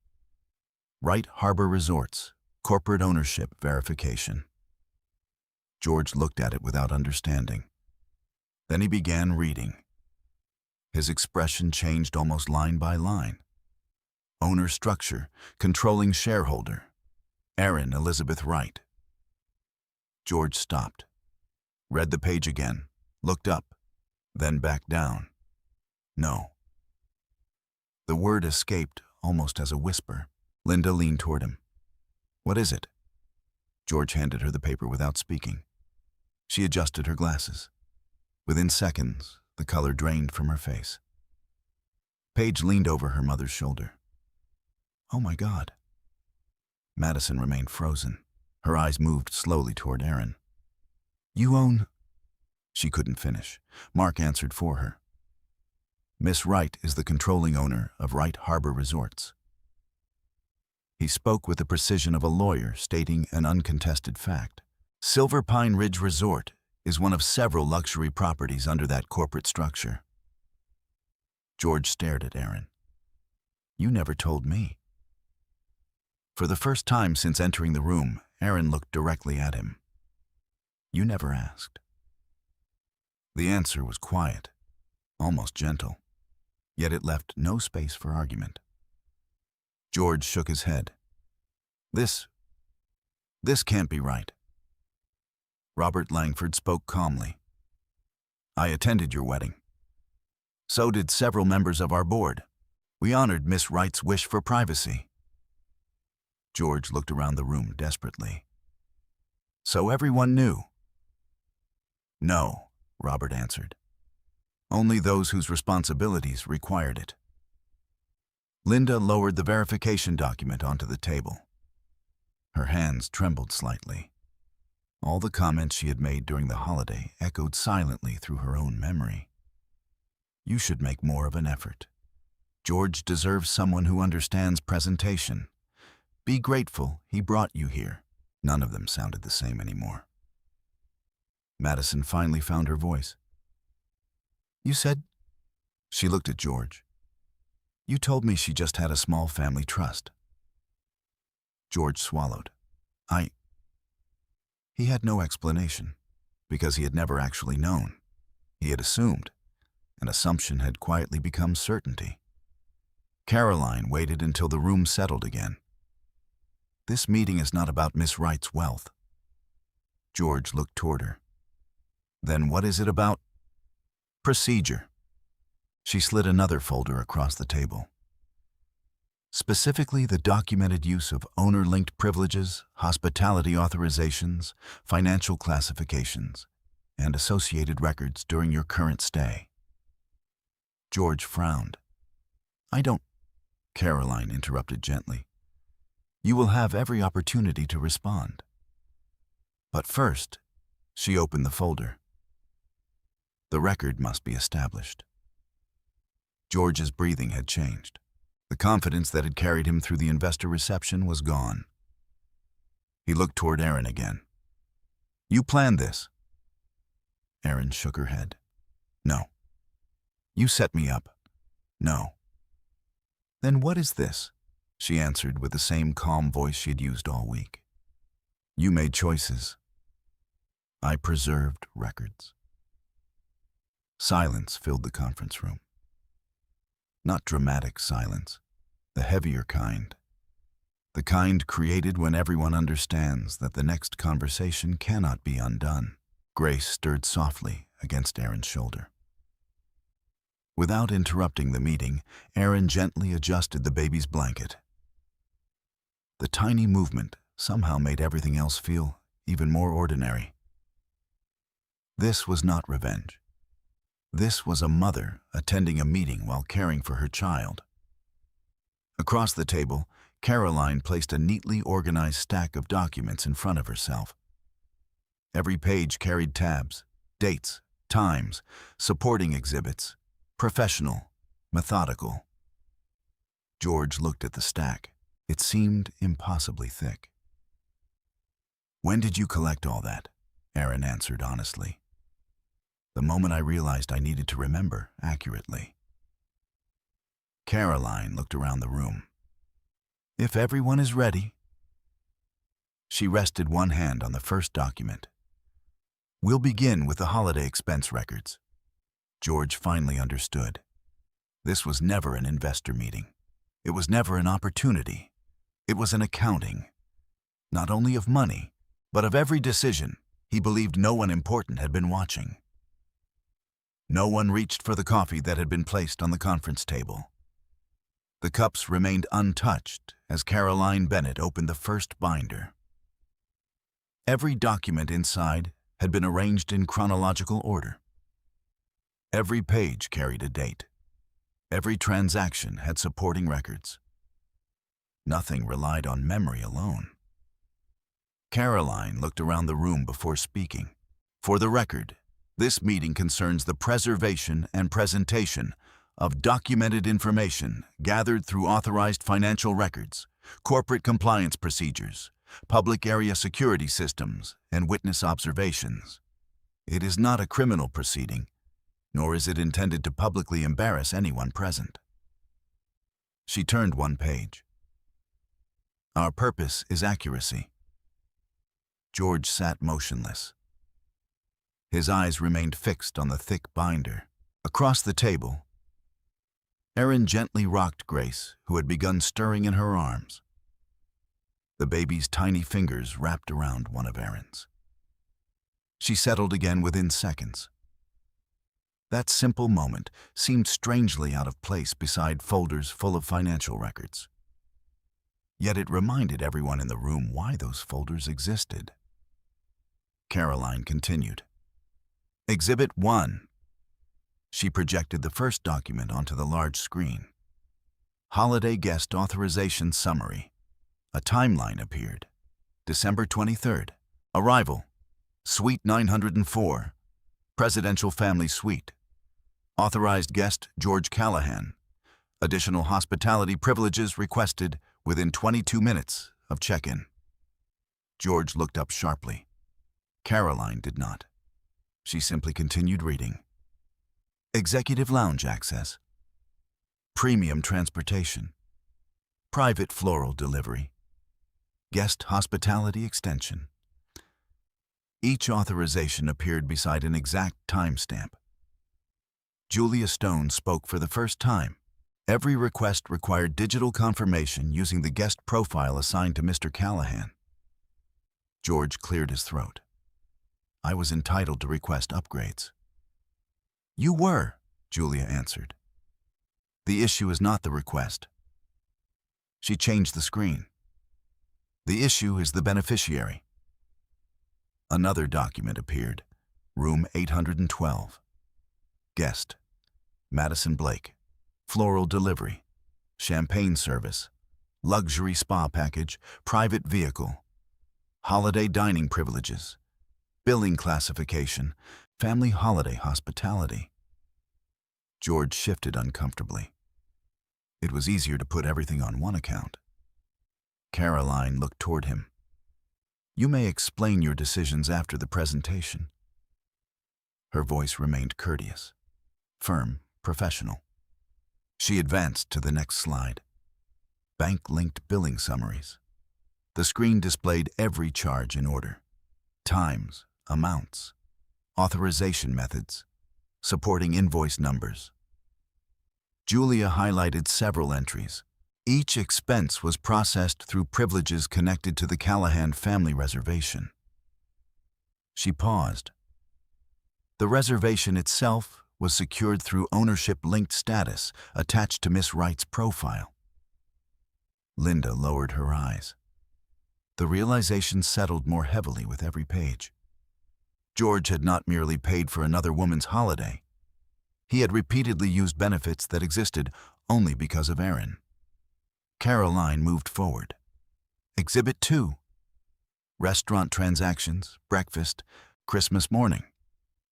Wright Harbor Resorts, Corporate Ownership Verification. George looked at it without understanding. Then he began reading. His expression changed almost line by line. Owner structure, controlling shareholder, Erin Elizabeth Wright. George stopped, read the page again, looked up, then back down. No. The word escaped almost as a whisper. Linda leaned toward him. What is it? George handed her the paper without speaking. She adjusted her glasses. Within seconds, the color drained from her face. Paige leaned over her mother's shoulder. Oh my God. Madison remained frozen. Her eyes moved slowly toward Erin. You own... She couldn't finish. Mark answered for her. Miss Wright is the controlling owner of Wright Harbor Resorts. He spoke with the precision of a lawyer stating an uncontested fact. Silver Pine Ridge Resort is one of several luxury properties under that corporate structure. George stared at Erin. You never told me. For the first time since entering the room, Erin looked directly at him. You never asked. The answer was quiet, almost gentle, yet it left no space for argument. George shook his head. This can't be right. Robert Langford spoke calmly. I attended your wedding. So did several members of our board. We honored Miss Wright's wish for privacy. George looked around the room desperately. So everyone knew? No, Robert answered. Only those whose responsibilities required it. Linda lowered the verification document onto the table. Her hands trembled slightly. All the comments she had made during the holiday echoed silently through her own memory. You should make more of an effort. George deserves someone who understands presentation. Be grateful he brought you here. None of them sounded the same anymore. Madison finally found her voice. You said... She looked at George. You told me she just had a small family trust. George swallowed. He had no explanation, because he had never actually known. He had assumed, and assumption had quietly become certainty. Caroline waited until the room settled again. This meeting is not about Miss Wright's wealth. George looked toward her. Then what is it about? Procedure. She slid another folder across the table. Specifically, the documented use of owner-linked privileges, hospitality authorizations, financial classifications, and associated records during your current stay. George frowned. I don't... Caroline interrupted gently. You will have every opportunity to respond. But first, she opened the folder. The record must be established. George's breathing had changed. The confidence that had carried him through the investor reception was gone. He looked toward Erin again. You planned this? Erin shook her head. No. You set me up? No. Then what is this? She answered with the same calm voice she had used all week. You made choices. I preserved records. Silence filled the conference room. Not dramatic silence, the heavier kind. The kind created when everyone understands that the next conversation cannot be undone. Grace stirred softly against Erin's shoulder. Without interrupting the meeting, Erin gently adjusted the baby's blanket. The tiny movement somehow made everything else feel even more ordinary. This was not revenge. This was a mother attending a meeting while caring for her child. Across the table, Caroline placed a neatly organized stack of documents in front of herself. Every page carried tabs, dates, times, supporting exhibits, professional, methodical. George looked at the stack. It seemed impossibly thick. "When did you collect all that?" Aaron answered honestly. "The moment I realized I needed to remember accurately." Caroline looked around the room. "If everyone is ready." She rested one hand on the first document. "We'll begin with the holiday expense records." George finally understood. This was never an investor meeting. It was never an opportunity. It was an accounting, not only of money, but of every decision. He believed no one important had been watching. No one reached for the coffee that had been placed on the conference table. The cups remained untouched as Caroline Bennett opened the first binder. Every document inside had been arranged in chronological order. Every page carried a date. Every transaction had supporting records. Nothing relied on memory alone. Caroline looked around the room before speaking. "For the record, this meeting concerns the preservation and presentation of documented information gathered through authorized financial records, corporate compliance procedures, public area security systems, and witness observations. It is not a criminal proceeding, nor is it intended to publicly embarrass anyone present." She turned one page. "Our purpose is accuracy." George sat motionless. His eyes remained fixed on the thick binder. Across the table, Erin gently rocked Grace, who had begun stirring in her arms. The baby's tiny fingers wrapped around one of Erin's. She settled again within seconds. That simple moment seemed strangely out of place beside folders full of financial records. Yet it reminded everyone in the room why those folders existed. Caroline continued. "Exhibit 1. She projected the first document onto the large screen. Holiday Guest Authorization Summary. A timeline appeared. December 23rd. Arrival. Suite 904. Presidential Family Suite. Authorized guest George Callahan. Additional hospitality privileges requested within 22 minutes of check-in." George looked up sharply. Caroline did not. She simply continued reading. "Executive lounge access. Premium transportation. Private floral delivery. Guest hospitality extension." Each authorization appeared beside an exact timestamp. Julia Stone spoke for the first time. Every request required digital confirmation using the guest profile assigned to Mr. Callahan. George cleared his throat. "I was entitled to request upgrades." "You were," Julia answered. "The issue is not the request." She changed the screen. "The issue is the beneficiary." Another document appeared. Room 812. Guest. Madison Blake. Floral delivery. Champagne service. Luxury spa package. Private vehicle. Holiday dining privileges. Billing classification. Family holiday hospitality. George shifted uncomfortably. It was easier to put everything on one account. Caroline looked toward him. "You may explain your decisions after the presentation." Her voice remained courteous, firm, professional. She advanced to the next slide. Bank-linked billing summaries. The screen displayed every charge in order. Times, amounts, authorization methods, supporting invoice numbers. Julia highlighted several entries. Each expense was processed through privileges connected to the Callahan family reservation. She paused. The reservation itself was secured through ownership-linked status attached to Miss Wright's profile. Linda lowered her eyes. The realization settled more heavily with every page. George had not merely paid for another woman's holiday. He had repeatedly used benefits that existed only because of Erin. Caroline moved forward. Exhibit 2. Restaurant transactions, breakfast, Christmas morning,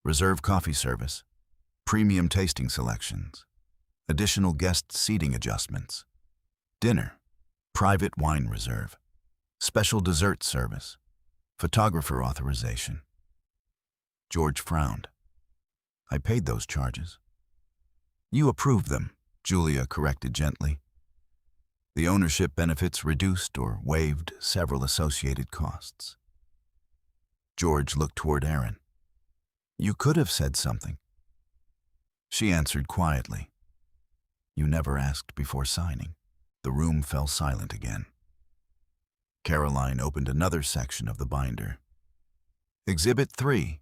reserve coffee service, premium tasting selections, additional guest seating adjustments, dinner, private wine reserve, special dessert service, Photographer authorization. George frowned. I paid those charges. You approved them, Julia corrected gently. The ownership benefits reduced or waived several associated costs. George looked toward Erin. You could have said something. She answered quietly. You never asked before signing. The room fell silent again. Caroline opened another section of the binder. Exhibit 3.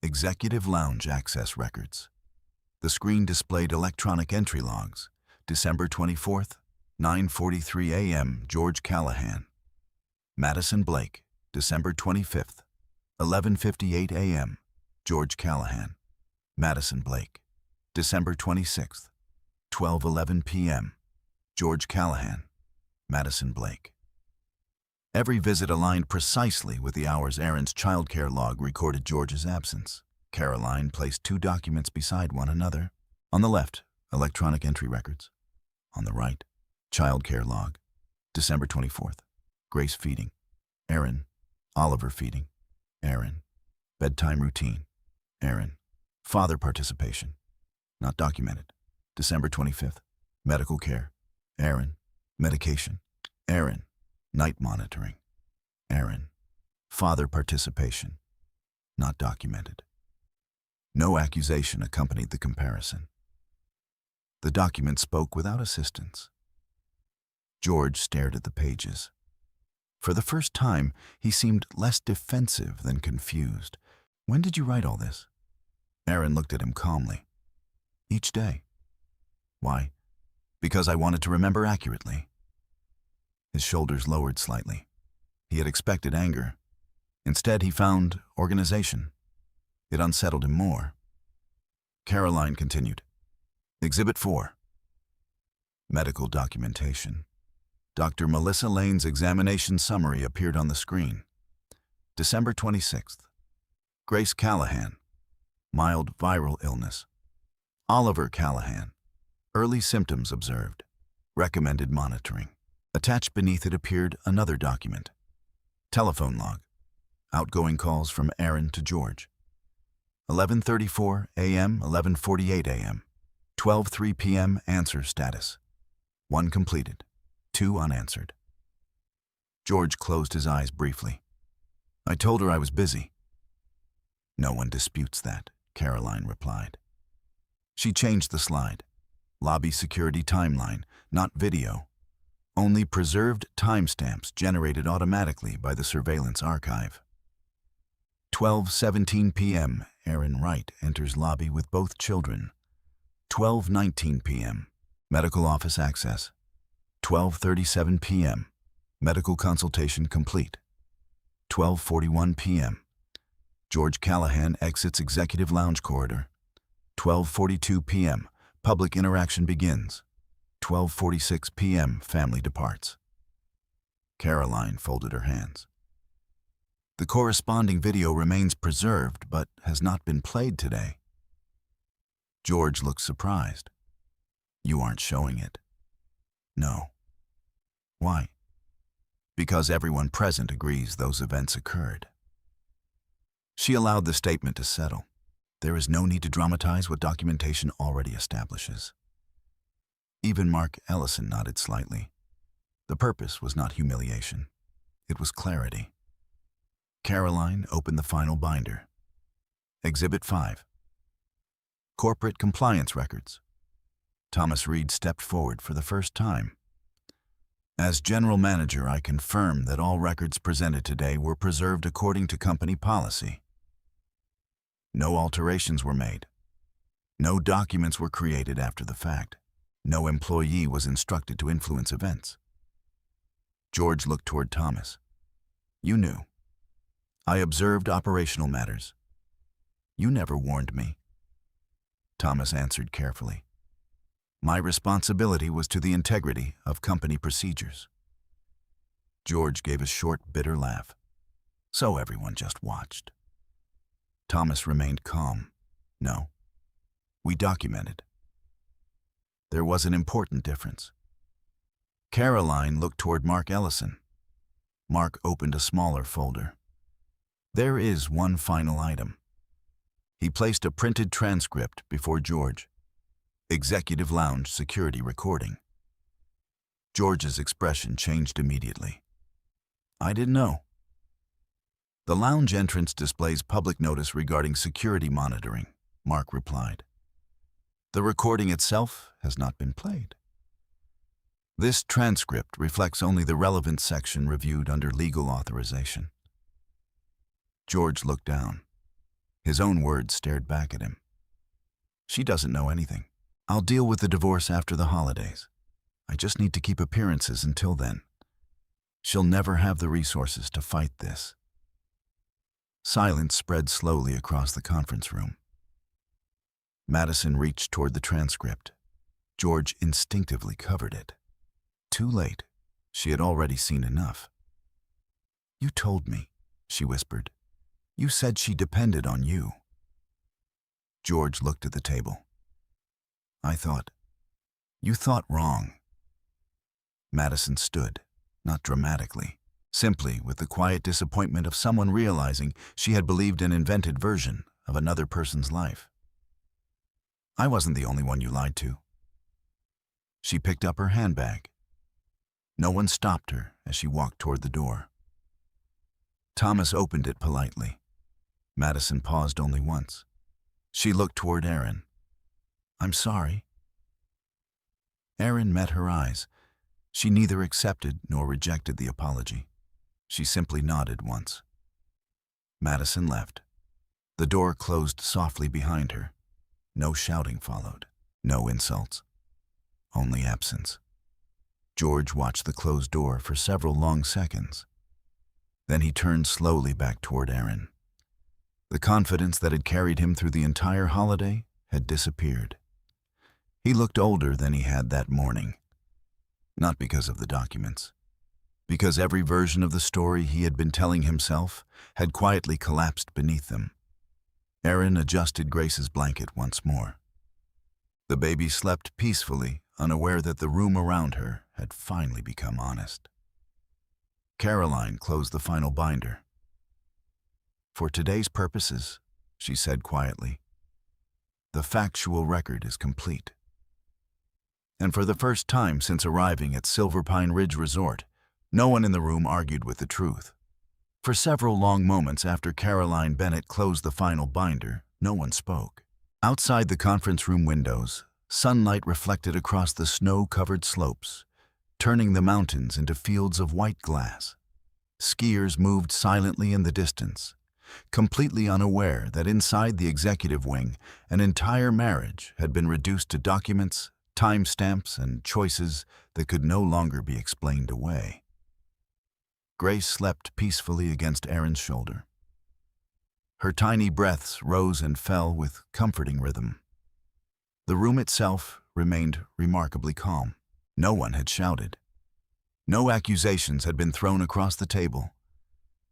Executive Lounge Access Records. The screen displayed electronic entry logs. December 24th, 9:43 a.m. George Callahan. Madison Blake, December 25th, 11:58 a.m. George Callahan. Madison Blake, December 26th, 12:11 p.m. George Callahan. Madison Blake. Every visit aligned precisely with the hours Erin's childcare log recorded George's absence. Caroline placed two documents beside one another. On the left, electronic entry records. On the right, childcare log. December 24th, Grace feeding. Erin, Oliver feeding. Erin, bedtime routine. Erin, father participation. Not documented. December 25th, medical care. Erin, medication. Erin, night monitoring. Erin, father participation. Not documented. No accusation accompanied the comparison. The document spoke without assistance. George stared at the pages. For the first time, he seemed less defensive than confused. When did you write all this? Erin looked at him calmly. Each day. Why? Because I wanted to remember accurately. His shoulders lowered slightly. He had expected anger. Instead, he found organization. It unsettled him more. Caroline continued. Exhibit 4. Medical documentation. Dr. Melissa Lane's examination summary appeared on the screen. December 26th. Grace Callahan. Mild viral illness. Oliver Callahan. Early symptoms observed. Recommended monitoring. Attached beneath it appeared another document. Telephone log. Outgoing calls from Erin to George. 11:34 a.m., 11:48 a.m. 12:03 p.m. answer status. 1 completed. 2 unanswered. George closed his eyes briefly. I told her I was busy. No one disputes that, Caroline replied. She changed the slide. Lobby security timeline, not video. Only preserved timestamps generated automatically by the surveillance archive. 12:17 p.m. Erin Wright enters lobby with both children. 12:19 p.m. Medical office access. 12:37 p.m. Medical consultation complete. 12:41 p.m. George Callahan exits executive lounge corridor. 12:42 p.m. Public interaction begins. 12:46 p.m. Family departs. Caroline folded her hands. The corresponding video remains preserved, but has not been played today. George looked surprised. You aren't showing it. No. Why? Because everyone present agrees those events occurred. She allowed the statement to settle. There is no need to dramatize what documentation already establishes. Even Mark Ellison nodded slightly. The purpose was not humiliation. It was clarity. Caroline opened the final binder. Exhibit 5. Corporate compliance records. Thomas Reed stepped forward for the first time. As general manager, I confirm that all records presented today were preserved according to company policy. No alterations were made. No documents were created after the fact. No employee was instructed to influence events. George looked toward Thomas. You knew. I observed operational matters. You never warned me. Thomas answered carefully. My responsibility was to the integrity of company procedures. George gave a short, bitter laugh. So everyone just watched. Thomas remained calm. No. We documented. There was an important difference. Caroline looked toward Mark Ellison. Mark opened a smaller folder. There is one final item. He placed a printed transcript before George. Executive Lounge security recording. George's expression changed immediately. I didn't know. The lounge entrance displays public notice regarding security monitoring, Mark replied. The recording itself has not been played. This transcript reflects only the relevant section reviewed under legal authorization. George looked down. His own words stared back at him. She doesn't know anything. I'll deal with the divorce after the holidays. I just need to keep appearances until then. She'll never have the resources to fight this. Silence spread slowly across the conference room. Madison reached toward the transcript. George instinctively covered it. Too late. She had already seen enough. You told me, she whispered. You said she depended on you. George looked at the table. You thought wrong. Madison stood, not dramatically, simply with the quiet disappointment of someone realizing she had believed an invented version of another person's life. I wasn't the only one you lied to. She picked up her handbag. No one stopped her as she walked toward the door. Thomas opened it politely. Madison paused only once. She looked toward Aaron. I'm sorry. Aaron met her eyes. She neither accepted nor rejected the apology. She simply nodded once. Madison left. The door closed softly behind her. No shouting followed. No insults. Only absence. George watched the closed door for several long seconds. Then he turned slowly back toward Aaron. The confidence that had carried him through the entire holiday had disappeared. He looked older than he had that morning. Not because of the documents. Because every version of the story he had been telling himself had quietly collapsed beneath them. Aaron adjusted Grace's blanket once more. The baby slept peacefully, unaware that the room around her had finally become honest. Caroline closed the final binder. For today's purposes, she said quietly, the factual record is complete. And for the first time since arriving at Silver Pine Ridge Resort, no one in the room argued with the truth. For several long moments after Caroline Bennett closed the final binder, no one spoke. Outside the conference room windows, sunlight reflected across the snow-covered slopes, turning the mountains into fields of white glass. Skiers moved silently in the distance, completely unaware that inside the executive wing, an entire marriage had been reduced to documents, timestamps, and choices that could no longer be explained away. Grace slept peacefully against Aaron's shoulder. Her tiny breaths rose and fell with comforting rhythm. The room itself remained remarkably calm. No one had shouted. No accusations had been thrown across the table.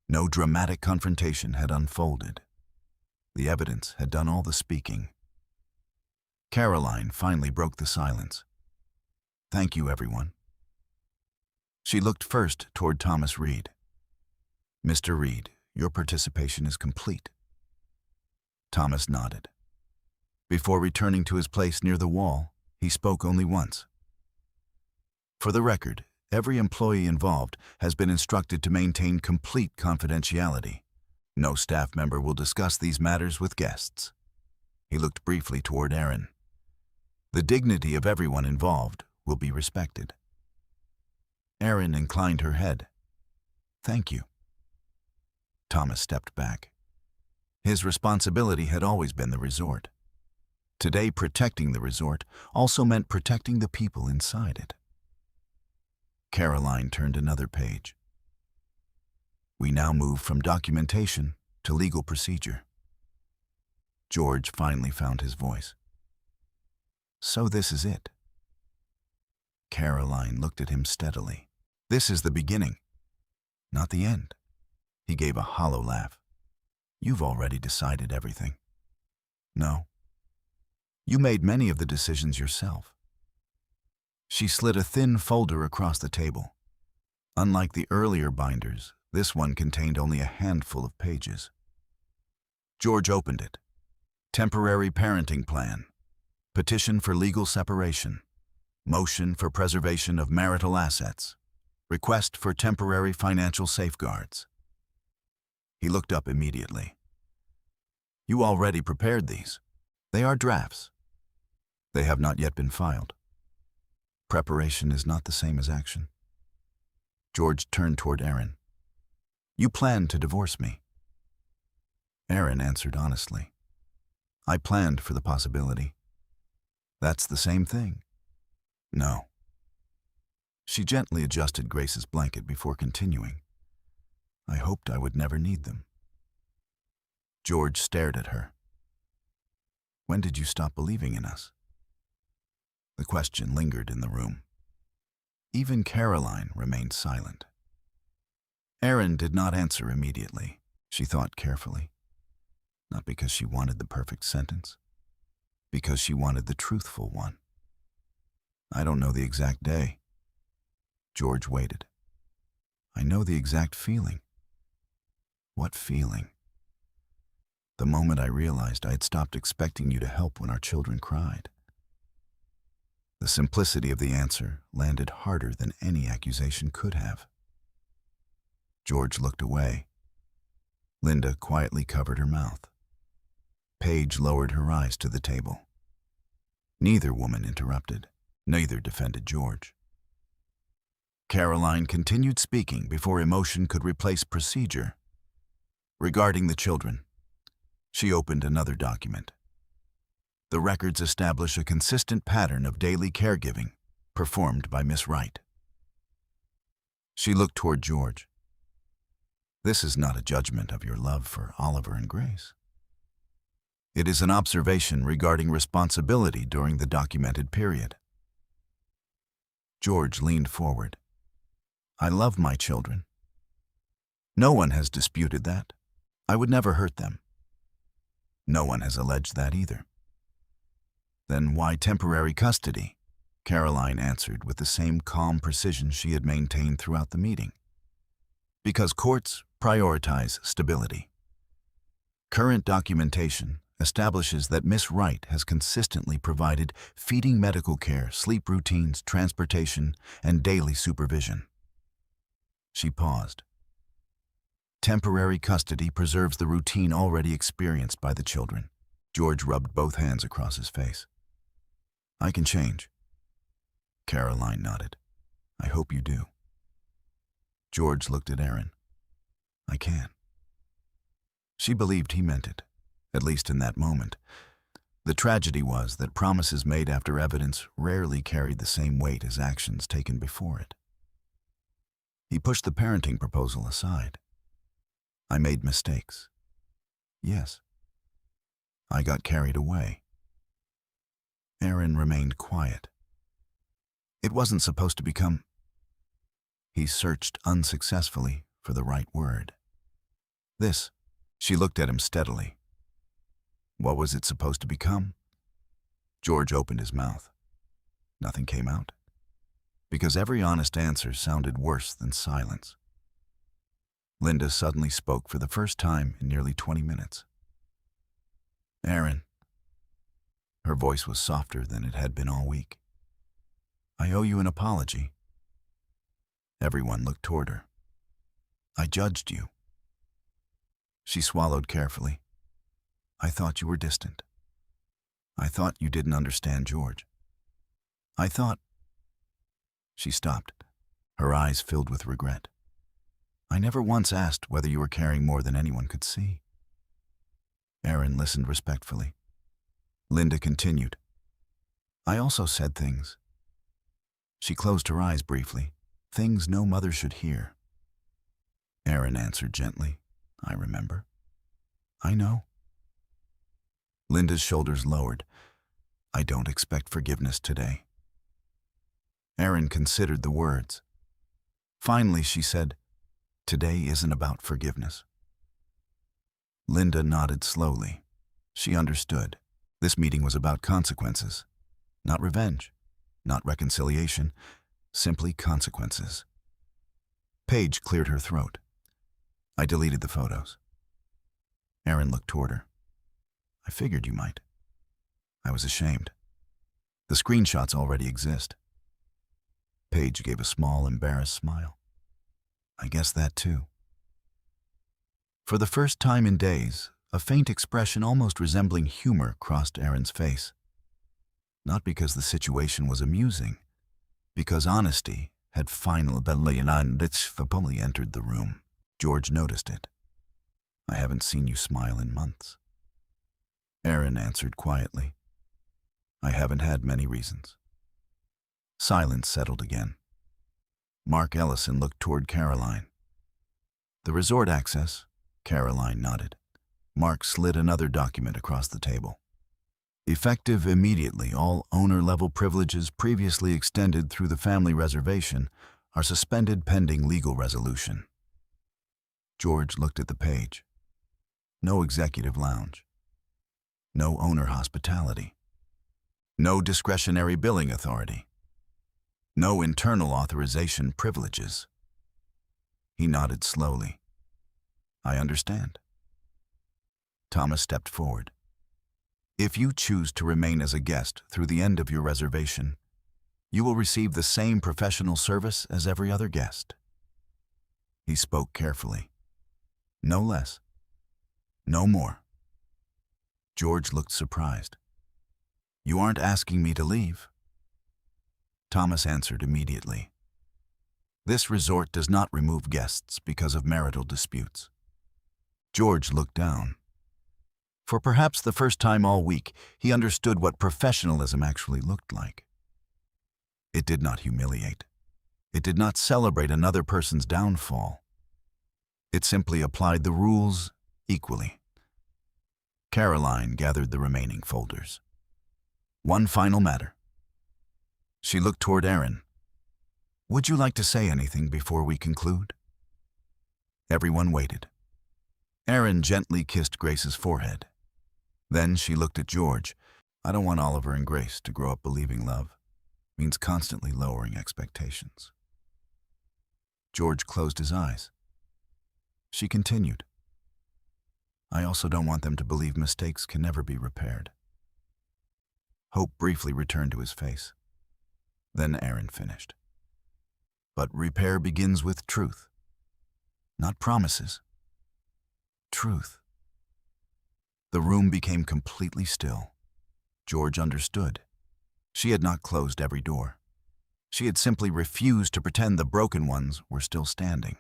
No dramatic confrontation had unfolded. The evidence had done all the speaking. Caroline finally broke the silence. Thank you, everyone. She looked first toward Thomas Reed. Mr. Reed, your participation is complete. Thomas nodded. Before returning to his place near the wall, he spoke only once. For the record, every employee involved has been instructed to maintain complete confidentiality. No staff member will discuss these matters with guests. He looked briefly toward Aaron. The dignity of everyone involved will be respected. Aaron inclined her head. Thank you. Thomas stepped back. His responsibility had always been the resort. Today, protecting the resort also meant protecting the people inside it. Caroline turned another page. We now move from documentation to legal procedure. George finally found his voice. So this is it. Caroline looked at him steadily. This is the beginning, not the end. He gave a hollow laugh. You've already decided everything. No. You made many of the decisions yourself. She slid a thin folder across the table. Unlike the earlier binders, this one contained only a handful of pages. George opened it. Temporary parenting plan. Petition for legal separation. Motion for preservation of marital assets. Request for temporary financial safeguards. He looked up immediately. You already prepared these. They are drafts. They have not yet been filed. Preparation is not the same as action. George turned toward Aaron. You planned to divorce me. Aaron answered honestly. I planned for the possibility. That's the same thing. No. She gently adjusted Grace's blanket before continuing. I hoped I would never need them. George stared at her. When did you stop believing in us? The question lingered in the room. Even Caroline remained silent. Aaron did not answer immediately. She thought carefully. Not because she wanted the perfect sentence, because she wanted the truthful one. I don't know the exact day. George waited. I know the exact feeling. What feeling? The moment I realized I had stopped expecting you to help when our children cried. The simplicity of the answer landed harder than any accusation could have. George looked away. Linda quietly covered her mouth. Paige lowered her eyes to the table. Neither woman interrupted. Neither defended George. Caroline continued speaking before emotion could replace procedure. Regarding the children, she opened another document. The records establish a consistent pattern of daily caregiving performed by Miss Wright. She looked toward George. This is not a judgment of your love for Oliver and Grace. It is an observation regarding responsibility during the documented period. George leaned forward. I love my children. No one has disputed that. I would never hurt them. No one has alleged that either. Then why temporary custody? Caroline answered with the same calm precision she had maintained throughout the meeting. Because courts prioritize stability. Current documentation establishes that Miss Wright has consistently provided feeding medical care, sleep routines, transportation, and daily supervision. She paused. Temporary custody preserves the routine already experienced by the children. George rubbed both hands across his face. I can change. Caroline nodded. I hope you do. George looked at Aaron. I can. She believed he meant it, at least in that moment. The tragedy was that promises made after evidence rarely carried the same weight as actions taken before it. He pushed the parenting proposal aside. I made mistakes. Yes. I got carried away. Aaron remained quiet. It wasn't supposed to become... He searched unsuccessfully for the right word. This. She looked at him steadily. What was it supposed to become? George opened his mouth. Nothing came out. Because every honest answer sounded worse than silence. Linda suddenly spoke for the first time in nearly 20 minutes. Aaron. Her voice was softer than it had been all week. I owe you an apology. Everyone looked toward her. I judged you. She swallowed carefully. I thought you were distant. I thought you didn't understand George. I thought... She stopped, her eyes filled with regret. I never once asked whether you were caring more than anyone could see. Aaron listened respectfully. Linda continued. I also said things. She closed her eyes briefly, things no mother should hear. Aaron answered gently. I remember. I know. Linda's shoulders lowered. I don't expect forgiveness today. Aaron considered the words. Finally, she said, Today isn't about forgiveness. Linda nodded slowly. She understood. This meeting was about consequences. Not revenge, not reconciliation, simply consequences. Paige cleared her throat. I deleted the photos. Erin looked toward her. I figured you might. I was ashamed. The screenshots already exist. Paige gave a small, embarrassed smile. I guess that too. For the first time in days, a faint expression almost resembling humor crossed Erin's face. Not because the situation was amusing, because honesty had finally entered the room. George noticed it. I haven't seen you smile in months. Erin answered quietly. I haven't had many reasons. Silence settled again. Mark Ellison looked toward Caroline. The resort access, Caroline nodded. Mark slid another document across the table. Effective immediately, all owner-level privileges previously extended through the family reservation are suspended pending legal resolution. George looked at the page. No executive lounge. No owner hospitality. No discretionary billing authority. No internal authorization privileges. He nodded slowly. I understand. Thomas stepped forward. If you choose to remain as a guest through the end of your reservation, you will receive the same professional service as every other guest. He spoke carefully. No less. No more. George looked surprised. You aren't asking me to leave? Thomas answered immediately. This resort does not remove guests because of marital disputes. George looked down. For perhaps the first time all week, he understood what professionalism actually looked like. It did not humiliate. It did not celebrate another person's downfall. It simply applied the rules equally. Caroline gathered the remaining folders. One final matter. She looked toward Erin. Would you like to say anything before we conclude? Everyone waited. Erin gently kissed Grace's forehead. Then she looked at George. I don't want Oliver and Grace to grow up believing love means constantly lowering expectations. George closed his eyes. She continued. I also don't want them to believe mistakes can never be repaired. Hope briefly returned to his face. Then Erin finished. But repair begins with truth. Not promises. Truth. The room became completely still. George understood. She had not closed every door. She had simply refused to pretend the broken ones were still standing.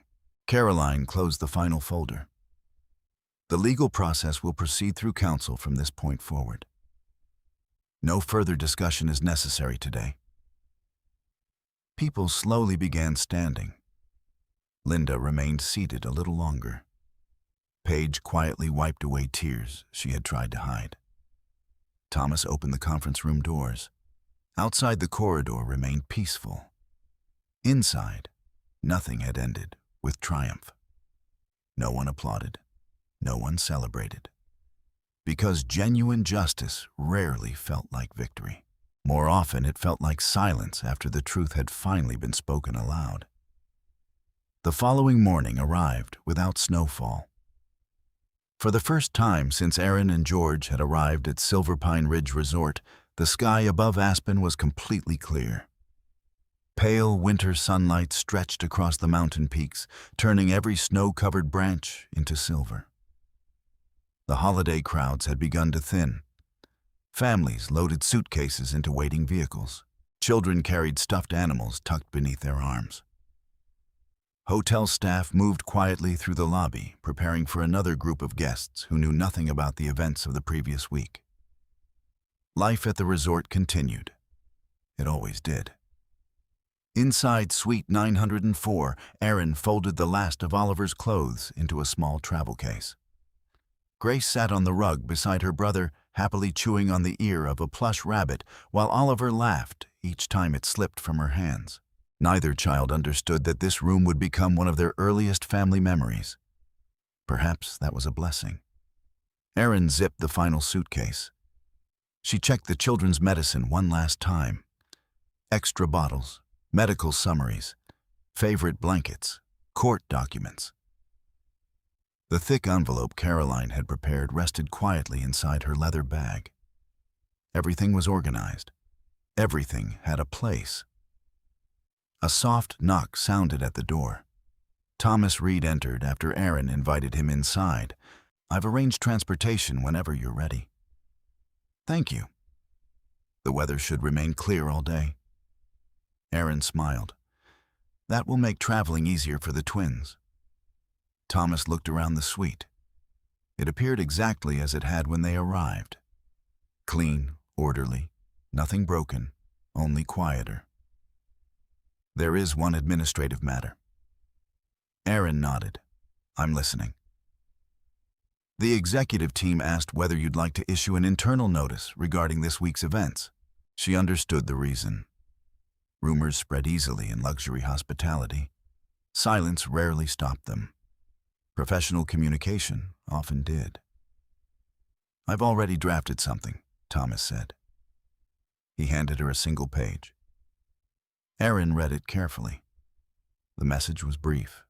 Caroline closed the final folder. The legal process will proceed through counsel from this point forward. No further discussion is necessary today. People slowly began standing. Linda remained seated a little longer. Paige quietly wiped away tears she had tried to hide. Thomas opened the conference room doors. Outside, the corridor remained peaceful. Inside, nothing had ended with triumph. No one applauded. No one celebrated. Because genuine justice rarely felt like victory. More often, it felt like silence after the truth had finally been spoken aloud. The following morning arrived without snowfall. For the first time since Erin and George had arrived at Silver Pine Ridge Resort, the sky above Aspen was completely clear. Pale winter sunlight stretched across the mountain peaks, turning every snow-covered branch into silver. The holiday crowds had begun to thin. Families loaded suitcases into waiting vehicles. Children carried stuffed animals tucked beneath their arms. Hotel staff moved quietly through the lobby, preparing for another group of guests who knew nothing about the events of the previous week. Life at the resort continued. It always did. Inside Suite 904, Erin folded the last of Oliver's clothes into a small travel case. Grace sat on the rug beside her brother, happily chewing on the ear of a plush rabbit, while Oliver laughed each time it slipped from her hands. Neither child understood that this room would become one of their earliest family memories. Perhaps that was a blessing. Erin zipped the final suitcase. She checked the children's medicine one last time. Extra bottles, medical summaries, favorite blankets, Court documents. The thick envelope Caroline had prepared rested quietly inside her leather bag. Everything was organized. Everything had a place. A soft knock sounded at the door. Thomas Reed entered after Aaron invited him inside. "I've arranged transportation whenever you're ready." "Thank you. The weather should remain clear all day." Aaron smiled. "That will make traveling easier for the twins." Thomas looked around the suite. It appeared exactly as it had when they arrived. Clean, orderly, nothing broken, only quieter. "There is one administrative matter." Aaron nodded. "I'm listening." "The executive team asked whether you'd like to issue an internal notice regarding this week's events." She understood the reason. Rumors spread easily in luxury hospitality. Silence rarely stopped them. Professional communication often did. "I've already drafted something," Thomas said. He handed her a single page. Aaron read it carefully. The message was brief.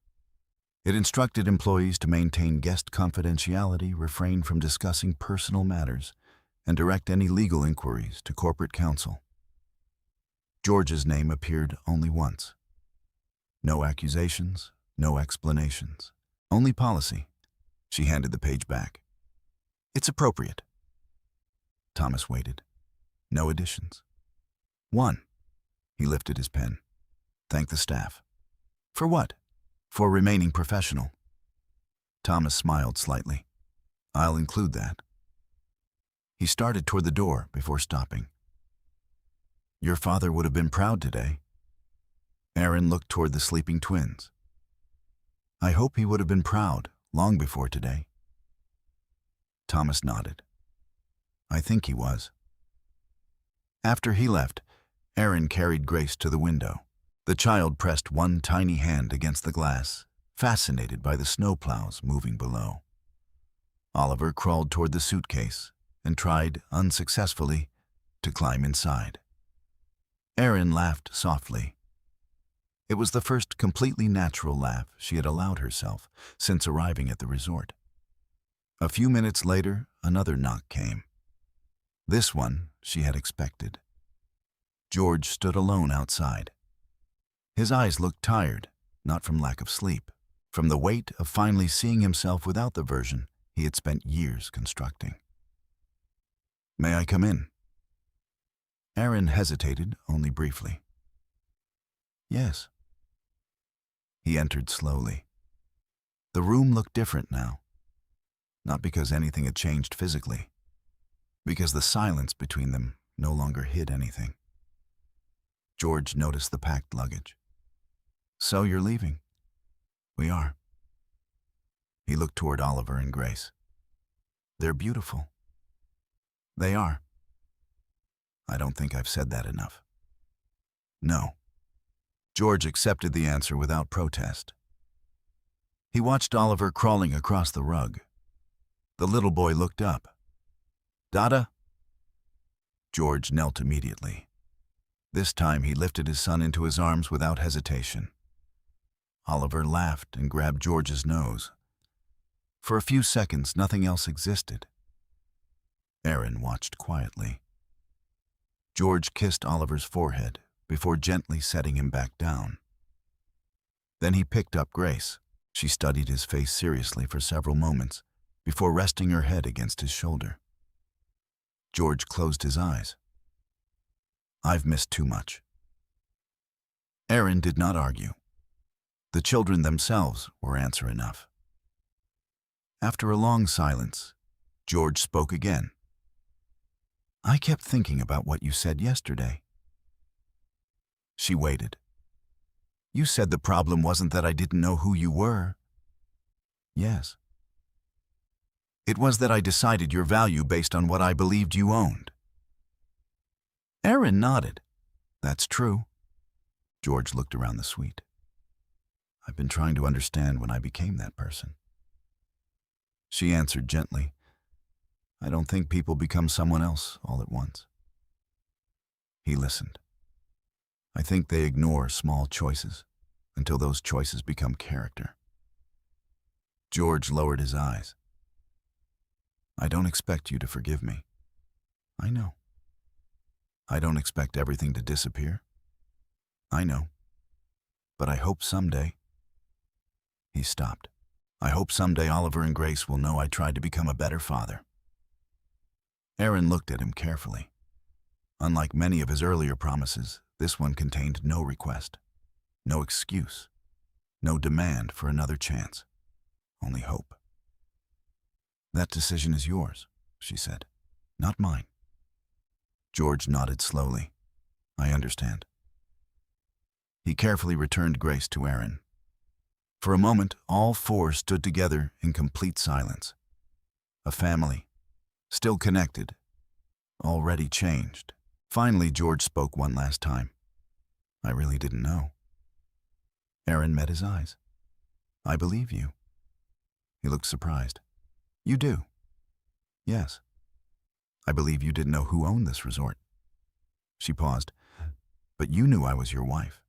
It instructed employees to maintain guest confidentiality, refrain from discussing personal matters, and direct any legal inquiries to corporate counsel. George's name appeared only once. No accusations, no explanations, only policy. She handed the page back. "It's appropriate." Thomas waited. No additions. "1. He lifted his pen. "Thank the staff." "For what?" "For remaining professional." Thomas smiled slightly. "I'll include that." He started toward the door before stopping. "Your father would have been proud today." Aaron looked toward the sleeping twins. "I hope he would have been proud long before today." Thomas nodded. "I think he was." After he left, Aaron carried Grace to the window. The child pressed one tiny hand against the glass, fascinated by the snowplows moving below. Oliver crawled toward the suitcase and tried, unsuccessfully, to climb inside. Aaron laughed softly. It was the first completely natural laugh she had allowed herself since arriving at the resort. A few minutes later, another knock came. This one she had expected. George stood alone outside. His eyes looked tired, not from lack of sleep, from the weight of finally seeing himself without the version he had spent years constructing. "May I come in?" Aaron hesitated only briefly. "Yes." He entered slowly. The room looked different now, not because anything had changed physically, because the silence between them no longer hid anything. George noticed the packed luggage. "So you're leaving?" "We are." He looked toward Oliver and Grace. "They're beautiful." "They are." "I don't think I've said that enough." "No." George accepted the answer without protest. He watched Oliver crawling across the rug. The little boy looked up. "Dada?" George knelt immediately. This time he lifted his son into his arms without hesitation. Oliver laughed and grabbed George's nose. For a few seconds, nothing else existed. Aaron watched quietly. George kissed Oliver's forehead before gently setting him back down. Then he picked up Grace. She studied his face seriously for several moments before resting her head against his shoulder. George closed his eyes. "I've missed too much." Aaron did not argue. The children themselves were answer enough. After a long silence, George spoke again. "I kept thinking about what you said yesterday." She waited. "You said the problem wasn't that I didn't know who you were." "Yes." "It was that I decided your value based on what I believed you owned." Aaron nodded. "That's true." George looked around the suite. "I've been trying to understand when I became that person." She answered gently, "I don't think people become someone else all at once." He listened. "I think they ignore small choices until those choices become character. George lowered his eyes. I don't expect you to forgive me. I know. I don't expect everything to disappear. I know. But I hope someday. He stopped. I hope someday Oliver and Grace will know I tried to become a better father. Aaron looked at him carefully. Unlike many of his earlier promises, this one contained no request, no excuse, no demand for another chance, only hope. That decision is yours, she said, not mine. George nodded slowly. I understand. He carefully returned Grace to Aaron. For a moment, all four stood together in complete silence. A family, still connected, already changed. Finally, George spoke one last time. I really didn't know. Aaron met his eyes. I believe you. He looked surprised. You do? Yes. I believe you didn't know who owned this resort. She paused. But you knew I was your wife.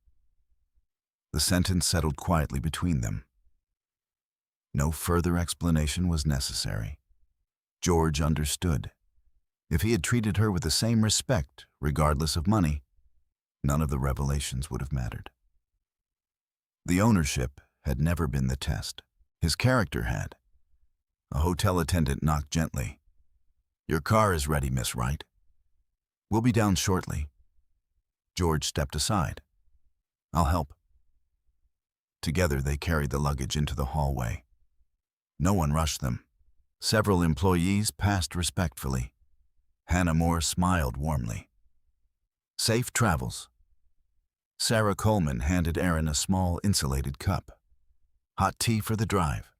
The sentence settled quietly between them. No further explanation was necessary. George understood. If he had treated her with the same respect, regardless of money, none of the revelations would have mattered. The ownership had never been the test. His character had. A hotel attendant knocked gently. Your car is ready, Miss Wright. We'll be down shortly. George stepped aside. I'll help. Together they carried the luggage into the hallway. No one rushed them. Several employees passed respectfully. Hannah Moore smiled warmly. Safe travels. Sarah Coleman handed Aaron a small insulated cup. Hot tea for the drive.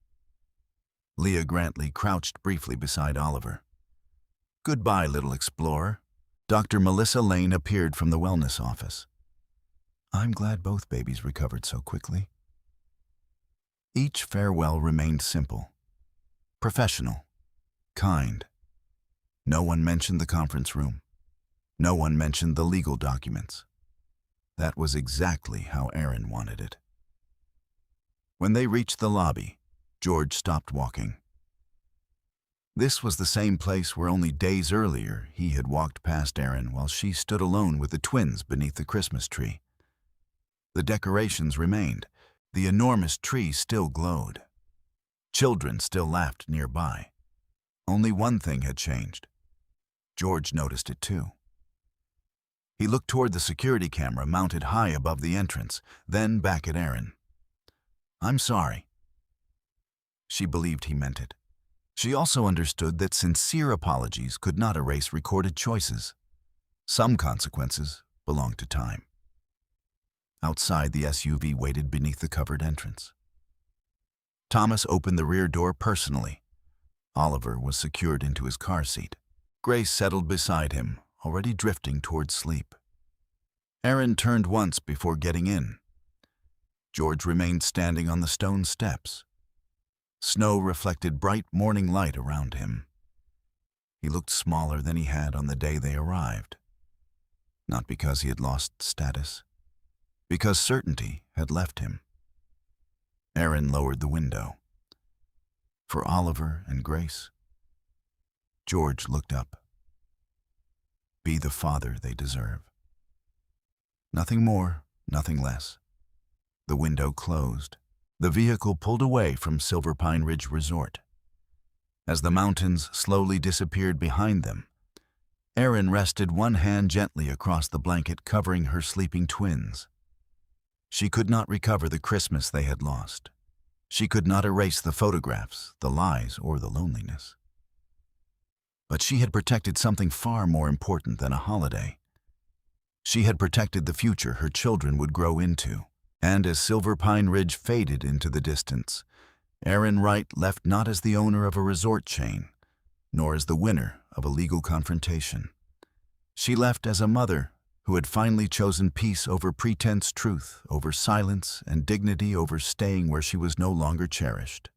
Leah Grantley crouched briefly beside Oliver. Goodbye, little explorer. Dr. Melissa Lane appeared from the wellness office. I'm glad both babies recovered so quickly. Each farewell remained simple, professional, kind. No one mentioned the conference room. No one mentioned the legal documents. That was exactly how Aaron wanted it. When they reached the lobby, George stopped walking. This was the same place where only days earlier he had walked past Aaron while she stood alone with the twins beneath the Christmas tree. The decorations remained. The enormous tree still glowed. Children still laughed nearby. Only one thing had changed. George noticed it too. He looked toward the security camera mounted high above the entrance, then back at Aaron. I'm sorry. She believed he meant it. She also understood that sincere apologies could not erase recorded choices. Some consequences belonged to time. Outside, the SUV waited beneath the covered entrance. Thomas opened the rear door personally. Oliver was secured into his car seat. Grace settled beside him, already drifting toward sleep. Aaron turned once before getting in. George remained standing on the stone steps. Snow reflected bright morning light around him. He looked smaller than he had on the day they arrived. Not because he had lost status, because certainty had left him. Aaron lowered the window. For Oliver and Grace. George looked up. Be the father they deserve. Nothing more, nothing less. The window closed. The vehicle pulled away from Silver Pine Ridge Resort. As the mountains slowly disappeared behind them, Aaron rested one hand gently across the blanket covering her sleeping twins. She could not recover the Christmas they had lost. She could not erase the photographs, the lies, or the loneliness. But she had protected something far more important than a holiday. She had protected the future her children would grow into. And as Silver Pine Ridge faded into the distance, Aaron Wright left not as the owner of a resort chain, nor as the winner of a legal confrontation. She left as a mother who had finally chosen peace over pretense, truth over silence, and dignity over staying where she was no longer cherished.